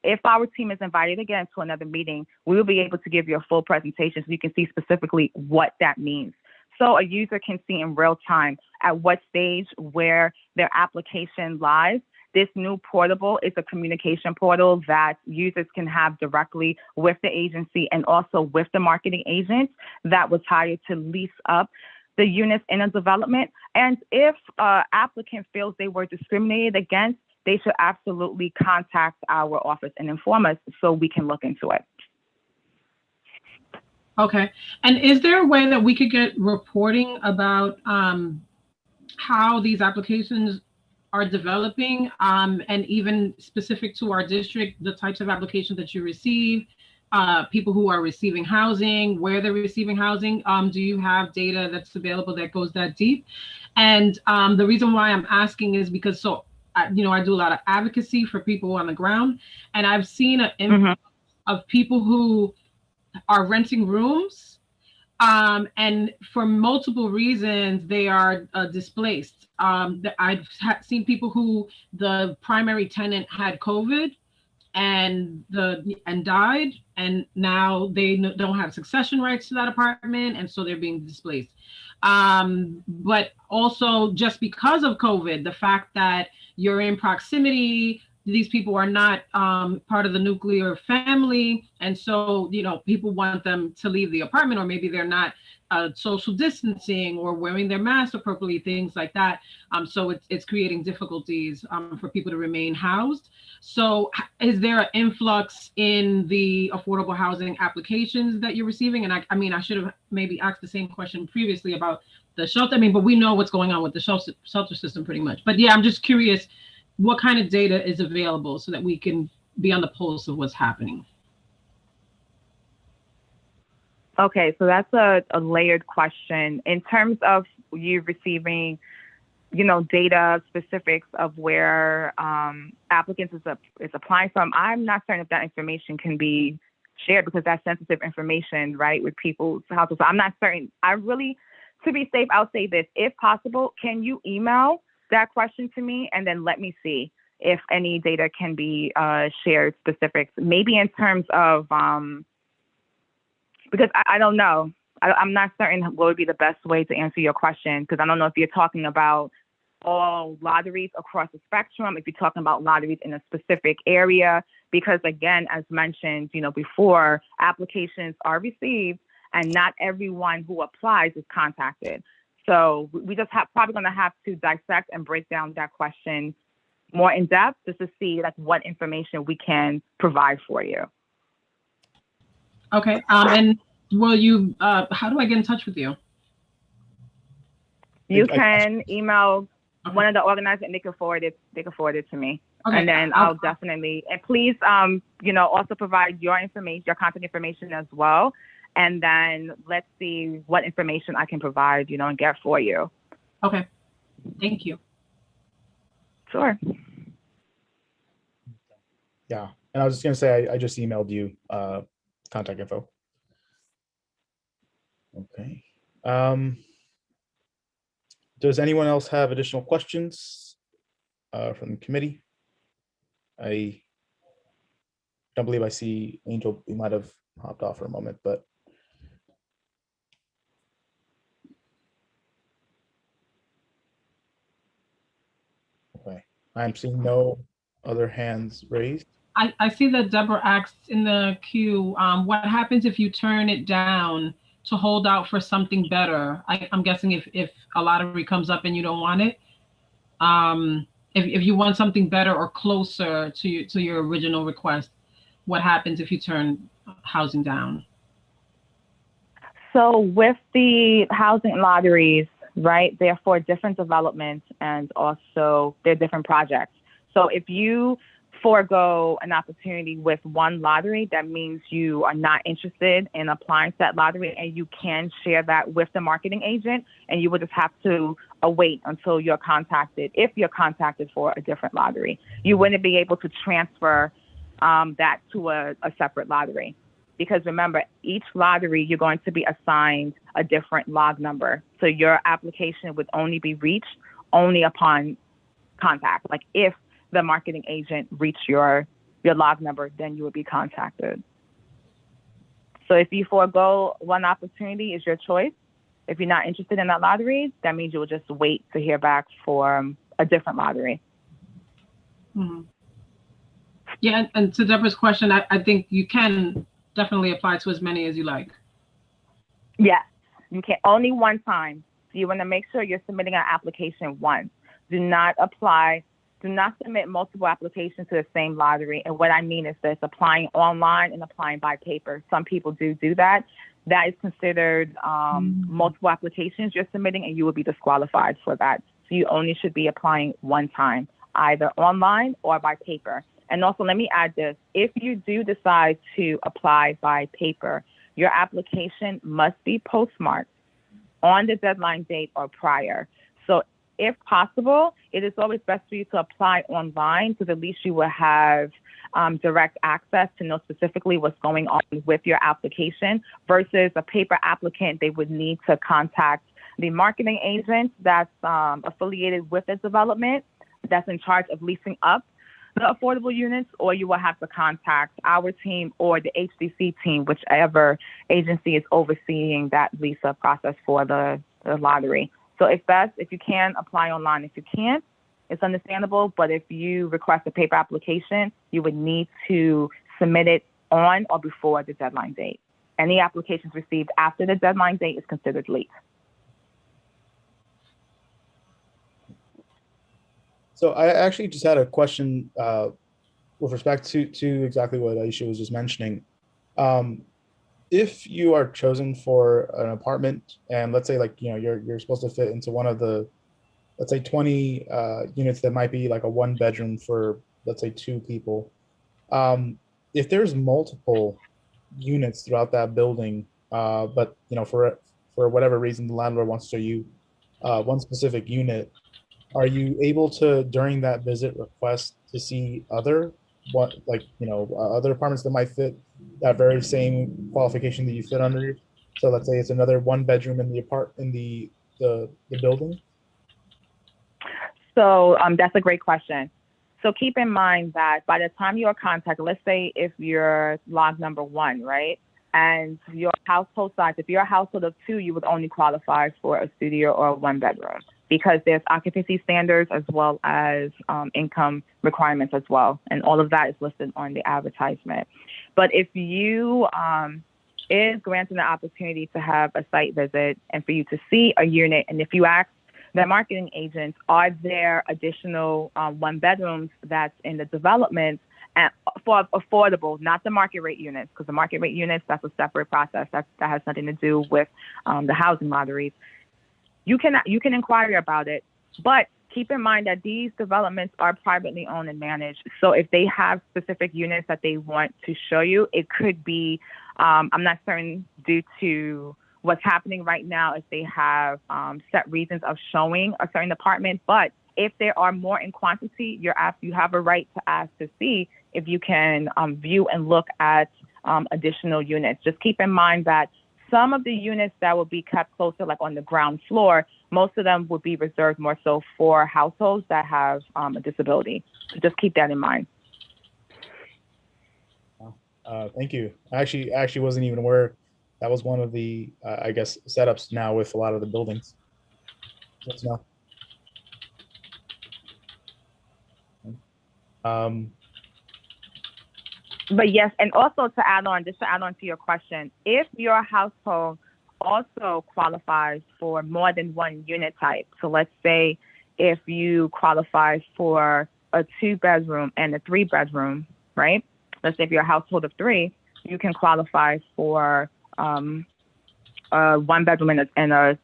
if our team is invited again to another meeting, we will be able to give you a full presentation so you can see specifically what that means. So a user can see in real time at what stage where their application lies. This new portable is a communication portal that users can have directly with the agency and also with the marketing agent that was hired to lease up the units in a development. And if an applicant feels they were discriminated against, they should absolutely contact our office and inform us so we can look into it. Okay. And is there a way that we could get reporting about how these applications are developing, and even specific to our district, the types of applications that you receive, people who are receiving housing, where they're receiving housing? Do you have data that's available that goes that deep? And the reason why I'm asking is because I do a lot of advocacy for people on the ground, and I've seen an influx of people who are renting rooms, and for multiple reasons they are displaced. I've seen people who the primary tenant had COVID and died, and now they don't have succession rights to that apartment, and so they're being displaced. But also, just because of COVID, the fact that you're in proximity, these people are not part of the nuclear family, and so people want them to leave the apartment, or maybe they're not social distancing or wearing their masks appropriately, things like that. So it's creating difficulties for people to remain housed. So is there an influx in the affordable housing applications that you're receiving? And I should have maybe asked the same question previously about the shelter. But we know what's going on with the shelter system pretty much. But yeah, I'm just curious what kind of data is available so that we can be on the pulse of what's happening. Okay, so that's a layered question. In terms of you receiving, data specifics of where applicants is applying from, I'm not certain if that information can be shared because that's sensitive information, right, with people's households. So I'm not certain. To be safe, I'll say this. If possible, can you email that question to me and then let me see if any data can be shared specifics, maybe in terms of, because I don't know. I'm not certain what would be the best way to answer your question, because I don't know if you're talking about all lotteries across the spectrum, if you're talking about lotteries in a specific area, because again, as mentioned, before, applications are received and not everyone who applies is contacted. So we just probably going to have to dissect and break down that question more in depth just to see what information we can provide for you. Okay. And will you, how do I get in touch with you? You can email one of the organizers and they can forward it to me. Okay. And then I'll definitely, and please, also provide your information, your contact information as well. And then let's see what information I can provide, and get for you. Okay. Thank you. Sure. Yeah. And I was just going to say, I just emailed you contact info. Okay. Does anyone else have additional questions from the committee? I don't believe I see Angel. We might have hopped off for a moment, but. Okay. I'm seeing no other hands raised. I see that Deborah asked in the queue, what happens if you turn it down to hold out for something better? I'm guessing if a lottery comes up and you don't want it, if you want something better or closer to your original request, what happens if you turn housing down? So with the housing lotteries, right, they're for different developments and also they're different projects. So if you forego an opportunity with one lottery, that means you are not interested in applying to that lottery, and you can share that with the marketing agent, and you would just have to wait until you're contacted. If you're contacted for a different lottery, you wouldn't be able to transfer that to a separate lottery, because remember, each lottery you're going to be assigned a different log number. So your application would only be reached only upon contact. Like if the marketing agent reached your log number, then you would be contacted. So if you forego one opportunity, is your choice. If you're not interested in that lottery, that means you will just wait to hear back for a different lottery. Mm-hmm. Yeah, and to Deborah's question, I think you can definitely apply to as many as you like. Yes, you can, only one time. So you want to make sure you're submitting an application once. Do not submit multiple applications to the same lottery. And what I mean is this: applying online and applying by paper. Some people do that. That is considered multiple applications you're submitting, and you will be disqualified for that. So you only should be applying one time, either online or by paper. And also, let me add this: if you do decide to apply by paper, your application must be postmarked on the deadline date or prior. So if possible, it is always best for you to apply online, because at least you will have direct access to know specifically what's going on with your application, versus a paper applicant. They would need to contact the marketing agent that's affiliated with the development, that's in charge of leasing up the affordable units, or you will have to contact our team or the HDC team, whichever agency is overseeing that lease up process for the lottery. So if you can, apply online. If you can't, it's understandable. But if you request a paper application, you would need to submit it on or before the deadline date. Any applications received after the deadline date is considered late. So I actually just had a question with respect to exactly what Aisha was just mentioning. If you are chosen for an apartment, and let's say you're supposed to fit into one of the, let's say 20 units that might be like a 1-bedroom for, let's say 2 people. If there's multiple units throughout that building, but for whatever reason the landlord wants to show you one specific unit, are you able to, during that visit, request to see other apartments that might fit that very same qualification that you fit under? So let's say it's another 1-bedroom in the building. So that's a great question. So keep in mind that by the time you are contacted, let's say if you're log number 1, right? And your household size, if you're a household of 2, you would only qualify for a studio or a 1-bedroom, because there's occupancy standards as well as income requirements as well. And all of that is listed on the advertisement. But if you is granted the opportunity to have a site visit and for you to see a unit, and if you ask the marketing agents, are there additional 1-bedrooms that's in the development, and for affordable, not the market rate units, because the market rate units, that's a separate process. That has nothing to do with the housing lotteries. You can inquire about it, but keep in mind that these developments are privately owned and managed. So if they have specific units that they want to show you, it could be, I'm not certain due to what's happening right now, if they have set reasons of showing a certain apartment. But if there are more in quantity, you have a right to ask to see if you can view and look at additional units. Just keep in mind that some of the units that will be kept closer, like on the ground floor, most of them would be reserved more so for households that have a disability. So just keep that in mind. Thank you. I actually wasn't even aware that was one of the, I guess, setups now with a lot of the buildings. That's enough. But yes, and also to add on to your question, if your household also qualifies for more than one unit type, so let's say if you qualify for a 2-bedroom and a 3-bedroom, right? Let's say if you're a household of 3, you can qualify for a 1-bedroom and a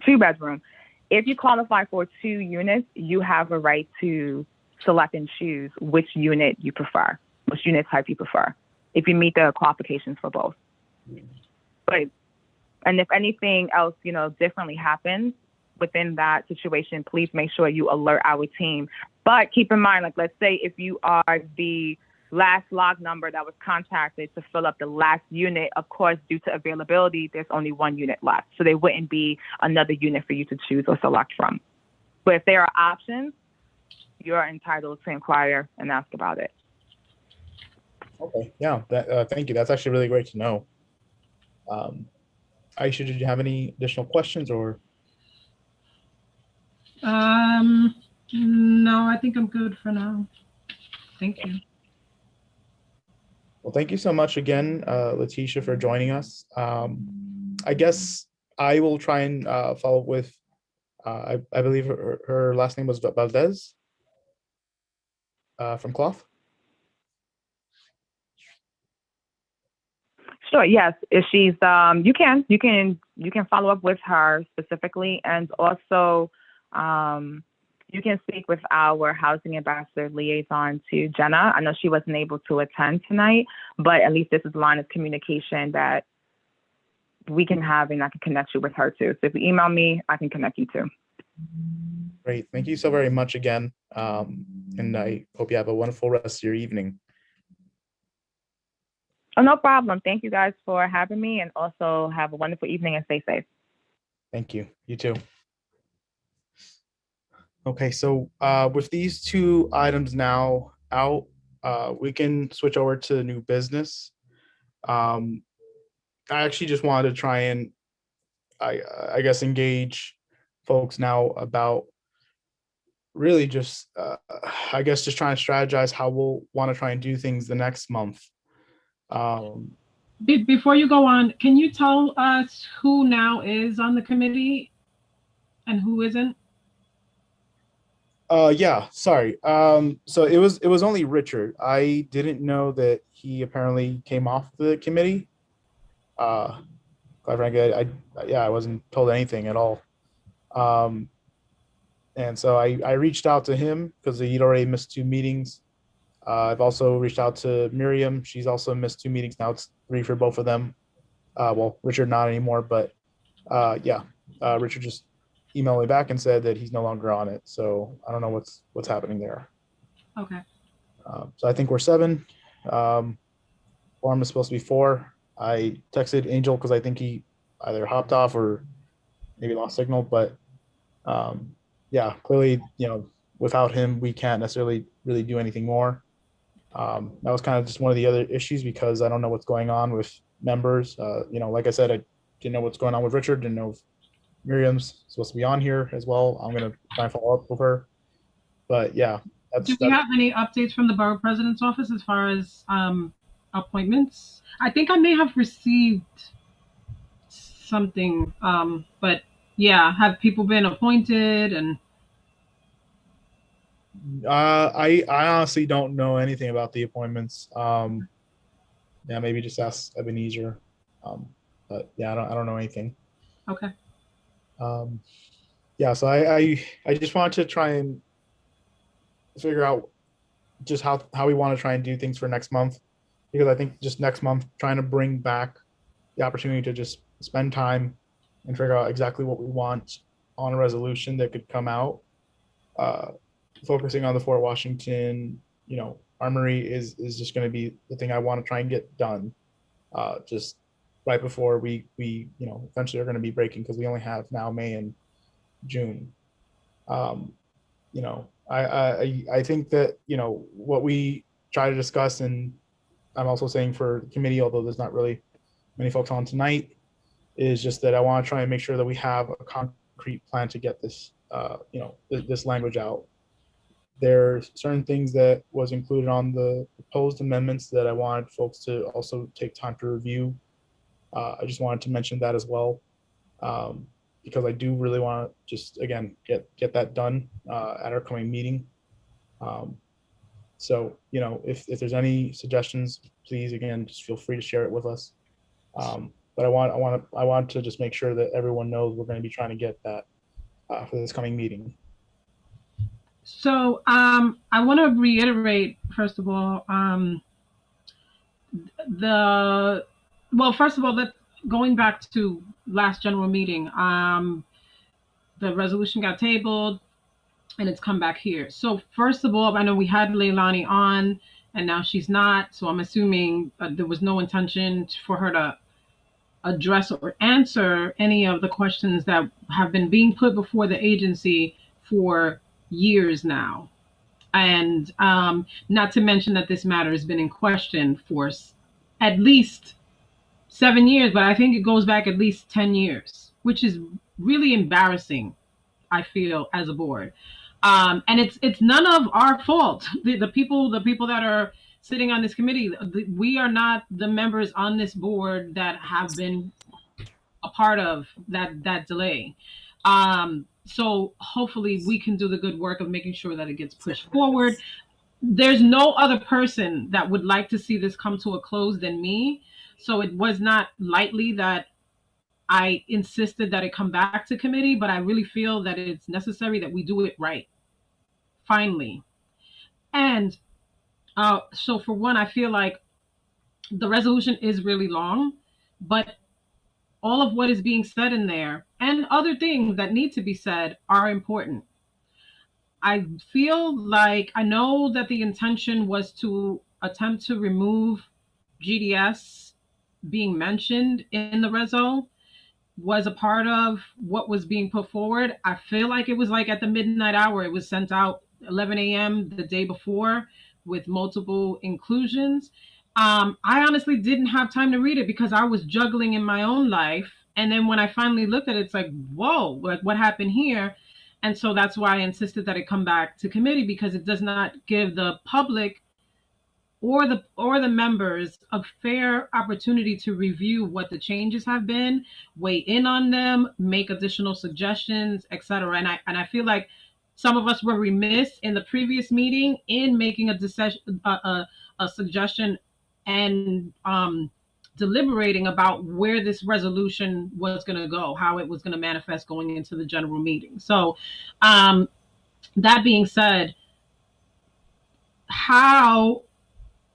2-bedroom. If you qualify for 2 units, you have a right to select and choose which unit you prefer, which unit type you prefer, if you meet the qualifications for both. And if anything else, differently happens within that situation, please make sure you alert our team. But keep in mind, like, let's say if you are the last log number that was contacted to fill up the last unit, of course, due to availability, there's only 1 unit left. So there wouldn't be another unit for you to choose or select from. But if there are options, you're entitled to inquire and ask about it. Okay, yeah, thank you. That's actually really great to know. Aisha, did you have any additional questions or? No, I think I'm good for now. Thank you. Well, thank you so much again, Letitia, for joining us. I guess I will try and follow up with, I believe her last name was Valdez from Cloth. Sure. Yes. If she's, you can follow up with her specifically, and also, you can speak with our housing ambassador liaison to Jenna. I know she wasn't able to attend tonight, but at least this is a line of communication that we can have, and I can connect you with her too. So if you email me, I can connect you too. Great. Thank you so very much again. And I hope you have a wonderful rest of your evening. Oh, no problem. Thank you guys for having me, and also have a wonderful evening and stay safe. Thank you. You too. Okay, so with these 2 items now out, we can switch over to new business. I actually just wanted to try and, I guess, engage folks now about really just, I guess, just trying to strategize how we'll want to try and do things the next month. Before you go on, can you tell us who now is on the committee and who isn't? Yeah, sorry. So it was only Richard. I didn't know that he apparently came off the committee. Quite frankly, I wasn't told anything at all. And so I reached out to him because he'd already missed 2 meetings. I've also reached out to Miriam. She's also missed 2 meetings. Now it's 3 for both of them. Well, Richard not anymore, but yeah, Richard just emailed me back and said that he's no longer on it. So I don't know what's happening there. Okay. So I think we're 7. Quorum is supposed to be 4. I texted Angel because I think he either hopped off or maybe lost signal, but yeah, clearly, without him, we can't necessarily really do anything more. That was kind of just one of the other issues because I don't know what's going on with members. Like I said, I didn't know what's going on with Richard, didn't know if Miriam's supposed to be on here as well. I'm going to try and follow up with her. But yeah. Do we have any updates from the borough president's office as far as appointments? I think I may have received something, but yeah, have people been appointed? And I honestly don't know anything about the appointments. Yeah, maybe just ask Ebenezer. But yeah, I don't know anything. Okay. Yeah, so I just wanted to try and figure out just how we want to try and do things for next month, because I think just next month trying to bring back the opportunity to just spend time and figure out exactly what we want on a resolution that could come out, focusing on the Fort Washington, Armory is just going to be the thing I want to try and get done, just right before we eventually are going to be breaking, because we only have now May and June. I think that what we try to discuss, and I'm also saying for the committee, although there's not really many folks on tonight, is just that I want to try and make sure that we have a concrete plan to get this this language out. There's certain things that was included on the proposed amendments that I wanted folks to also take time to review. I just wanted to mention that as well, because I do really want to just, again, get that done at our coming meeting. So, if there's any suggestions, please, again, just feel free to share it with us. But I want to just make sure that everyone knows we're going to be trying to get that for this coming meeting. So I want to reiterate, first of all, first of all, going back to last general meeting, the resolution got tabled and it's come back here. So first of all, I know we had Leilani on and now she's not. So I'm assuming there was no intention for her to address or answer any of the questions that have been being put before the agency for years now. And not to mention that this matter has been in question for at least 7 years, but I think it goes back at least 10 years, which is really embarrassing, I feel, as a board. And it's none of our fault. The people that are sitting on this committee, we are not the members on this board that have been a part of that delay. So hopefully we can do the good work of making sure that it gets pushed forward. There's no other person that would like to see this come to a close than me. So it was not lightly that I insisted that it come back to committee, but I really feel that it's necessary that we do it right, finally. And so for one, I feel like the resolution is really long, but all of what is being said in there and other things that need to be said are important. I feel like I know that the intention was to attempt to remove GDS being mentioned in the reso, was a part of what was being put forward. I feel like it was like at the midnight hour, it was sent out 11 a.m. the day before with multiple inclusions. I honestly didn't have time to read it because I was juggling in my own life. And then when I finally looked at it, it's like, whoa, like what happened here? And so that's why I insisted that it come back to committee, because it does not give the public or the members a fair opportunity to review what the changes have been, weigh in on them, make additional suggestions, etc. And I feel like some of us were remiss in the previous meeting in making a suggestion and deliberating about where this resolution was going to go, how it was going to manifest going into the general meeting. So that being said, how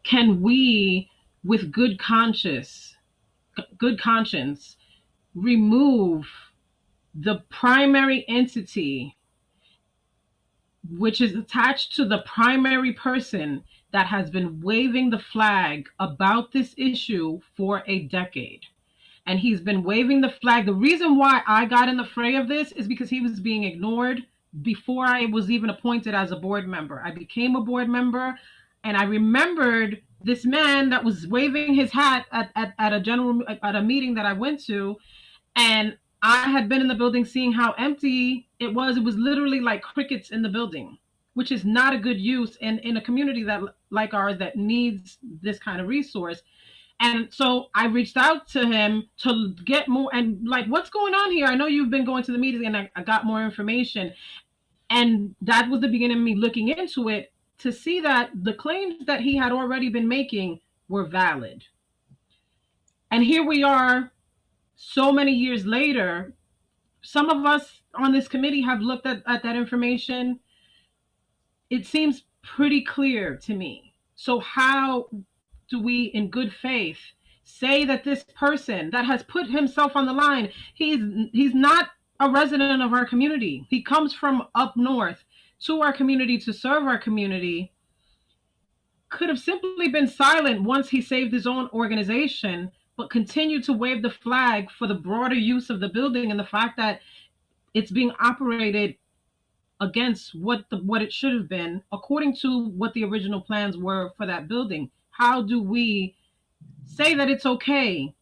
can we, with good conscience, remove the primary entity which is attached to the primary person that has been waving the flag about this issue for a decade? And he's been waving the flag. The reason why I got in the fray of this is because he was being ignored before I was even appointed as a board member. I became a board member, and I remembered this man that was waving his hat at a meeting that I went to, and I had been in the building seeing how empty it was. It was literally like crickets in the building, which is not a good use in a community that like ours that needs this kind of resource. And so I reached out to him to get more, and like, what's going on here? I know you've been going to the meetings, and I got more information. And that was the beginning of me looking into it to see that the claims that he had already been making were valid. And here we are so many years later. Some of us on this committee have looked at that information. It seems pretty clear to me. So how do we, in good faith, say that this person that has put himself on the line, he's not a resident of our community. He comes from up north to our community to serve our community, could have simply been silent once he saved his own organization, but continued to wave the flag for the broader use of the building and the fact that it's being operated against what it should have been, according to what the original plans were for that building. How do we say that it's okay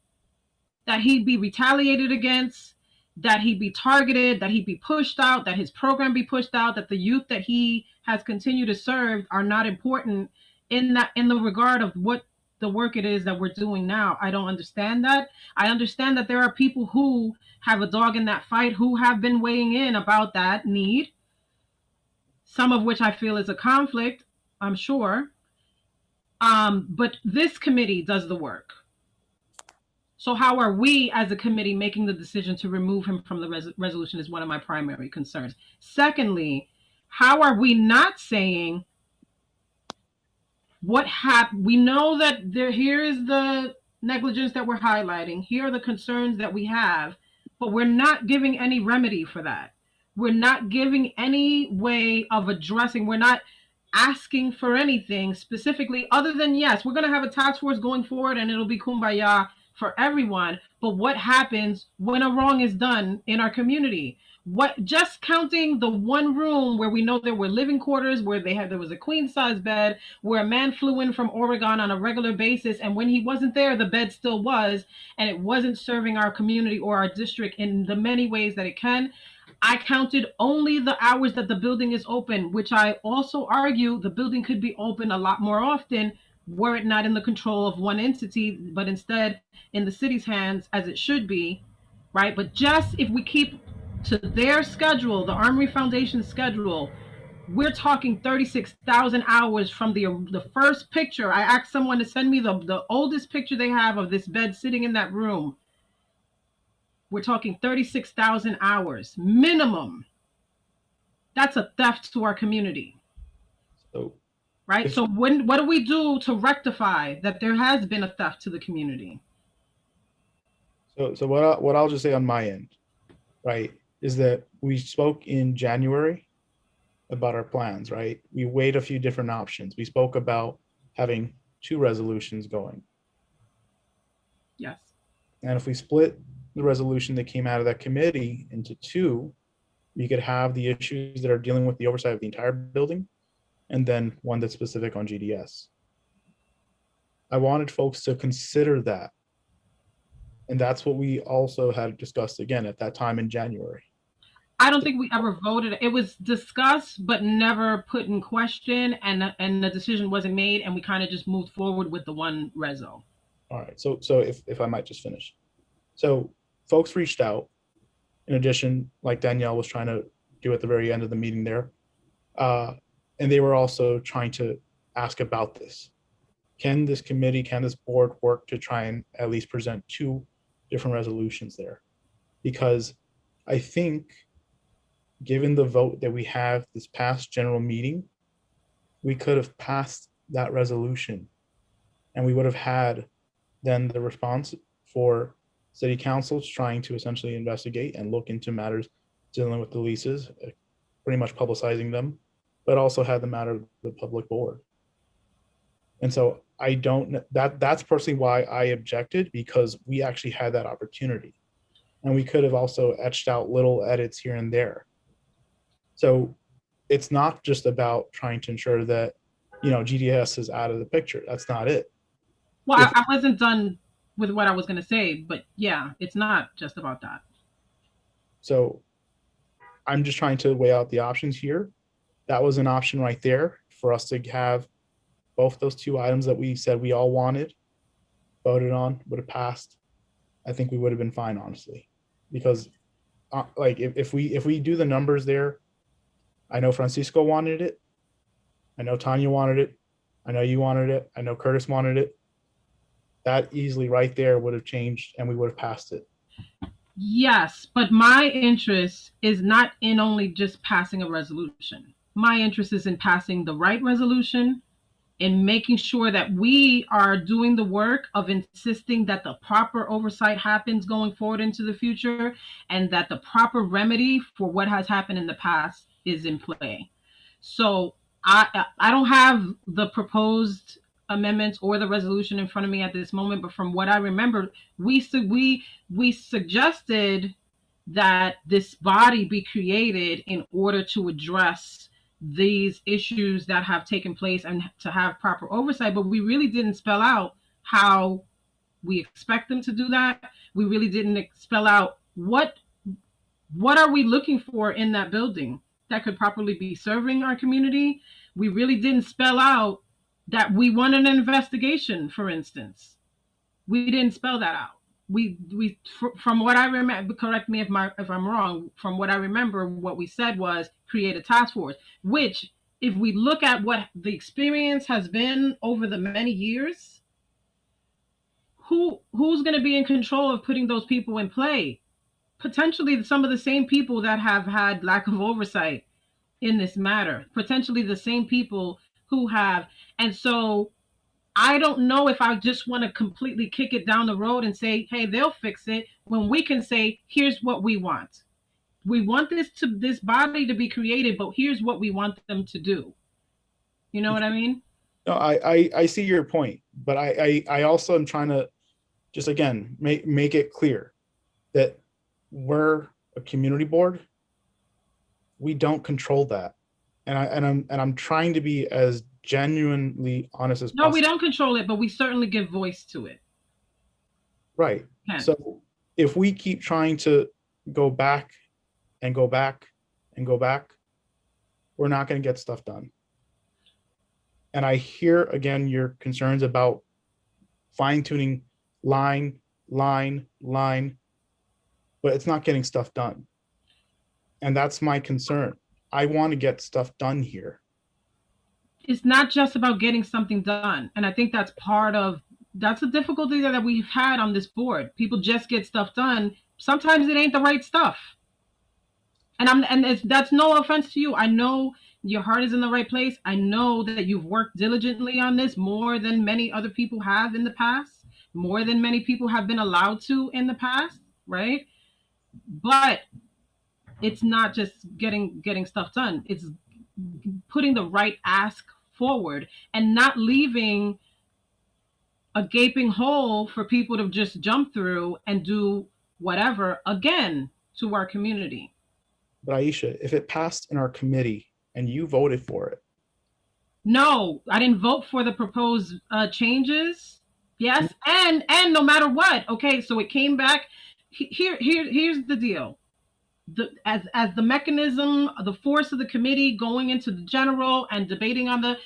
that he be retaliated against, that he be targeted, that he be pushed out, that his program be pushed out, that the youth that he has continued to serve are not important in the regard of what the work it is that we're doing now? I don't understand that. I understand that there are people who have a dog in that fight, who have been weighing in about that need, some of which I feel is a conflict, I'm sure. But this committee does the work. So how are we as a committee making the decision to remove him from the resolution is one of my primary concerns. Secondly, how are we not saying what happened? We know that here is the negligence that we're highlighting. Here are the concerns that we have, but we're not giving any remedy for that. We're not giving any way of addressing. We're not asking for anything specifically other than, yes, we're going to have a task force going forward and it'll be kumbaya for everyone. But what happens when a wrong is done in our community? What, just counting the one room where we know there were living quarters, where there was a queen size bed, where a man flew in from Oregon on a regular basis, and when he wasn't there, the bed still was, and it wasn't serving our community or our district in the many ways that it can. I counted only the hours that the building is open, which I also argue the building could be open a lot more often were it not in the control of one entity, but instead in the city's hands as it should be, right? But just if we keep to their schedule, the Armory Foundation schedule, we're talking 36,000 hours from the first picture. I asked someone to send me the oldest picture they have of this bed sitting in that room. We're talking 36,000 hours minimum. That's a theft to our community. So, right? So what do we do to rectify that there has been a theft to the community? So what I'll just say on my end, right, is that we spoke in January about our plans, right? We weighed a few different options. We spoke about having 2 resolutions going. Yes. And if we split the resolution that came out of that committee into 2, you could have the issues that are dealing with the oversight of the entire building, and then one that's specific on GDS. I wanted folks to consider that. And that's what we also had discussed again at that time in January. I don't think we ever voted. It was discussed, but never put in question, and the decision wasn't made, and we kind of just moved forward with the one reso. All right, so if I might just finish. So folks reached out, in addition, like Danielle was trying to do at the very end of the meeting there, and they were also trying to ask about this. Can this committee, can this board work to try and at least present 2 different resolutions there? Because I think given the vote that we have this past general meeting, we could have passed that resolution and we would have had then the response for city councils trying to essentially investigate and look into matters dealing with the leases, pretty much publicizing them, but also had the matter of the public board. And so I don't, that's personally why I objected, because we actually had that opportunity. And we could have also etched out little edits here and there. So it's not just about trying to ensure that, GDS is out of the picture. That's not it. Well, I wasn't done with what I was going to say, but yeah, it's not just about that. So I'm just trying to weigh out the options here. That was an option right there for us to have both those 2 items that we said we all wanted voted on, would have passed. I think we would have been fine, honestly, because like if we do the numbers there, I know Francisco wanted it. I know Tanya wanted it. I know you wanted it. I know Curtis wanted it. That easily right there would have changed and we would have passed it. Yes, but my interest is not in only just passing a resolution. My interest is in passing the right resolution, in making sure that we are doing the work of insisting that the proper oversight happens going forward into the future, and that the proper remedy for what has happened in the past is in play. So I don't have the proposed amendments or the resolution in front of me at this moment, but from what I remember, we suggested that this body be created in order to address these issues that have taken place and to have proper oversight, but we really didn't spell out how we expect them to do that. We really didn't spell out what are we looking for in that building that could properly be serving our community. We really didn't spell out that we want an investigation, for instance. We didn't spell that out. From what I remember, correct me if I'm wrong, from what I remember, what we said was create a task force, which if we look at what the experience has been over the many years, who's going to be in control of putting those people in play? Potentially some of the same people that have had lack of oversight in this matter, potentially the same people who have. And so I don't know if I just want to completely kick it down the road and say, hey, they'll fix it, when we can say, here's what we want. We want this body to be created, but here's what we want them to do. You know what I mean? No, I see your point, but I also am trying to just, again, make it clear that we're a community board. We don't control that. And I'm trying to be as genuinely honest as possible. No, we don't control it, but we certainly give voice to it. Right. Okay. So if we keep trying to go back and go back and go back, we're not going to get stuff done. And I hear, again, your concerns about fine-tuning line, but it's not getting stuff done. And that's my concern. I want to get stuff done here. It's not just about getting something done. And I think that's the difficulty that we've had on this board. People just get stuff done. Sometimes it ain't the right stuff. And that's no offense to you. I know your heart is in the right place. I know that you've worked diligently on this more than many other people have in the past, more than many people have been allowed to in the past, right? But it's not just getting stuff done. It's putting the right ask forward and not leaving a gaping hole for people to just jump through and do whatever again to our community. But Aisha, if it passed in our committee and you voted for it. No, I didn't vote for the proposed changes. Yes, and no matter what. Okay, so it came back. Here's the deal. As the mechanism, the force of the committee going into the general and debating on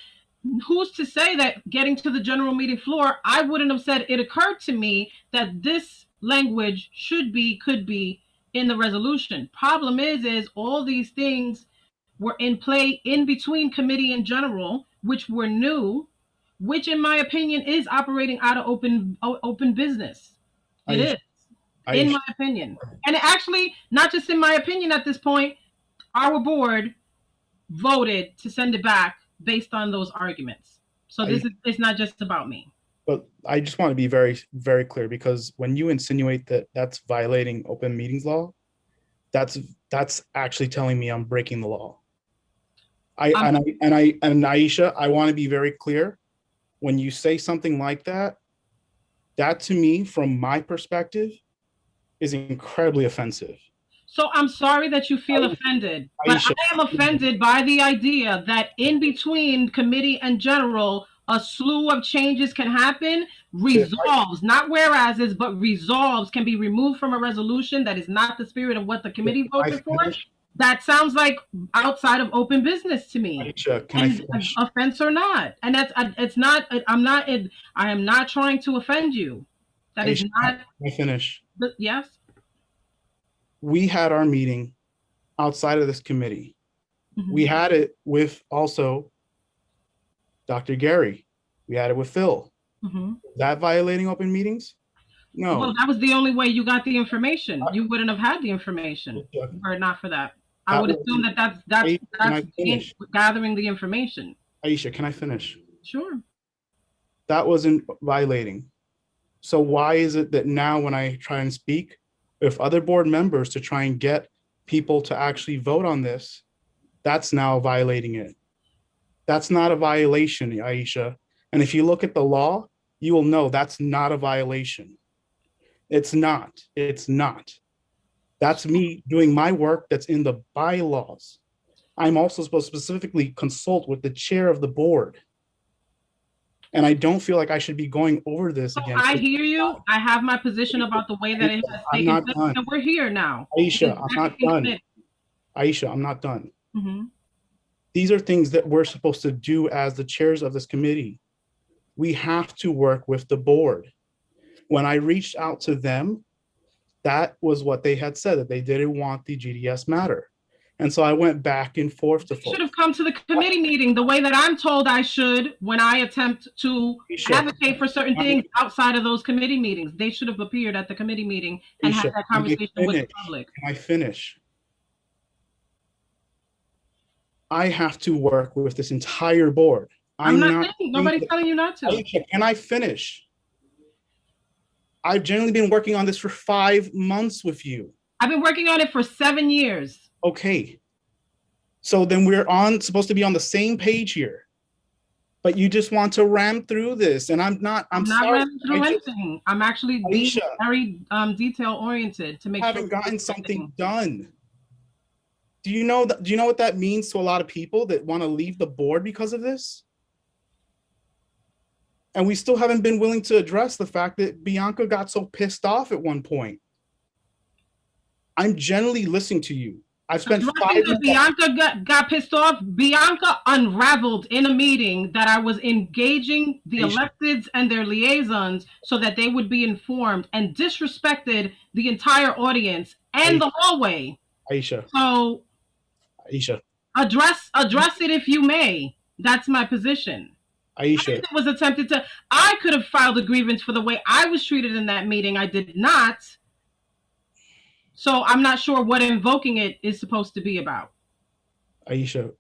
who's to say that getting to the general meeting floor, I wouldn't have said, it occurred to me that this language could be in the resolution. Problem is all these things were in play in between committee and general, which were new, which in my opinion is operating out of open business. It is. In my opinion. And actually, not just in my opinion at this point, our board voted to send it back based on those arguments. So it's not just about me. But I just want to be very, very clear, because when you insinuate that that's violating open meetings law, that's actually telling me I'm breaking the law. And Aisha, I want to be very clear. When you say something like that, that to me, from my perspective, is incredibly offensive. So I'm sorry that you feel offended, but I am offended by the idea that in between committee and general, a slew of changes can happen. Resolves, not whereases, but resolves can be removed from a resolution that is not the spirit of what the committee voted for. That sounds like outside of open business to me. Aisha, can I finish? Offense or not, and I am not trying to offend you. That is not. Can I finish? Yes. We had our meeting outside of this committee. We had it with also Dr. Gary. We had it with Phil. That violating open meetings? No. Well, that was the only way you got the information. You wouldn't have had the information were it not for that. I would assume that's gathering the information. Aisha, can I finish? Sure. That wasn't violating. So why is it that now when I try and speak with other board members to try and get people to actually vote on this, that's now violating it? That's not a violation, Aisha. And if you look at the law, you will know that's not a violation. It's not. It's not. That's me doing my work that's in the bylaws. I'm also supposed to specifically consult with the chair of the board. And I don't feel like I should be going over this again. I hear you. I have my position about the way that it has taken place, and we're here now. Aisha, I'm not done. Aisha, I'm not done. These are things that we're supposed to do as the chairs of this committee. We have to work with the board. When I reached out to them, that was what they had said, that they didn't want the GDS matter. And so I went back and forth to should have come to the committee meeting the way that I'm told I should when I attempt to advocate for certain things outside of those committee meetings. They should have appeared at the committee meeting and had that conversation with the public. Can I finish? I have to work with this entire board. I'm not saying, nobody's telling you not to. Aisha, can I finish? I've generally been working on this for 5 months with you. I've been working on it for 7 years. Okay. So then we're supposed to be on the same page here. But you just want to ram through this. And I'm not sorry. Ramming through anything. I'm actually being very detail oriented to make sure. I haven't gotten something done. Do you know what that means to a lot of people that want to leave the board because of this? And we still haven't been willing to address the fact that Bianca got so pissed off at one point. I'm generally listening to you. I've spent 5 years. Bianca got pissed off. Bianca unraveled in a meeting that I was engaging the electeds and their liaisons so that they would be informed, and disrespected the entire audience and the hallway. Aisha. So Aisha. Address it if you may. That's my position. Aisha. It was attempted to. I could have filed a grievance for the way I was treated in that meeting. I did not. So I'm not sure what invoking it is supposed to be about. Aisha,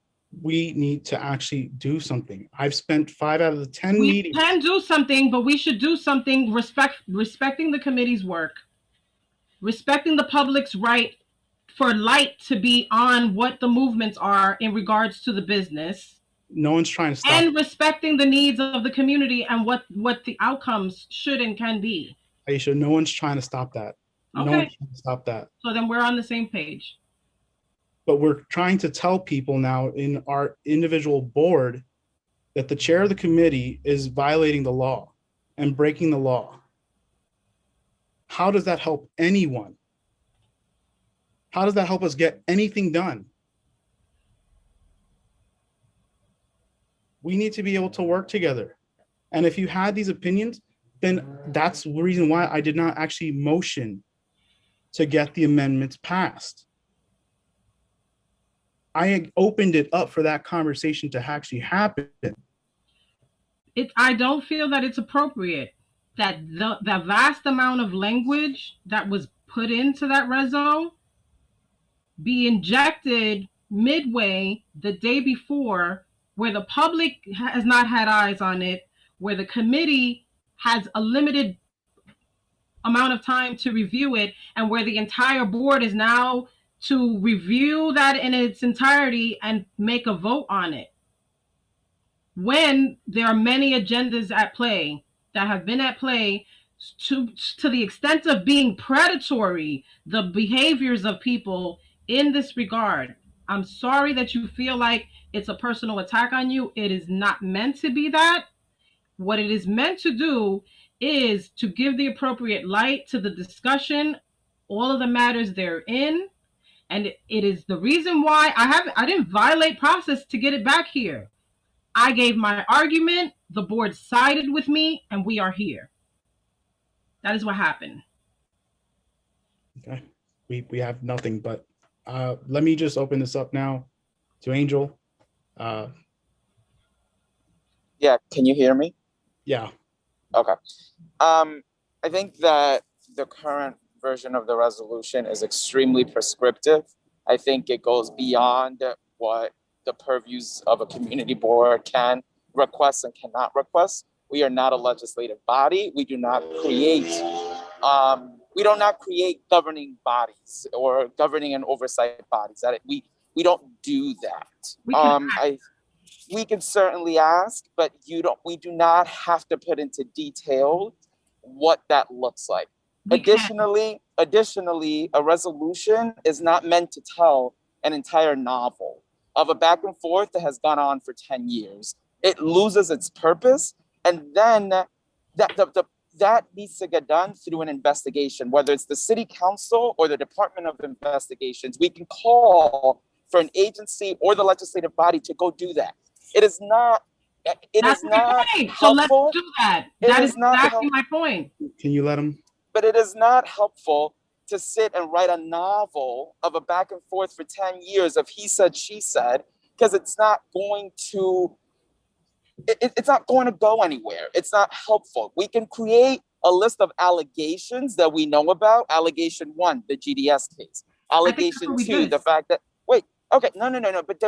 we need to actually do something. I've spent 5 out of the 10 meetings. We can do something, but we should do something respecting the committee's work, respecting the public's right for light to be on what the movements are in regards to the business. No one's trying to stop. And respecting the needs of the community and what the outcomes should and can be. Aisha, no one's trying to stop that. Okay. No one's trying to stop that. So then we're on the same page. But we're trying to tell people now in our individual board that the chair of the committee is violating the law and breaking the law. How does that help anyone? How does that help us get anything done? We need to be able to work together. And if you had these opinions, then that's the reason why I did not actually motion to get the amendments passed. I opened it up for that conversation to actually happen. I don't feel that it's appropriate that the vast amount of language that was put into that reso be injected midway the day before, where the public has not had eyes on it, where the committee has a limited amount of time to review it, and where the entire board is now to review that in its entirety and make a vote on it. When there are many agendas at play that have been at play to the extent of being predatory, the behaviors of people in this regard. I'm sorry that you feel like it's a personal attack on you. It is not meant to be that. What it is meant to do is to give the appropriate light to the discussion, all of the matters therein. And it is the reason why I didn't violate process to get it back here. I gave my argument, the board sided with me, and we are here. That is what happened. Okay, we have nothing, but let me just open this up now to Angel. Yeah, can you hear me? Yeah. Okay. I think that the current version of the resolution is extremely prescriptive. I think it goes beyond what the purviews of a community board can request and cannot request. We are not a legislative body. We do not create governing bodies or governing and oversight bodies. We don't do that. We can certainly ask, but we do not have to put into detail what that looks like. Additionally, a resolution is not meant to tell an entire novel of a back and forth that has gone on for 10 years. It loses its purpose, and then that needs to get done through an investigation, whether it's the city council or the Department of Investigations. We can call for an agency or the legislative body to go do that. It is not helpful. So let's do that. That is exactly my point. Can you let him? But it is not helpful to sit and write a novel of a back and forth for 10 years of he said, she said, because it's not going to go anywhere. It's not helpful. We can create a list of allegations that we know about. Allegation 1, the GDS case. Allegation 2, the fact that, no. But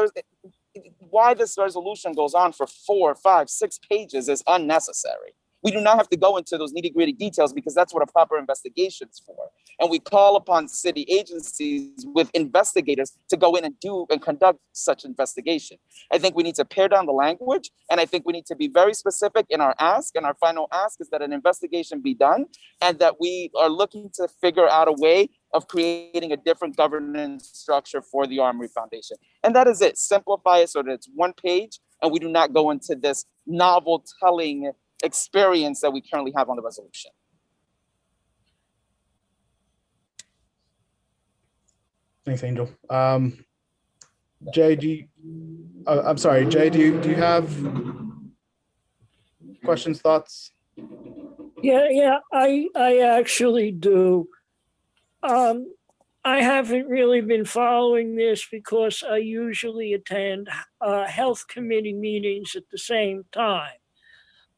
why this resolution goes on for 4, 5, 6 pages is unnecessary. We do not have to go into those nitty-gritty details because that's what a proper investigation is for. And we call upon city agencies with investigators to go in and conduct such investigation. I think we need to pare down the language, and I think we need to be very specific in our ask. And our final ask is that an investigation be done, and that we are looking to figure out a way of creating a different governance structure for the Armory Foundation. And that is it. Simplify it so that it's one page, and we do not go into this novel telling experience that we currently have on the resolution. Thanks, Angel. Jay, do you have questions, thoughts? Yeah, I actually do. I haven't really been following this because I usually attend health committee meetings at the same time.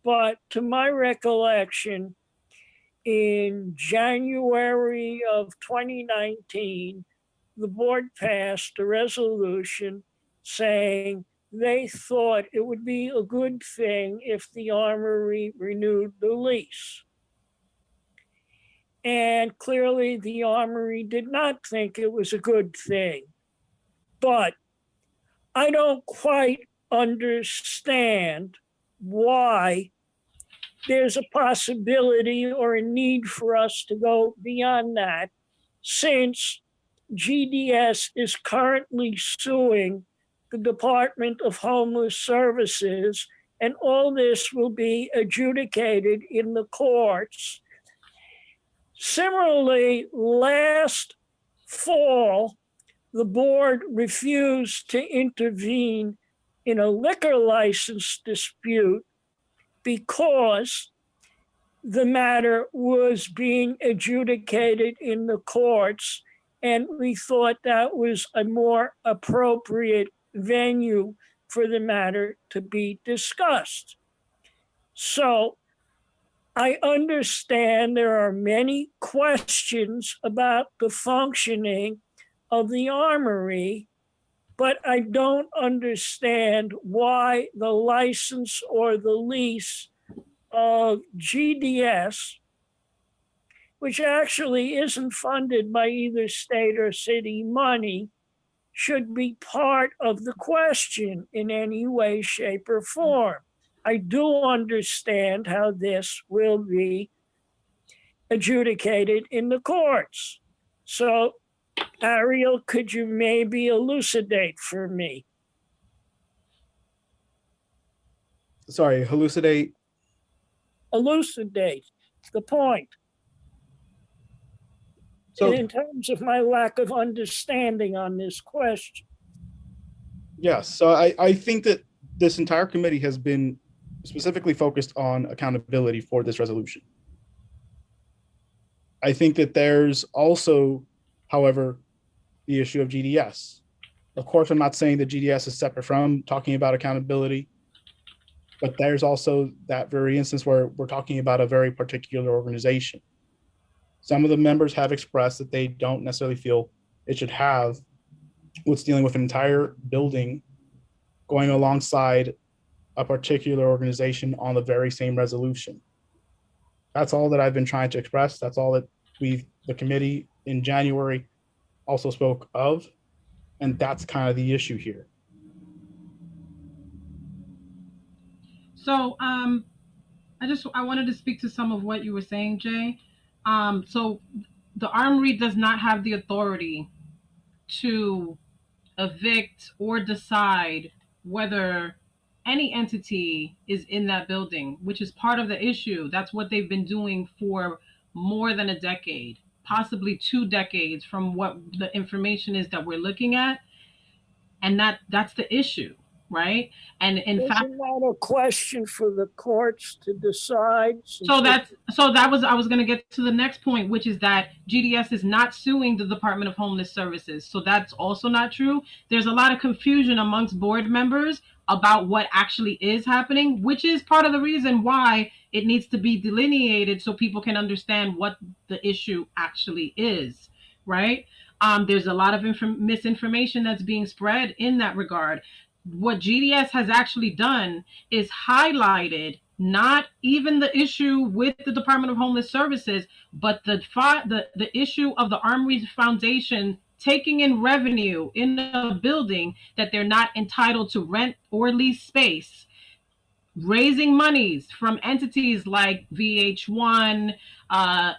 But to my recollection, in January of 2019, the board passed a resolution saying they thought it would be a good thing if the Armory renewed the lease. And clearly the Armory did not think it was a good thing. But I don't quite understand why there's a possibility or a need for us to go beyond that, since GDS is currently suing the Department of Homeless Services, and all this will be adjudicated in the courts. Similarly, last fall, the board refused to intervene in a liquor license dispute because the matter was being adjudicated in the courts, and we thought that was a more appropriate venue for the matter to be discussed. So I understand there are many questions about the functioning of the Armory, but I don't understand why the license or the lease of GDS, which actually isn't funded by either state or city money, should be part of the question in any way, shape, or form. I do understand how this will be adjudicated in the courts. So, Ariel, could you maybe elucidate for me? Sorry, elucidate the point. So, in terms of my lack of understanding on this question. Yes, so I think that this entire committee has been specifically focused on accountability for this resolution. I think that there's also, however, the issue of GDS. Of course, I'm not saying that GDS is separate from talking about accountability, but there's also that very instance where we're talking about a very particular organization. Some of the members have expressed that they don't necessarily feel it should have what's dealing with an entire building going alongside a particular organization on the very same resolution. That's all that I've been trying to express. That's all that the committee in January also spoke of. And that's kind of the issue here. So I wanted to speak to some of what you were saying, Jay. So the Armory does not have the authority to evict or decide whether any entity is in that building, which is part of the issue. That's what they've been doing for more than a decade, possibly 2 decades from what the information is that we're looking at. And that's the issue, right? And in fact, isn't that a question for the courts to decide? I was going to get to the next point, which is that GDS is not suing the Department of Homeless Services. So that's also not true. There's a lot of confusion amongst board members about what actually is happening, which is part of the reason why it needs to be delineated so people can understand what the issue actually is, right? There's a lot of misinformation that's being spread in that regard. What GDS has actually done is highlighted not even the issue with the Department of Homeless Services, but the issue of the Armory Foundation taking in revenue in a building that they're not entitled to rent or lease space, raising monies from entities like VH1,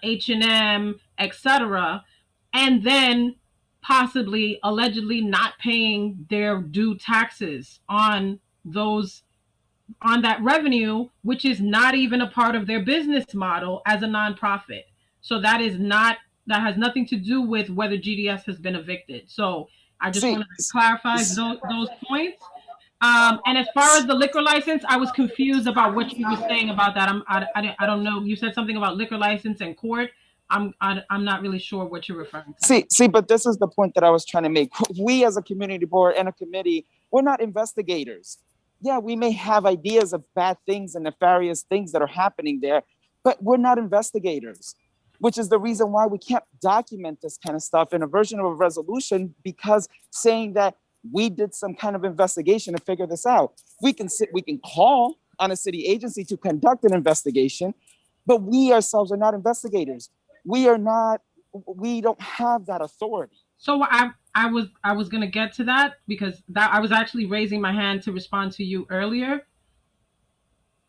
H&M, etc., and then possibly allegedly not paying their due taxes on that revenue, which is not even a part of their business model as a nonprofit. So that has nothing to do with whether GDS has been evicted. So I just want to clarify those points. And as far as the liquor license, I was confused about what you were saying about that. I don't know. You said something about liquor license and court. I'm not really sure what you're referring to. See, but this is the point that I was trying to make. We as a community board and a committee, we're not investigators. Yeah, we may have ideas of bad things and nefarious things that are happening there, but we're not investigators, which is the reason why we can't document this kind of stuff in a version of a resolution, because saying that we did some kind of investigation to figure this out. We can call on a city agency to conduct an investigation, but we ourselves are not investigators. We don't have that authority. So I was going to get to that because I was actually raising my hand to respond to you earlier.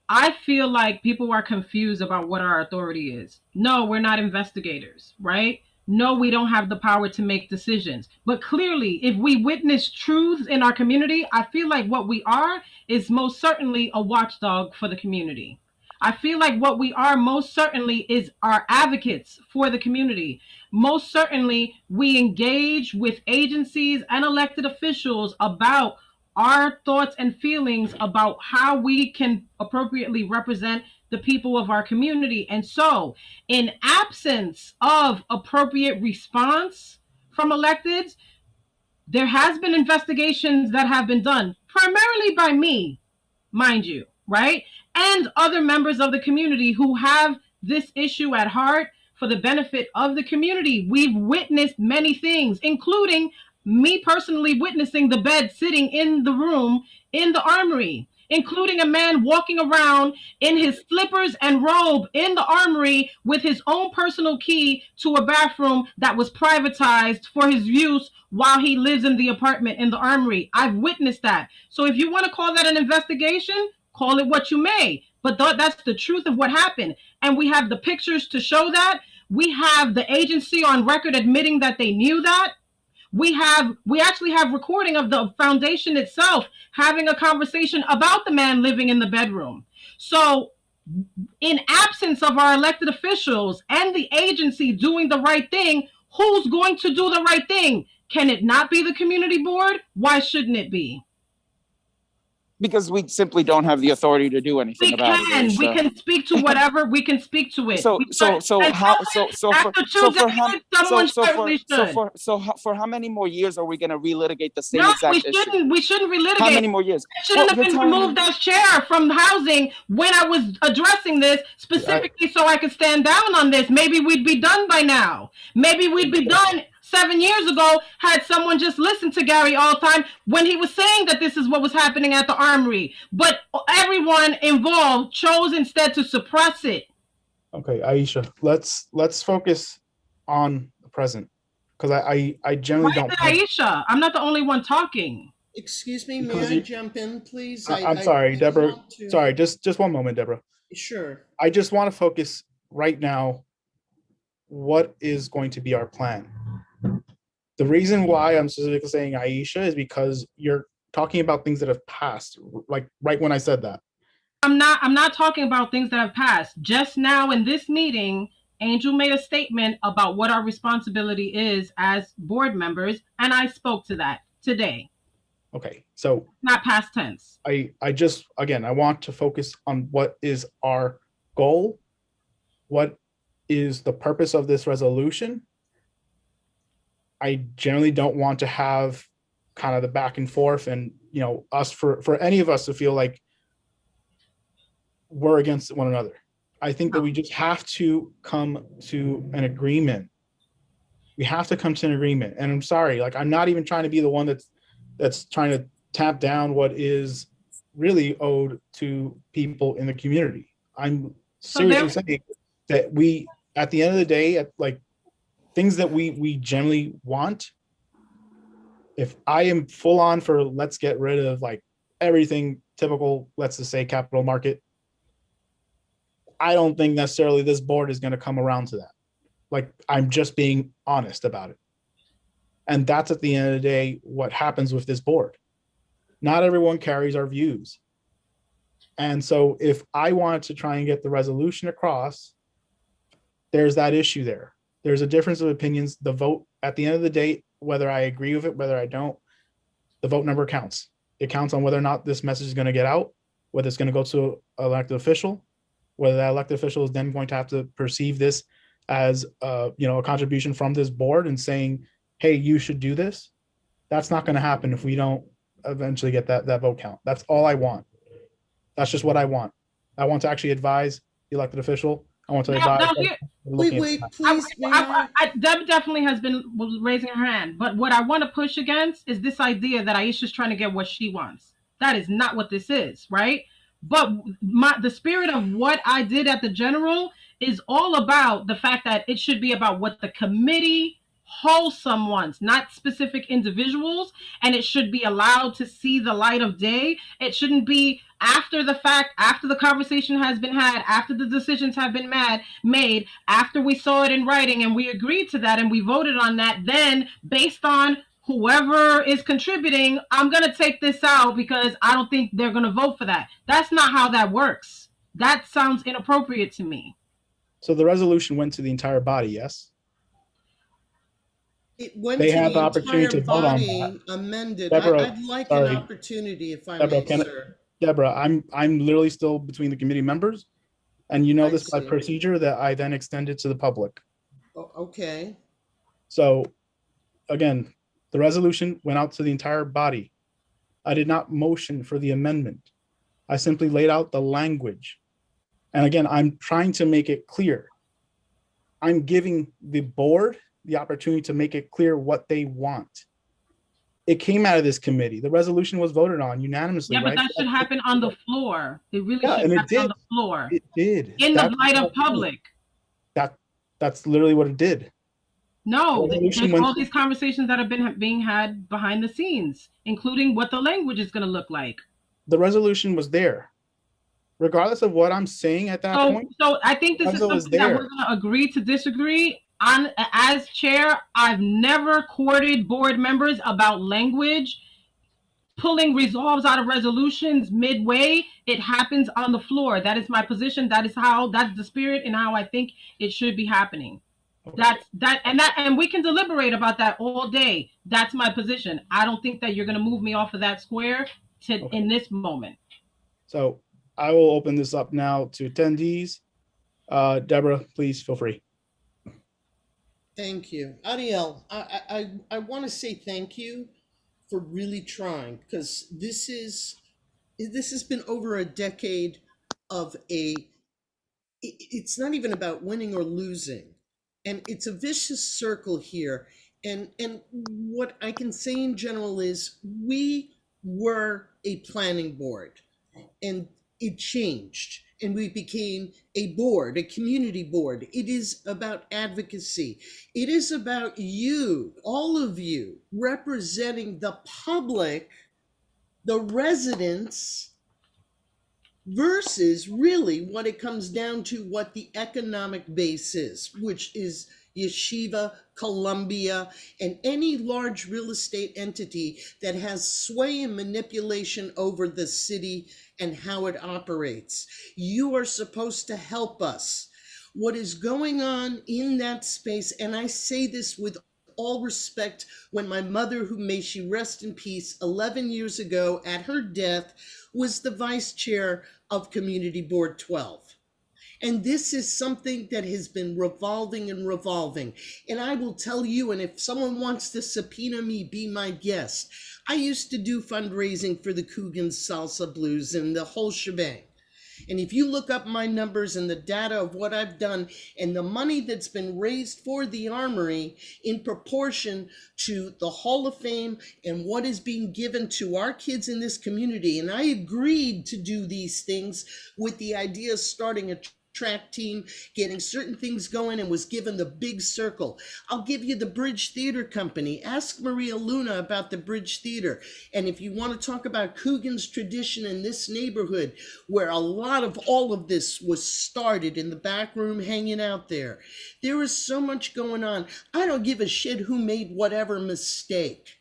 I feel like people are confused about what our authority is. No, we're not investigators, right? No, we don't have the power to make decisions. But clearly, if we witness truths in our community, I feel like what we are is most certainly a watchdog for the community. I feel like what we are most certainly is our advocates for the community. Most certainly, we engage with agencies and elected officials about our thoughts and feelings about how we can appropriately represent the people of our community. And so, in absence of appropriate response from electeds, there has been investigations that have been done, primarily by me, mind you, right? And other members of the community who have this issue at heart for the benefit of the community. We've witnessed many things, including me personally witnessing the bed sitting in the room in the Armory, including a man walking around in his slippers and robe in the Armory with his own personal key to a bathroom that was privatized for his use while he lives in the apartment in the Armory. I've witnessed that. So if you want to call that an investigation, call it what you may, but that's the truth of what happened. And we have the pictures to show that. We have the agency on record admitting that they knew that. We actually have recording of the foundation itself having a conversation about the man living in the bedroom. So in absence of our elected officials and the agency doing the right thing, who's going to do the right thing? Can it not be the community board? Why shouldn't it be? because we simply don't have the authority to do anything about it. We can speak to whatever, we can speak to it. For how many more years are we going to relitigate the same exact issue? We shouldn't relitigate. How many more years? I shouldn't have been removed as chair from housing when I was addressing this specifically so I could stand down on this. Maybe we'd be done by now. Maybe we'd be done 7 years ago had someone just listened to Gary Alltime when he was saying that this is what was happening at the Armory. But everyone involved chose instead to suppress it. Okay, Aisha, let's focus on the present, because I generally don't. Aisha, I'm not the only one talking. Excuse me, may I jump in, please? I'm sorry, Deborah. Sorry, just one moment, Deborah. Sure. I just want to focus right now. What is going to be our plan? The reason why I'm specifically saying Aisha is because you're talking about things that have passed, like right when I said that. I'm not talking about things that have passed. Just now in this meeting, Angel made a statement about what our responsibility is as board members, and I spoke to that today. Okay, so not past tense. I just, again, I want to focus on what is our goal, what is the purpose of this resolution. I generally don't want to have kind of the back and forth and, you know, us for any of us to feel like we're against one another. I think that we just have to come to an agreement. We have to come to an agreement. And I'm sorry, like, I'm not even trying to be the one that's trying to tap down what is really owed to people in the community. I'm seriously saying that we, at the end of the day, like, things that we generally want, if I am full on for let's get rid of like everything typical, let's just say capital market, I don't think necessarily this board is going to come around to that. Like, I'm just being honest about it. And that's at the end of the day what happens with this board. Not everyone carries our views. And so if I wanted to try and get the resolution across, there's that issue there. There's a difference of opinions. The vote at the end of the day, whether I agree with it, whether I don't, the vote number counts. It counts on whether or not this message is going to get out, whether it's going to go to an elected official, whether that elected official is then going to have to perceive this as a contribution from this board and saying, hey, you should do this. That's not going to happen if we don't eventually get that vote count. That's all I want. That's just what I want. I want to actually advise the elected official. I want to advise. Wait, please. Deb definitely was raising her hand, but what I want to push against is this idea that Aisha's trying to get what she wants. That is not what this is, right? But the spirit of what I did at the general is all about the fact that it should be about what the committee wholesome ones, not specific individuals, and it should be allowed to see the light of day. It shouldn't be after the fact, after the conversation has been had, after the decisions have been made, after we saw it in writing and we agreed to that and we voted on that, then based on whoever is contributing, I'm going to take this out because I don't think they're going to vote for that. That's not how that works. That sounds inappropriate to me. So the resolution went to the entire body, yes? It went they to have the opportunity to vote on that. Amended. Deborah, I'd like an opportunity, if I may, sir. Deborah, I'm literally still between the committee members, and you know this by procedure that I then extended to the public. Oh, okay. So, again, the resolution went out to the entire body. I did not motion for the amendment. I simply laid out the language. And again, I'm trying to make it clear. I'm giving the board the opportunity to make it clear what they want. It came out of this committee. The resolution was voted on unanimously. Yeah, but right? that should happen on the floor. It really should happen on the floor. It did. In the light of public. That's literally what it did. No, there's all these conversations that have been being had behind the scenes, including what the language is going to look like. The resolution was there. Regardless of what I'm saying at that point. So I think this is something that we're going to agree to disagree on. As chair, I've never courted board members about language. Pulling resolves out of resolutions midway, it happens on the floor. That is my position. That's the spirit and how I think it should be happening. Okay. And we can deliberate about that all day. That's my position. I don't think that you're going to move me off of that square. in this moment. So I will open this up now to attendees. Deborah, please feel free. Thank you. Ariel, I want to say thank you for really trying, because this has been over a decade of it's not even about winning or losing. And it's a vicious circle here. And what I can say in general is we were a planning board, and it changed. And we became a board, a community board. It is about advocacy. It is about you, all of you, representing the public, the residents, versus really what it comes down to, what the economic base is, which is Yeshiva, Columbia, and any large real estate entity that has sway and manipulation over the city and how it operates. You are supposed to help us. What is going on in that space, and I say this with all respect, when my mother, who may she rest in peace, 11 years ago at her death, was the vice chair of Community Board 12. And this is something that has been revolving and revolving. And I will tell you, and if someone wants to subpoena me, be my guest. I used to do fundraising for the Coogan's Salsa Blues and the whole shebang. And if you look up my numbers and the data of what I've done and the money that's been raised for the Armory in proportion to the Hall of Fame and what is being given to our kids in this community, and I agreed to do these things with the idea of starting a track team, getting certain things going, and was given the big circle. I'll give you the Bridge Theater Company. Ask Maria Luna about the Bridge Theater. And if you want to talk about Coogan's tradition in this neighborhood, where a lot of all of this was started in the back room hanging out there, there is so much going on. I don't give a shit who made whatever mistake.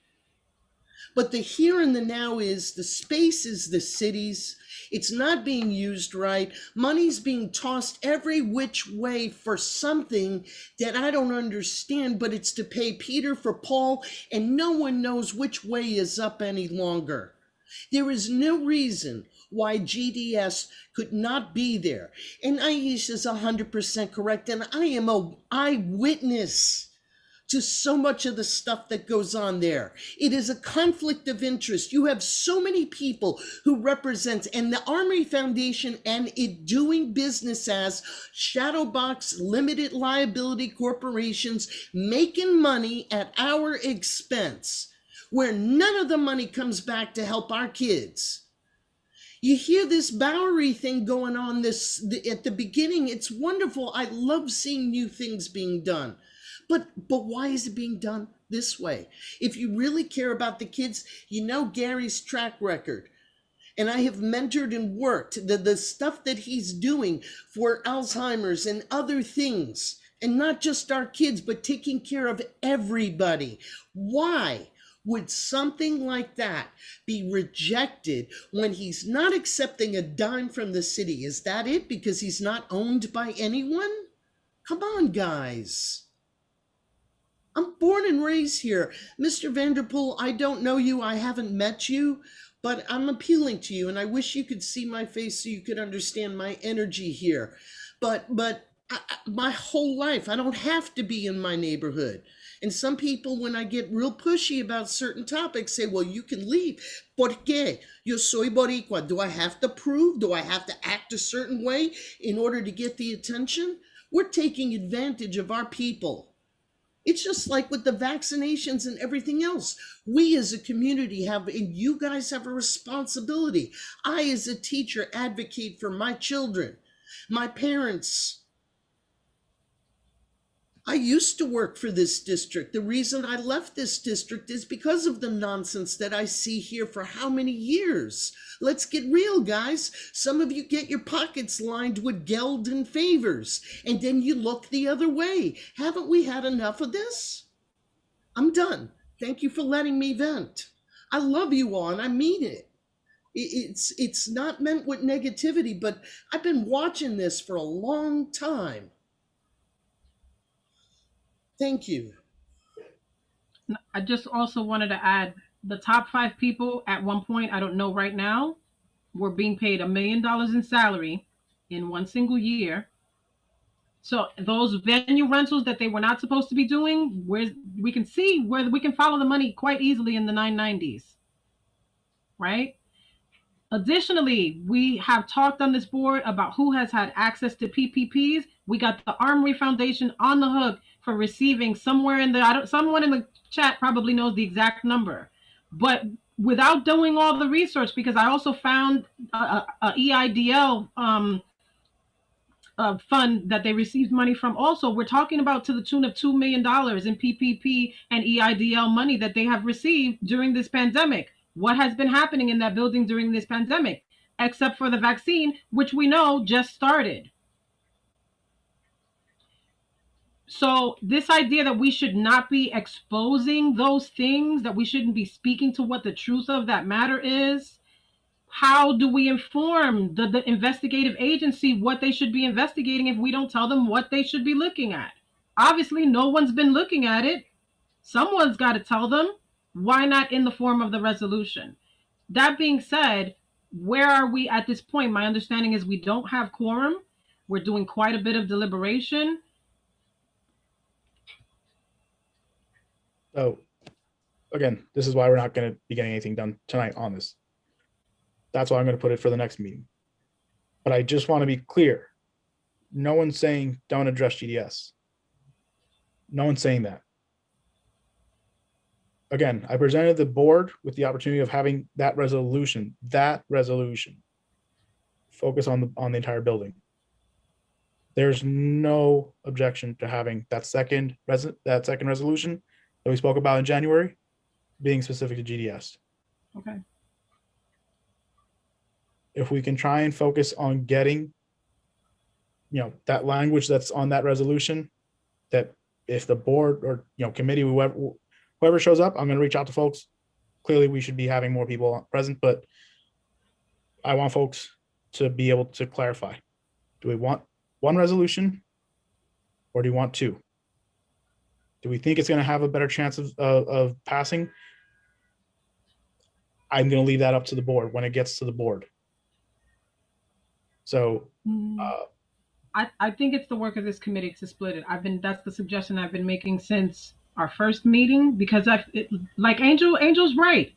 But the here and the now is, the space is the cities. It's not being used right. Money's being tossed every which way for something that I don't understand, but it's to pay Peter for Paul, and no one knows which way is up any longer. There is no reason why GDS could not be there. And Aisha is 100% correct, and I am an eyewitness to so much of the stuff that goes on there. It is a conflict of interest. You have so many people who represent, and the Armory Foundation and it doing business as Shadowbox limited liability corporations making money at our expense, where none of the money comes back to help our kids. You hear this Bowery thing going on at the beginning. It's wonderful. I love seeing new things being done. But why is it being done this way? If you really care about the kids, you know Gary's track record. And I have mentored and worked the stuff that he's doing for Alzheimer's and other things. And not just our kids, but taking care of everybody. Why would something like that be rejected when he's not accepting a dime from the city? Is that it? Because he's not owned by anyone? Come on, guys. I'm born and raised here. Mr. Vanderpool, I don't know you. I haven't met you, but I'm appealing to you, and I wish you could see my face so you could understand my energy here. But my whole life, I don't have to be in my neighborhood. And some people, when I get real pushy about certain topics, say, well, you can leave. ¿Por qué? Yo soy Boricua. Do I have to prove? Do I have to act a certain way in order to get the attention? We're taking advantage of our people. It's just like with the vaccinations and everything else. We as a community have, and you guys have a responsibility. I as a teacher advocate for my children, my parents. I used to work for this district. The reason I left this district is because of the nonsense that I see here for how many years? Let's get real, guys. Some of you get your pockets lined with geld and favors, and then you look the other way. Haven't we had enough of this? I'm done. Thank you for letting me vent. I love you all, and I mean it. It's not meant with negativity, but I've been watching this for a long time. Thank you. I just also wanted to add the top 5 people at one point, I don't know right now, were being paid $1 million in salary in one single year. So those venue rentals that they were not supposed to be doing, we can see where we can follow the money quite easily in the 990s, right? Additionally, we have talked on this board about who has had access to PPPs. We got the Armory Foundation on the hook for receiving somewhere in the, someone in the chat probably knows the exact number, but without doing all the research, because I also found a EIDL fund that they received money from. Also, we're talking about to the tune of $2 million in PPP and EIDL money that they have received during this pandemic. What has been happening in that building during this pandemic, except for the vaccine, which we know just started? So this idea that we should not be exposing those things, that we shouldn't be speaking to what the truth of that matter is, how do we inform the investigative agency what they should be investigating if we don't tell them what they should be looking at? Obviously, no one's been looking at it. Someone's got to tell them. Why not in the form of the resolution? That being said, where are we at this point? My understanding is we don't have quorum. We're doing quite a bit of deliberation. So again, this is why we're not going to be getting anything done tonight on this. That's why I'm going to put it for the next meeting. But I just want to be clear. No one's saying don't address GDS. No one's saying that. Again, I presented the board with the opportunity of having that resolution focus on the entire building. There's no objection to having that second resolution that we spoke about in January being specific to GDS. Okay. If we can try and focus on getting, that language that's on that resolution, that if the board or, committee, whoever shows up, I'm going to reach out to folks. Clearly, we should be having more people present, but I want folks to be able to clarify. Do we want one resolution or do you want 2? Do we think it's going to have a better chance of passing? I'm going to leave that up to the board when it gets to the board. So I think it's the work of this committee to split it. That's the suggestion I've been making since our first meeting, because like Angel's right.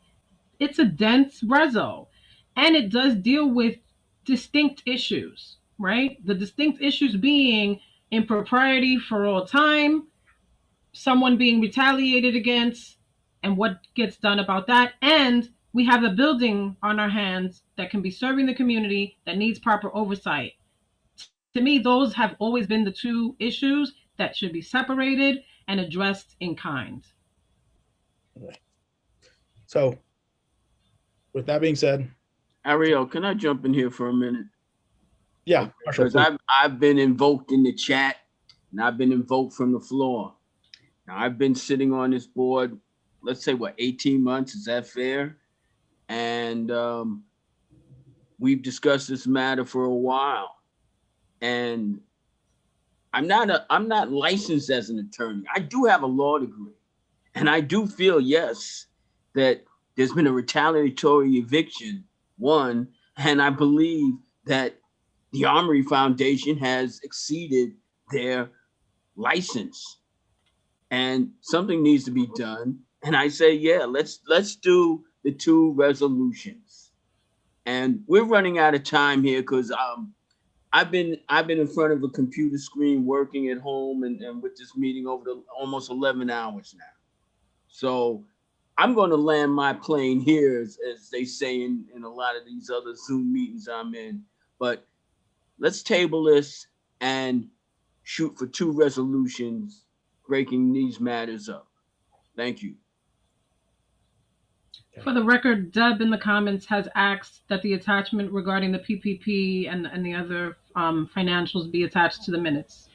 It's a dense reso, and it does deal with distinct issues, right? The distinct issues being impropriety for all time, someone being retaliated against, and what gets done about that. And we have a building on our hands that can be serving the community that needs proper oversight. To me, those have always been the 2 issues that should be separated and addressed in kind. So with that being said, Ariel, can I jump in here for a minute? Yeah, because I've been invoked in the chat and I've been invoked from the floor. Now I've been sitting on this board, let's say 18 months, is that fair? And we've discussed this matter for a while. And I'm not licensed as an attorney. I do have a law degree. And I do feel, yes, that there's been a retaliatory eviction, one, and I believe that the Armory Foundation has exceeded their license. And something needs to be done. And I say, yeah, let's do the 2 resolutions. And we're running out of time here because I've been in front of a computer screen working at home and with this meeting over almost 11 hours now. So I'm going to land my plane here, as they say in a lot of these other Zoom meetings I'm in. But let's table this and shoot for 2 resolutions breaking these matters up. Thank you. For the record, Deb in the comments has asked that the attachment regarding the PPP and the other financials be attached to the minutes.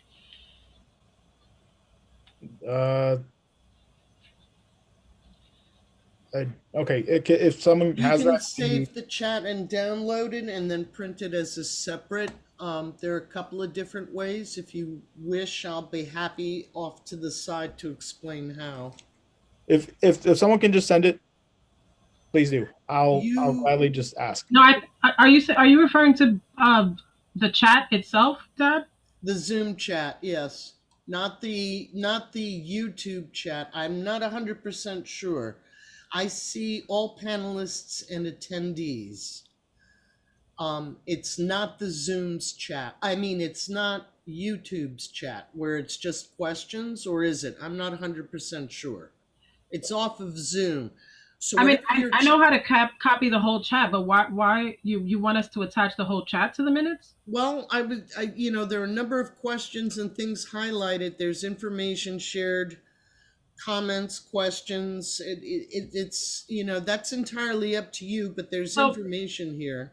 Okay, if someone has You can that, save the chat and download it and then print it as a separate. There are a couple of different ways. If you wish, I'll be happy off to the side to explain how. If someone can just send it please do. I'll gladly just ask. No, are you referring to the chat itself, Dad? The Zoom chat, yes. Not the YouTube chat. I'm not 100% sure. I see all panelists and attendees. It's not the Zoom's chat. I mean, it's not YouTube's chat where it's just questions, or is it? I'm not 100% sure. It's off of Zoom. So I mean, I know how to copy the whole chat, but why you want us to attach the whole chat to the minutes? Well, there are a number of questions and things highlighted. There's information shared, comments, questions. It's that's entirely up to you, but there's information here.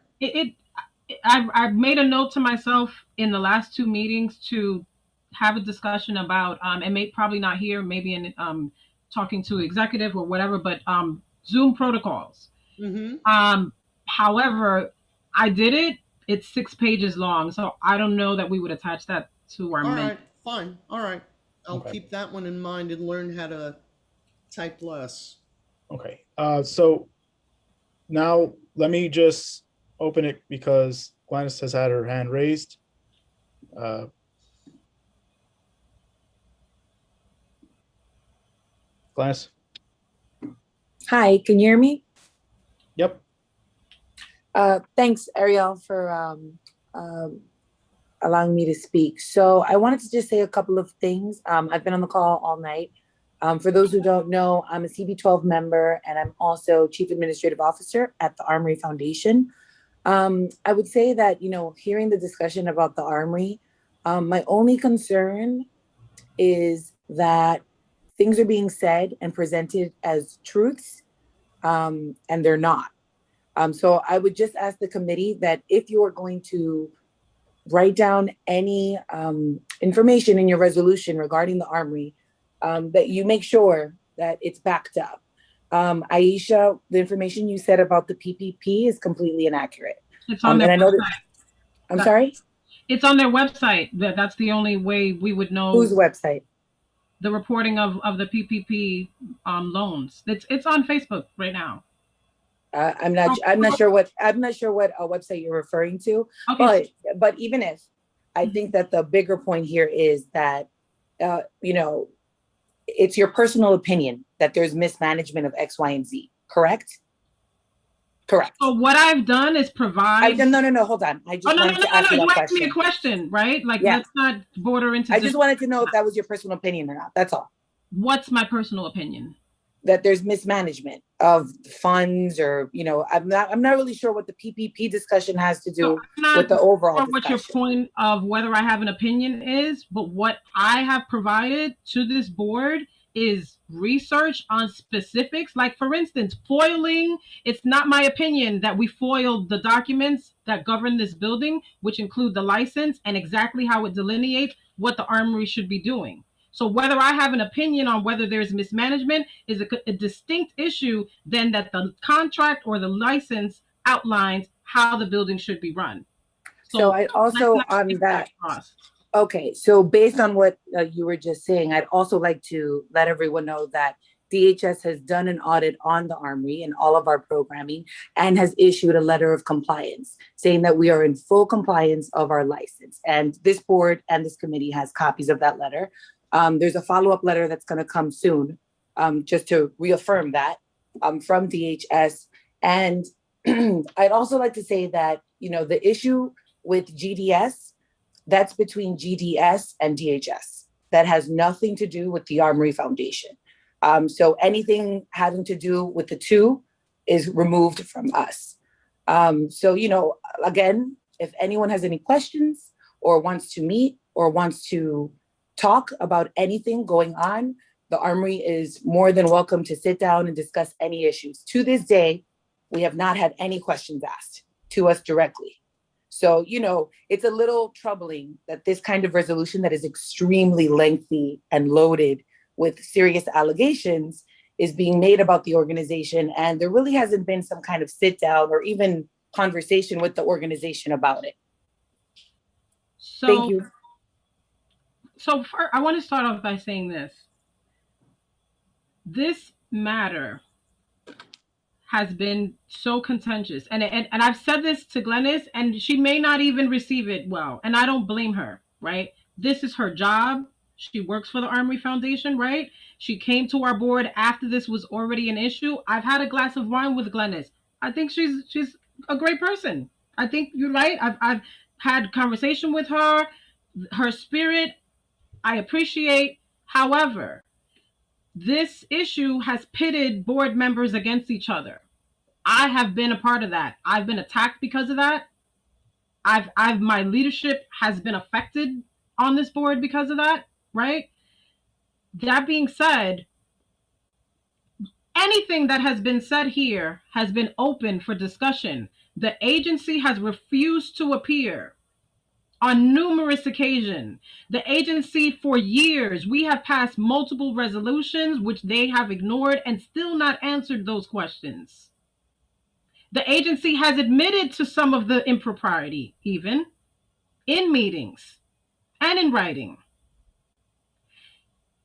I've made a note to myself in the last 2 meetings to have a discussion about and probably not here, maybe in talking to executive or whatever, but Zoom protocols. Mm-hmm. However, I did it. It's 6 pages long, so I don't know that we would attach that to our minutes. All right, fine. All right, I'll keep that one in mind and learn how to type less. Okay. So now let me just open it because Gladys has had her hand raised. Gladys. Hi, can you hear me? Yep. Thanks, Ariel, for allowing me to speak. So I wanted to just say a couple of things. I've been on the call all night. For those who don't know, I'm a CB12 member, and I'm also Chief Administrative Officer at the Armory Foundation. I would say that, hearing the discussion about the Armory, my only concern is that things are being said and presented as truths, and they're not. So I would just ask the committee that if you are going to write down any information in your resolution regarding the Armory, that you make sure that it's backed up. Aisha, the information you said about the PPP is completely inaccurate. It's on their website. I'm sorry? It's on their website. That's the only way we would know. Whose website? The reporting of the PPP loans. It's on Facebook right now. I'm not sure what website you're referring to. Okay. But even if, I think that the bigger point here is that it's your personal opinion that there's mismanagement of X, Y, and Z. Correct. So what I've done is provide. No, hold on. I just wanted to ask you You that asked me a question, right? Like, yeah. Let's not border into. I just wanted to know if that was your personal opinion or not. That's all. What's my personal opinion? That there's mismanagement of funds, or I'm not really sure what the PPP discussion has to do with the overall discussion. What your point of whether I have an opinion is, but what I have provided to this board is research on specifics. Like, for instance, foiling. It's not my opinion that we foiled the documents that govern this building, which include the license and exactly how it delineates what the Armory should be doing. So whether I have an opinion on whether there's mismanagement is a distinct issue than that the contract or the license outlines how the building should be run. So I also on that. Okay, so based on what you were just saying, I'd also like to let everyone know that DHS has done an audit on the Armory and all of our programming and has issued a letter of compliance saying that we are in full compliance of our license. And this board and this committee has copies of that letter. There's a follow-up letter that's going to come soon, just to reaffirm that from DHS. And I'd also like to say that, the issue with GDS, that's between GDS and DHS. That has nothing to do with the Armory Foundation. So anything having to do with the two is removed from us. So, again, if anyone has any questions or wants to meet or wants to talk about anything going on, the Armory is more than welcome to sit down and discuss any issues. To this day, we have not had any questions asked to us directly. So, it's a little troubling that this kind of resolution that is extremely lengthy and loaded with serious allegations is being made about the organization. And there really hasn't been some kind of sit down or even conversation with the organization about it. Thank you. So I want to start off by saying this. This matter has been so contentious. And I've said this to Glennis, and she may not even receive it well. And I don't blame her, right? This is her job. She works for the Armory Foundation, right? She came to our board after this was already an issue. I've had a glass of wine with Glennis. I think she's a great person. I think you're right. I've had conversation with her. Her spirit, I appreciate. However, this issue has pitted board members against each other. I have been a part of that. I've been attacked because of that. My leadership has been affected on this board because of that, right? That being said, anything that has been said here has been open for discussion. The agency has refused to appear on numerous occasions. The agency, for years, we have passed multiple resolutions which they have ignored and still not answered those questions. The agency has admitted to some of the impropriety, even in meetings and in writing.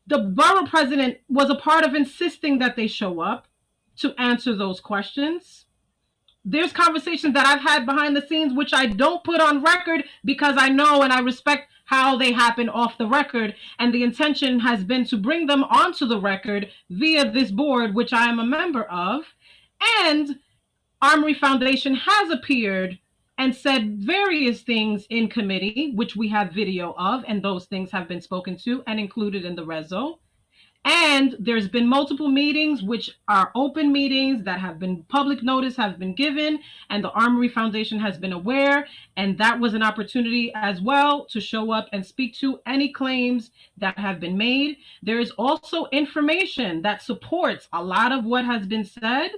The borough president was a part of insisting that they show up to answer those questions. There's conversations that I've had behind the scenes, which I don't put on record because I know and I respect how they happen off the record. And the intention has been to bring them onto the record via this board, which I am a member of. And Armory Foundation has appeared and said various things in committee, which we have video of, and those things have been spoken to and included in the reso. And there's been multiple meetings, which are open meetings that have been public notice have been given, and the Armory Foundation has been aware. And that was an opportunity as well to show up and speak to any claims that have been made. There is also information that supports a lot of what has been said.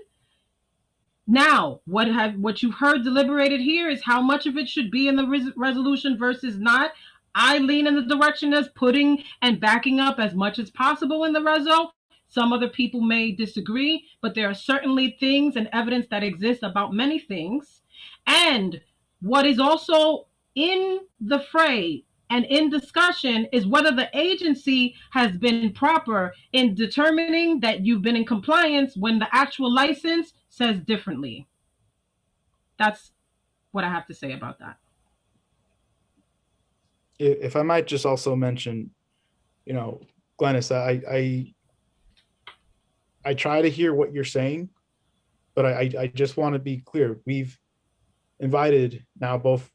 Now, what you've heard deliberated here is how much of it should be in the resolution versus not. I lean in the direction of putting and backing up as much as possible in the reso. Some other people may disagree, but there are certainly things and evidence that exists about many things. And what is also in the fray and in discussion is whether the agency has been proper in determining that you've been in compliance when the actual license says differently. That's what I have to say about that. If I might just also mention, Glennis, I try to hear what you're saying, but I just want to be clear. We've invited now both,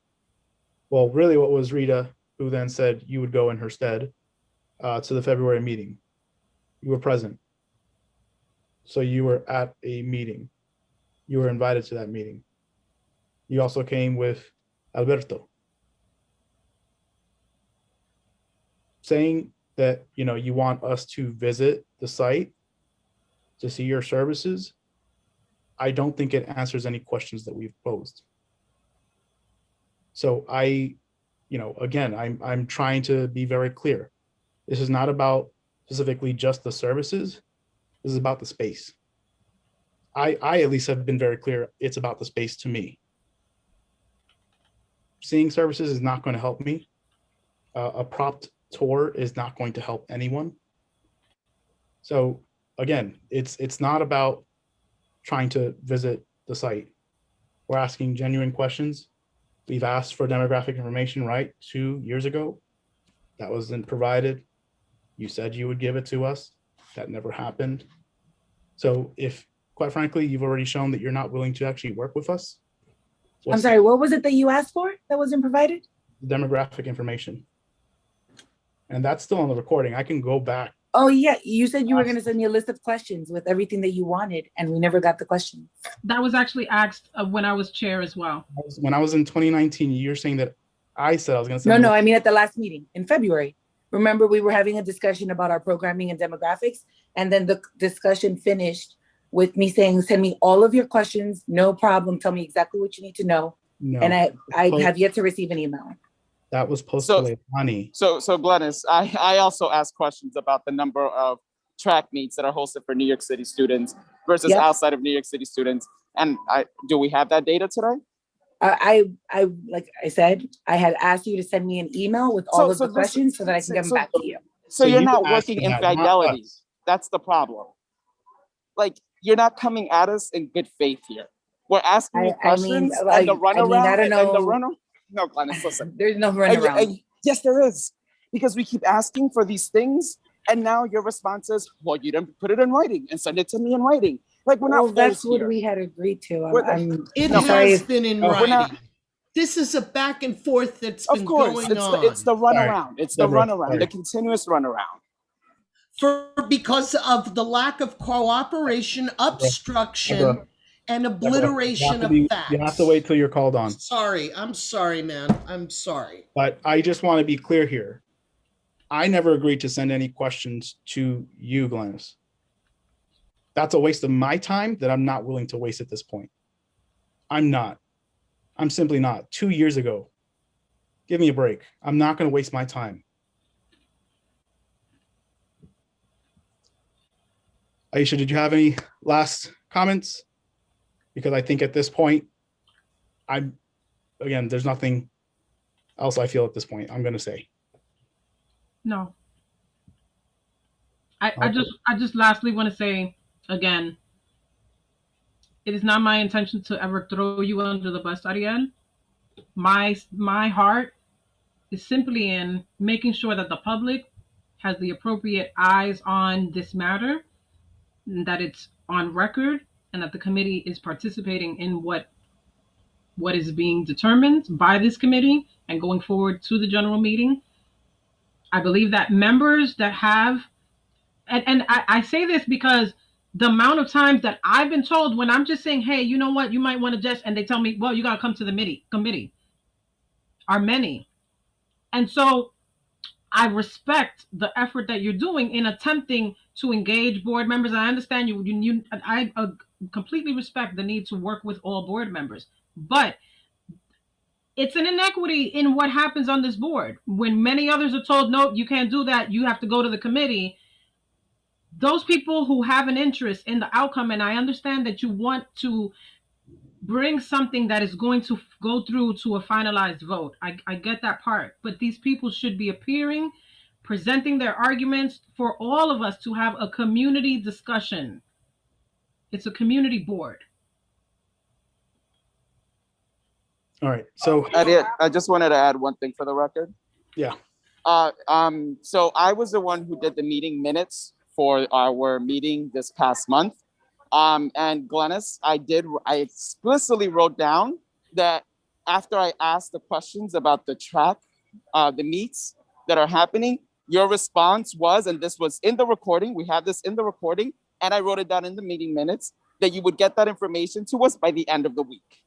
well, really what was Rita, who then said you would go in her stead to the February meeting. You were present. So you were at a meeting. You were invited to that meeting. You also came with Alberto. Saying that, you want us to visit the site to see your services, I don't think it answers any questions that we've posed. So again, I'm trying to be very clear. This is not about specifically just the services. This is about the space. I at least have been very clear. It's about the space to me. Seeing services is not going to help me. A propped tour is not going to help anyone. So again, it's not about trying to visit the site. We're asking genuine questions. We've asked for demographic information, right? 2 years ago. That wasn't provided. You said you would give it to us. That never happened. So if, quite frankly, you've already shown that you're not willing to actually work with us. I'm sorry, what was it that you asked for that wasn't provided? Demographic information. And that's still on the recording. I can go back. Oh yeah, you said you were going to send me a list of questions with everything that you wanted, and we never got the questions. That was actually asked when I was chair as well. When I was in 2019, you're saying that I said I was going to send. No, I mean at the last meeting in February. Remember, we were having a discussion about our programming and demographics, and then the discussion finished with me saying, "Send me all of your questions, no problem. Tell me exactly what you need to know." No, and I have yet to receive an email. That was posted honey. So Glennis, I also asked questions about the number of track meets that are hosted for New York City students versus outside of New York City students. And do we have that data today? I like I said, I had asked you to send me an email with all of the questions so that I can get them back to you. So you're not working in fidelity. That's the problem. Like you're not coming at us in good faith here. We're asking you questions and the runaround I don't and the know. runaround. No, Glennis, listen. There's no runaround. Yes, there is. Because we keep asking for these things, and now your response is, well, you didn't put it in writing and send it to me in writing. Like, we're not that's fools what here. we had agreed to. It I'm sorry has if- been in writing. This is a back and forth that's been going on. It's the runaround. It's the Deborah, runaround, sorry. the continuous runaround. Because of the lack of cooperation, obstruction, Deborah. and Deborah, obliteration of facts. you have to wait till you're called on. I'm sorry, man. I'm sorry. But I just want to be clear here. I never agreed to send any questions to you, Glennis. That's a waste of my time that I'm not willing to waste at this point. I'm not. I'm simply not. 2 years ago. Give me a break. I'm not going to waste my time. Aisha, did you have any last comments? Because I think at this point, again, there's nothing else I feel at this point, I'm going to say. No. I just lastly want to say again, it is not my intention to ever throw you under the bus, Ariel. My heart is simply in making sure that the public has the appropriate eyes on this matter, and that it's on record, and that the committee is participating in what is being determined by this committee and going forward to the general meeting. I believe that members that have, and I say this because the amount of times that I've been told when I'm just saying, hey, you know what, you might want to just, and they tell me, well, you got to come to the committee, are many. And so I respect the effort that you're doing in attempting to engage board members. I understand I completely respect the need to work with all board members, but it's an inequity in what happens on this board. When many others are told, no, you can't do that, you have to go to the committee. Those people who have an interest in the outcome, and I understand that you want to bring something that is going to go through to a finalized vote. I get that part, but these people should be appearing, presenting their arguments for all of us to have a community discussion. It's a community board. All right. So I just wanted to add one thing for the record. Yeah. So I was the one who did the meeting minutes for our meeting this past month. And Glennis, I explicitly wrote down that after I asked the questions about the track, the meets that are happening, your response was, and this was in the recording, we have this in the recording, and I wrote it down in the meeting minutes, that you would get that information to us by the end of the week.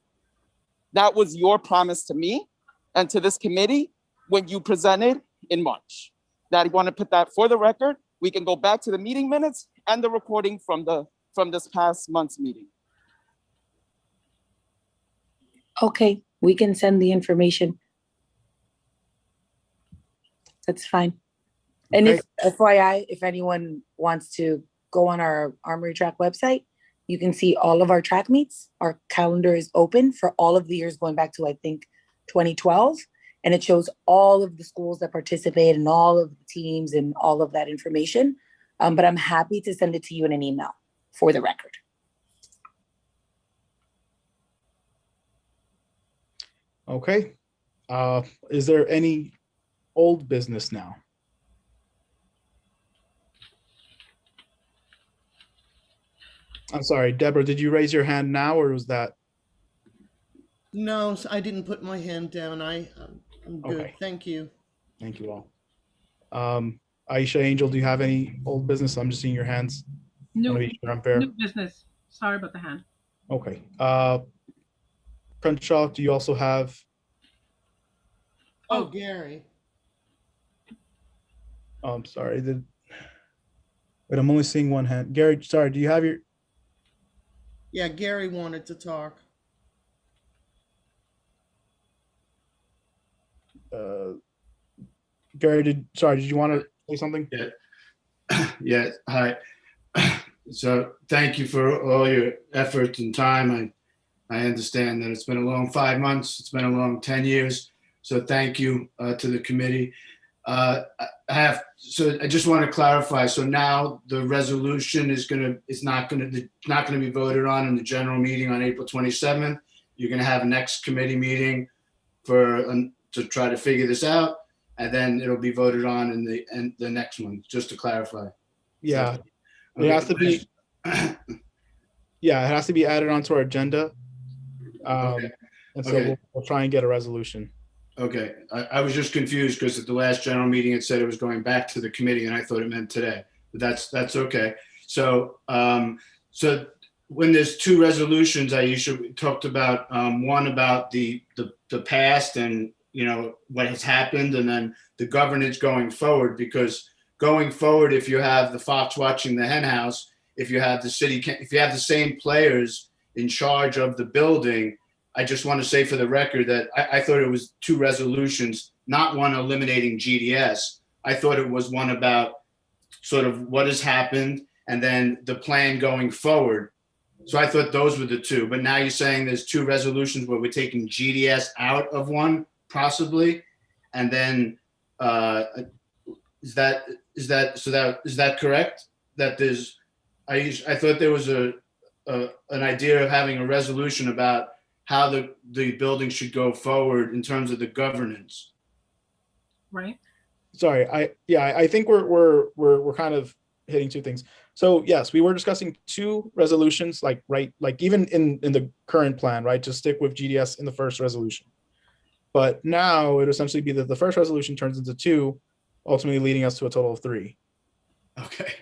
That was your promise to me and to this committee when you presented in March. That I want to put that for the record. We can go back to the meeting minutes and the recording from this past month's meeting. Okay, we can send the information. That's fine. And if FYI, if anyone wants to go on our Armory Track website, you can see all of our track meets. Our calendar is open for all of the years going back to, I think, 2012. And it shows all of the schools that participate and all of the teams and all of that information. But I'm happy to send it to you in an email for the record. Okay. Is there any old business now? I'm sorry, Deborah, did you raise your hand now or was that? No, I didn't put my hand down. I'm good. Okay. Thank you. Thank you all. Aisha, Angel, do you have any old business? I'm just seeing your hands. New, Wanna be sure I'm fair. new business. Sorry about the hand. Okay. Crenshaw, do you also have? Oh, Gary. Oh, I'm sorry. Wait, I'm only seeing one hand. Gary, sorry, do you have your? Yeah, Gary wanted to talk. Gary, did you want to say something? Yeah. Yeah. Hi. So thank you for all your effort and time. I understand that it's been a long 5 months. It's been a long 10 years. So thank you to the committee. So I just want to clarify. So now the resolution is not going to be voted on in the general meeting on April 27th. You're going to have a next committee meeting to try to figure this out, and then it'll be voted on in the next one, just to clarify. Yeah, Okay. it has to be. Yeah, it has to be added onto our agenda. Okay. And so Okay. we'll try and get a resolution. Okay, I was just confused because at the last general meeting, it said it was going back to the committee, and I thought it meant today, but that's okay. So, so when there's two resolutions, Aisha, we talked about, one about the past and, you know, what has happened, and then the governance going forward, because going forward, if you have the fox watching the hen house, if you have the same players in charge of the building, I just want to say for the record that I thought it was two resolutions, not one eliminating GDS. I thought it was one about sort of what has happened and then the plan going forward. So I thought those were the two, but now you're saying there's two resolutions where we're taking GDS out of one possibly, and then is that correct? That there's I thought there was an idea of having a resolution about how the building should go forward in terms of the governance. Right. Sorry, I think we're kind of hitting two things. So yes, we were discussing two resolutions, like even in the current plan, right? To stick with GDS in the first resolution. But now it would essentially be that the first resolution turns into two, ultimately leading us to a total of three. Okay.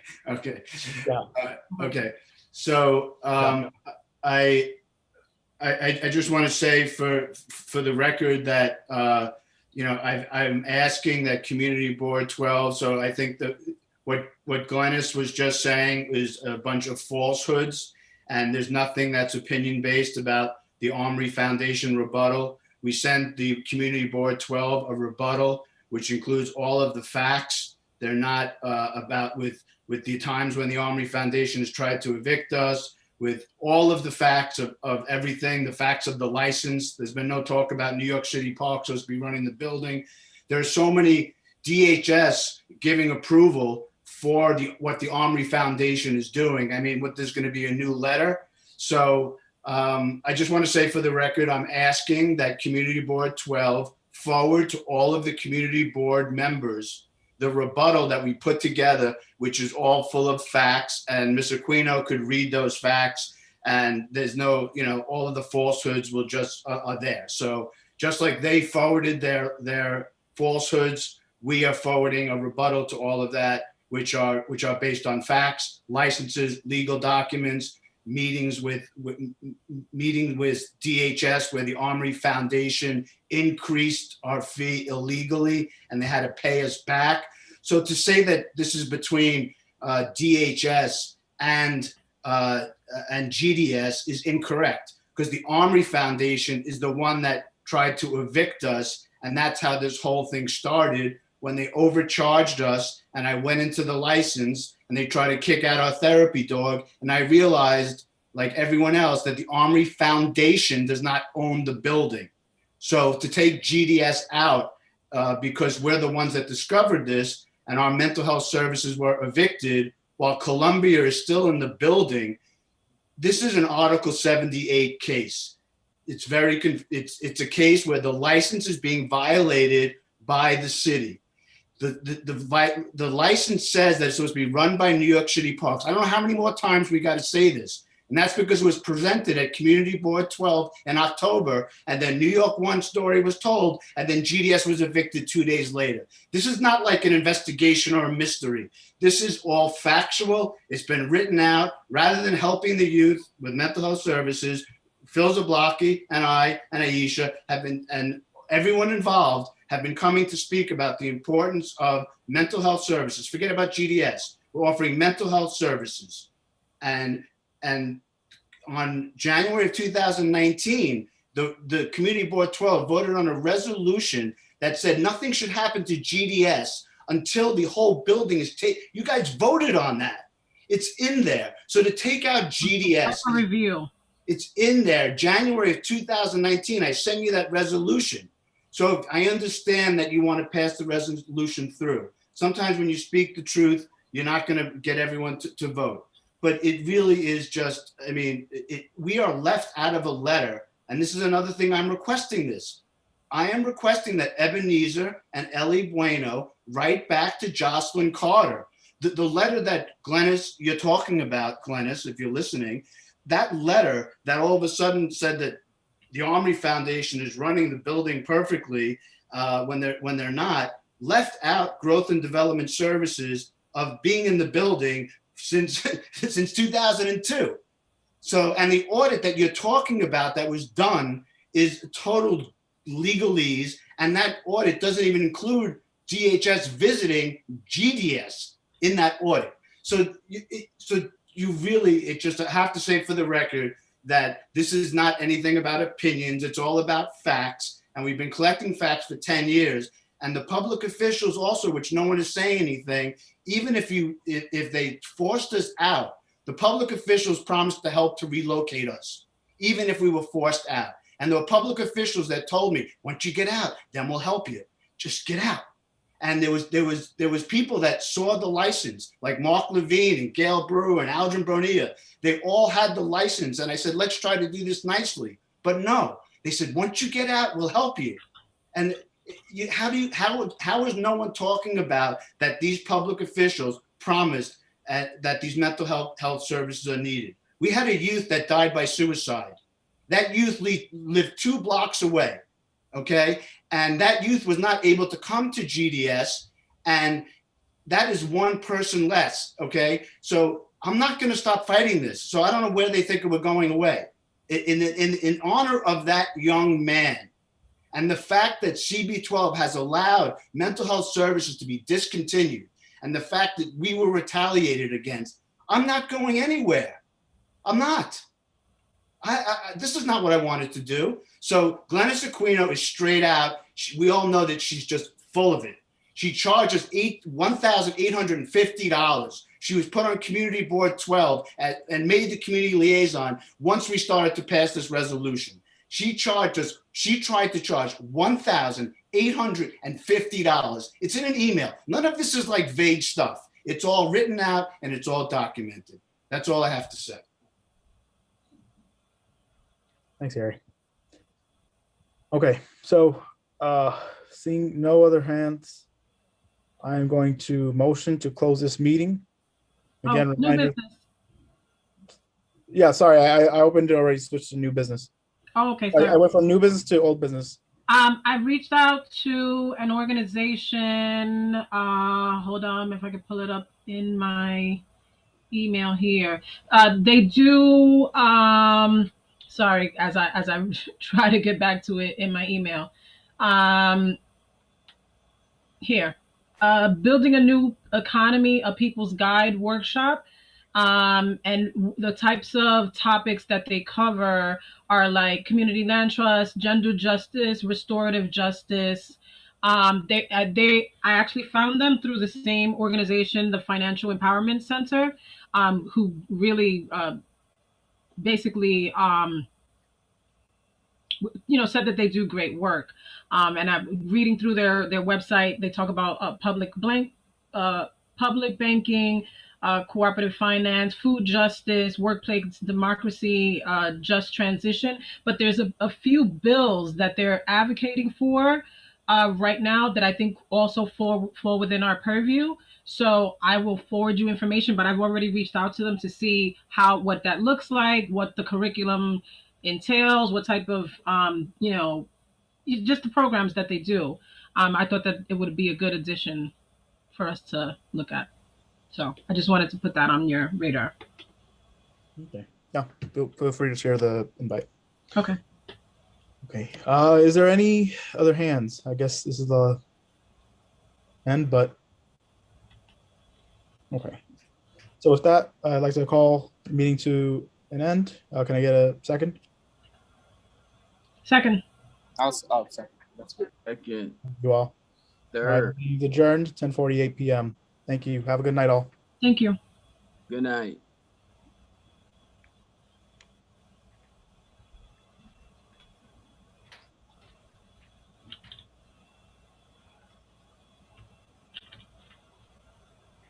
Yeah. Okay. So I just want to say for the record that you know, I'm asking that Community Board 12. So I think that what Glennis was just saying is a bunch of falsehoods, and there's nothing that's opinion based about the Armory Foundation rebuttal. We sent the Community Board 12 a rebuttal, which includes all of the facts. They're not about with the times when the Armory Foundation has tried to evict us, with all of the facts of everything, the facts of the license. There's been no talk about New York City Park supposed to be running the building. There are so many DHS giving approval for what the Armory Foundation is doing. I mean, there's going to be a new letter. So I just want to say for the record, I'm asking that Community Board 12 forward to all of the Community Board members the rebuttal that we put together, which is all full of facts, and Ms. Aquino could read those facts, and there's no, you know, all of the falsehoods will just are there. So just like they forwarded their falsehoods, we are forwarding a rebuttal to all of that, which are based on facts, licenses, legal documents, meetings with DHS, where the Armory Foundation increased our fee illegally and they had to pay us back. So to say that this is between DHS and GDS is incorrect, because the Armory Foundation is the one that tried to evict us, and that's how this whole thing started, when they overcharged us and I went into the license and they tried to kick out our therapy dog, and I realized, like everyone else, that the Armory Foundation does not own the building. So to take GDS out, because we're the ones that discovered this, and our mental health services were evicted while Columbia is still in the building, this is an Article 78 case. It's it's a case where the license is being violated by the city. The license says that it's supposed to be run by New York City Parks. I don't know how many more times we got to say this. And that's because it was presented at Community Board 12 in October, and then New York One story was told, and then GDS was evicted 2 days later. This is not like an investigation or a mystery. This is all factual. It's been written out. Rather than helping the youth with mental health services, Phil Zablocki and I and Aisha have been, and everyone involved have been coming to speak about the importance of mental health services. Forget about GDS. We're offering mental health services. And on January of 2019, the Community Board 12 voted on a resolution that said nothing should happen to GDS until the whole building is taken. You guys voted on that. It's in there. So to take out GDS, review. It's in there. January of 2019, I sent you that resolution. So I understand that you want to pass the resolution through. Sometimes when you speak the truth, you're not going to get everyone to vote. But it really is just, I mean, we are left out of a letter. And this is another thing I'm requesting this. I am requesting that Ebenezer and Ellie Bueno write back to Jocelyn Carter. The letter that Glennis, you're talking about, Glennis, if you're listening, that letter that all of a sudden said that the Armory Foundation is running the building perfectly when they're not, left out Growth and Development Services of being in the building since 2002. So, and the audit that you're talking about that was done is total legalese, and that audit doesn't even include DHS visiting GDS in that audit. So you really, I have to say for the record that this is not anything about opinions. It's all about facts, and we've been collecting facts for 10 years. And the public officials also, which no one is saying anything, even if they forced us out, the public officials promised to help to relocate us, even if we were forced out. And there were public officials that told me, once you get out, then we'll help you. Just get out. And there was people that saw the license, like Mark Levine and Gail Brewer and Aldrin Bonilla. They all had the license. And I said, let's try to do this nicely. But no, they said, once you get out, we'll help you. And how is no one talking about that these public officials promised that these mental health services are needed? We had a youth that died by suicide. That youth lived 2 blocks away, okay? And that youth was not able to come to GDS, and that is one person less, okay? So I'm not gonna stop fighting this. So I don't know where they think we're going away. In honor of that young man, and the fact that CB12 has allowed mental health services to be discontinued, and the fact that we were retaliated against, I'm not going anywhere. I'm not. This is not what I wanted to do. So Glennis Aquino is straight out. We all know that she's just full of it. She charges $1,850. She was put on Community Board 12 and made the community liaison once we started to pass this resolution. She tried to charge $1,850. It's in an email. None of this is like vague stuff. It's all written out and it's all documented. That's all I have to say. Thanks, Harry. Okay, so seeing no other hands, I am going to motion to close this meeting. Again, reminder. Yeah, sorry, I opened it already, switched to new business. Oh, okay. I went from new business to old business. I reached out to an organization. Hold on, if I could pull it up in my email here. They do. Sorry, as I try to get back to it in my email. Here, building a new economy, a people's guide workshop. And the types of topics that they cover are like community land trust, gender justice, restorative justice. I actually found them through the same organization, the Financial Empowerment Center, who really basically said that they do great work. And I'm reading through their website. They talk about public banking, cooperative finance, food justice, workplace democracy, just transition. But there's a few bills that they're advocating for right now that I think also fall within our purview. So I will forward you information, but I've already reached out to them to see what that looks like, what the curriculum entails, what type of, just the programs that they do. I thought that it would be a good addition for us to look at. So I just wanted to put that on your radar. Okay. Yeah, feel free to share the invite. Okay. Okay. Is there any other hands? I guess this is the end, but okay. So with that, I'd like to call the meeting to an end. Can I get a second? Second. Second. That's good. Second. You all. Third. Adjourned 10:48 p.m. Thank you. Have a good night, all. Thank you. Good night.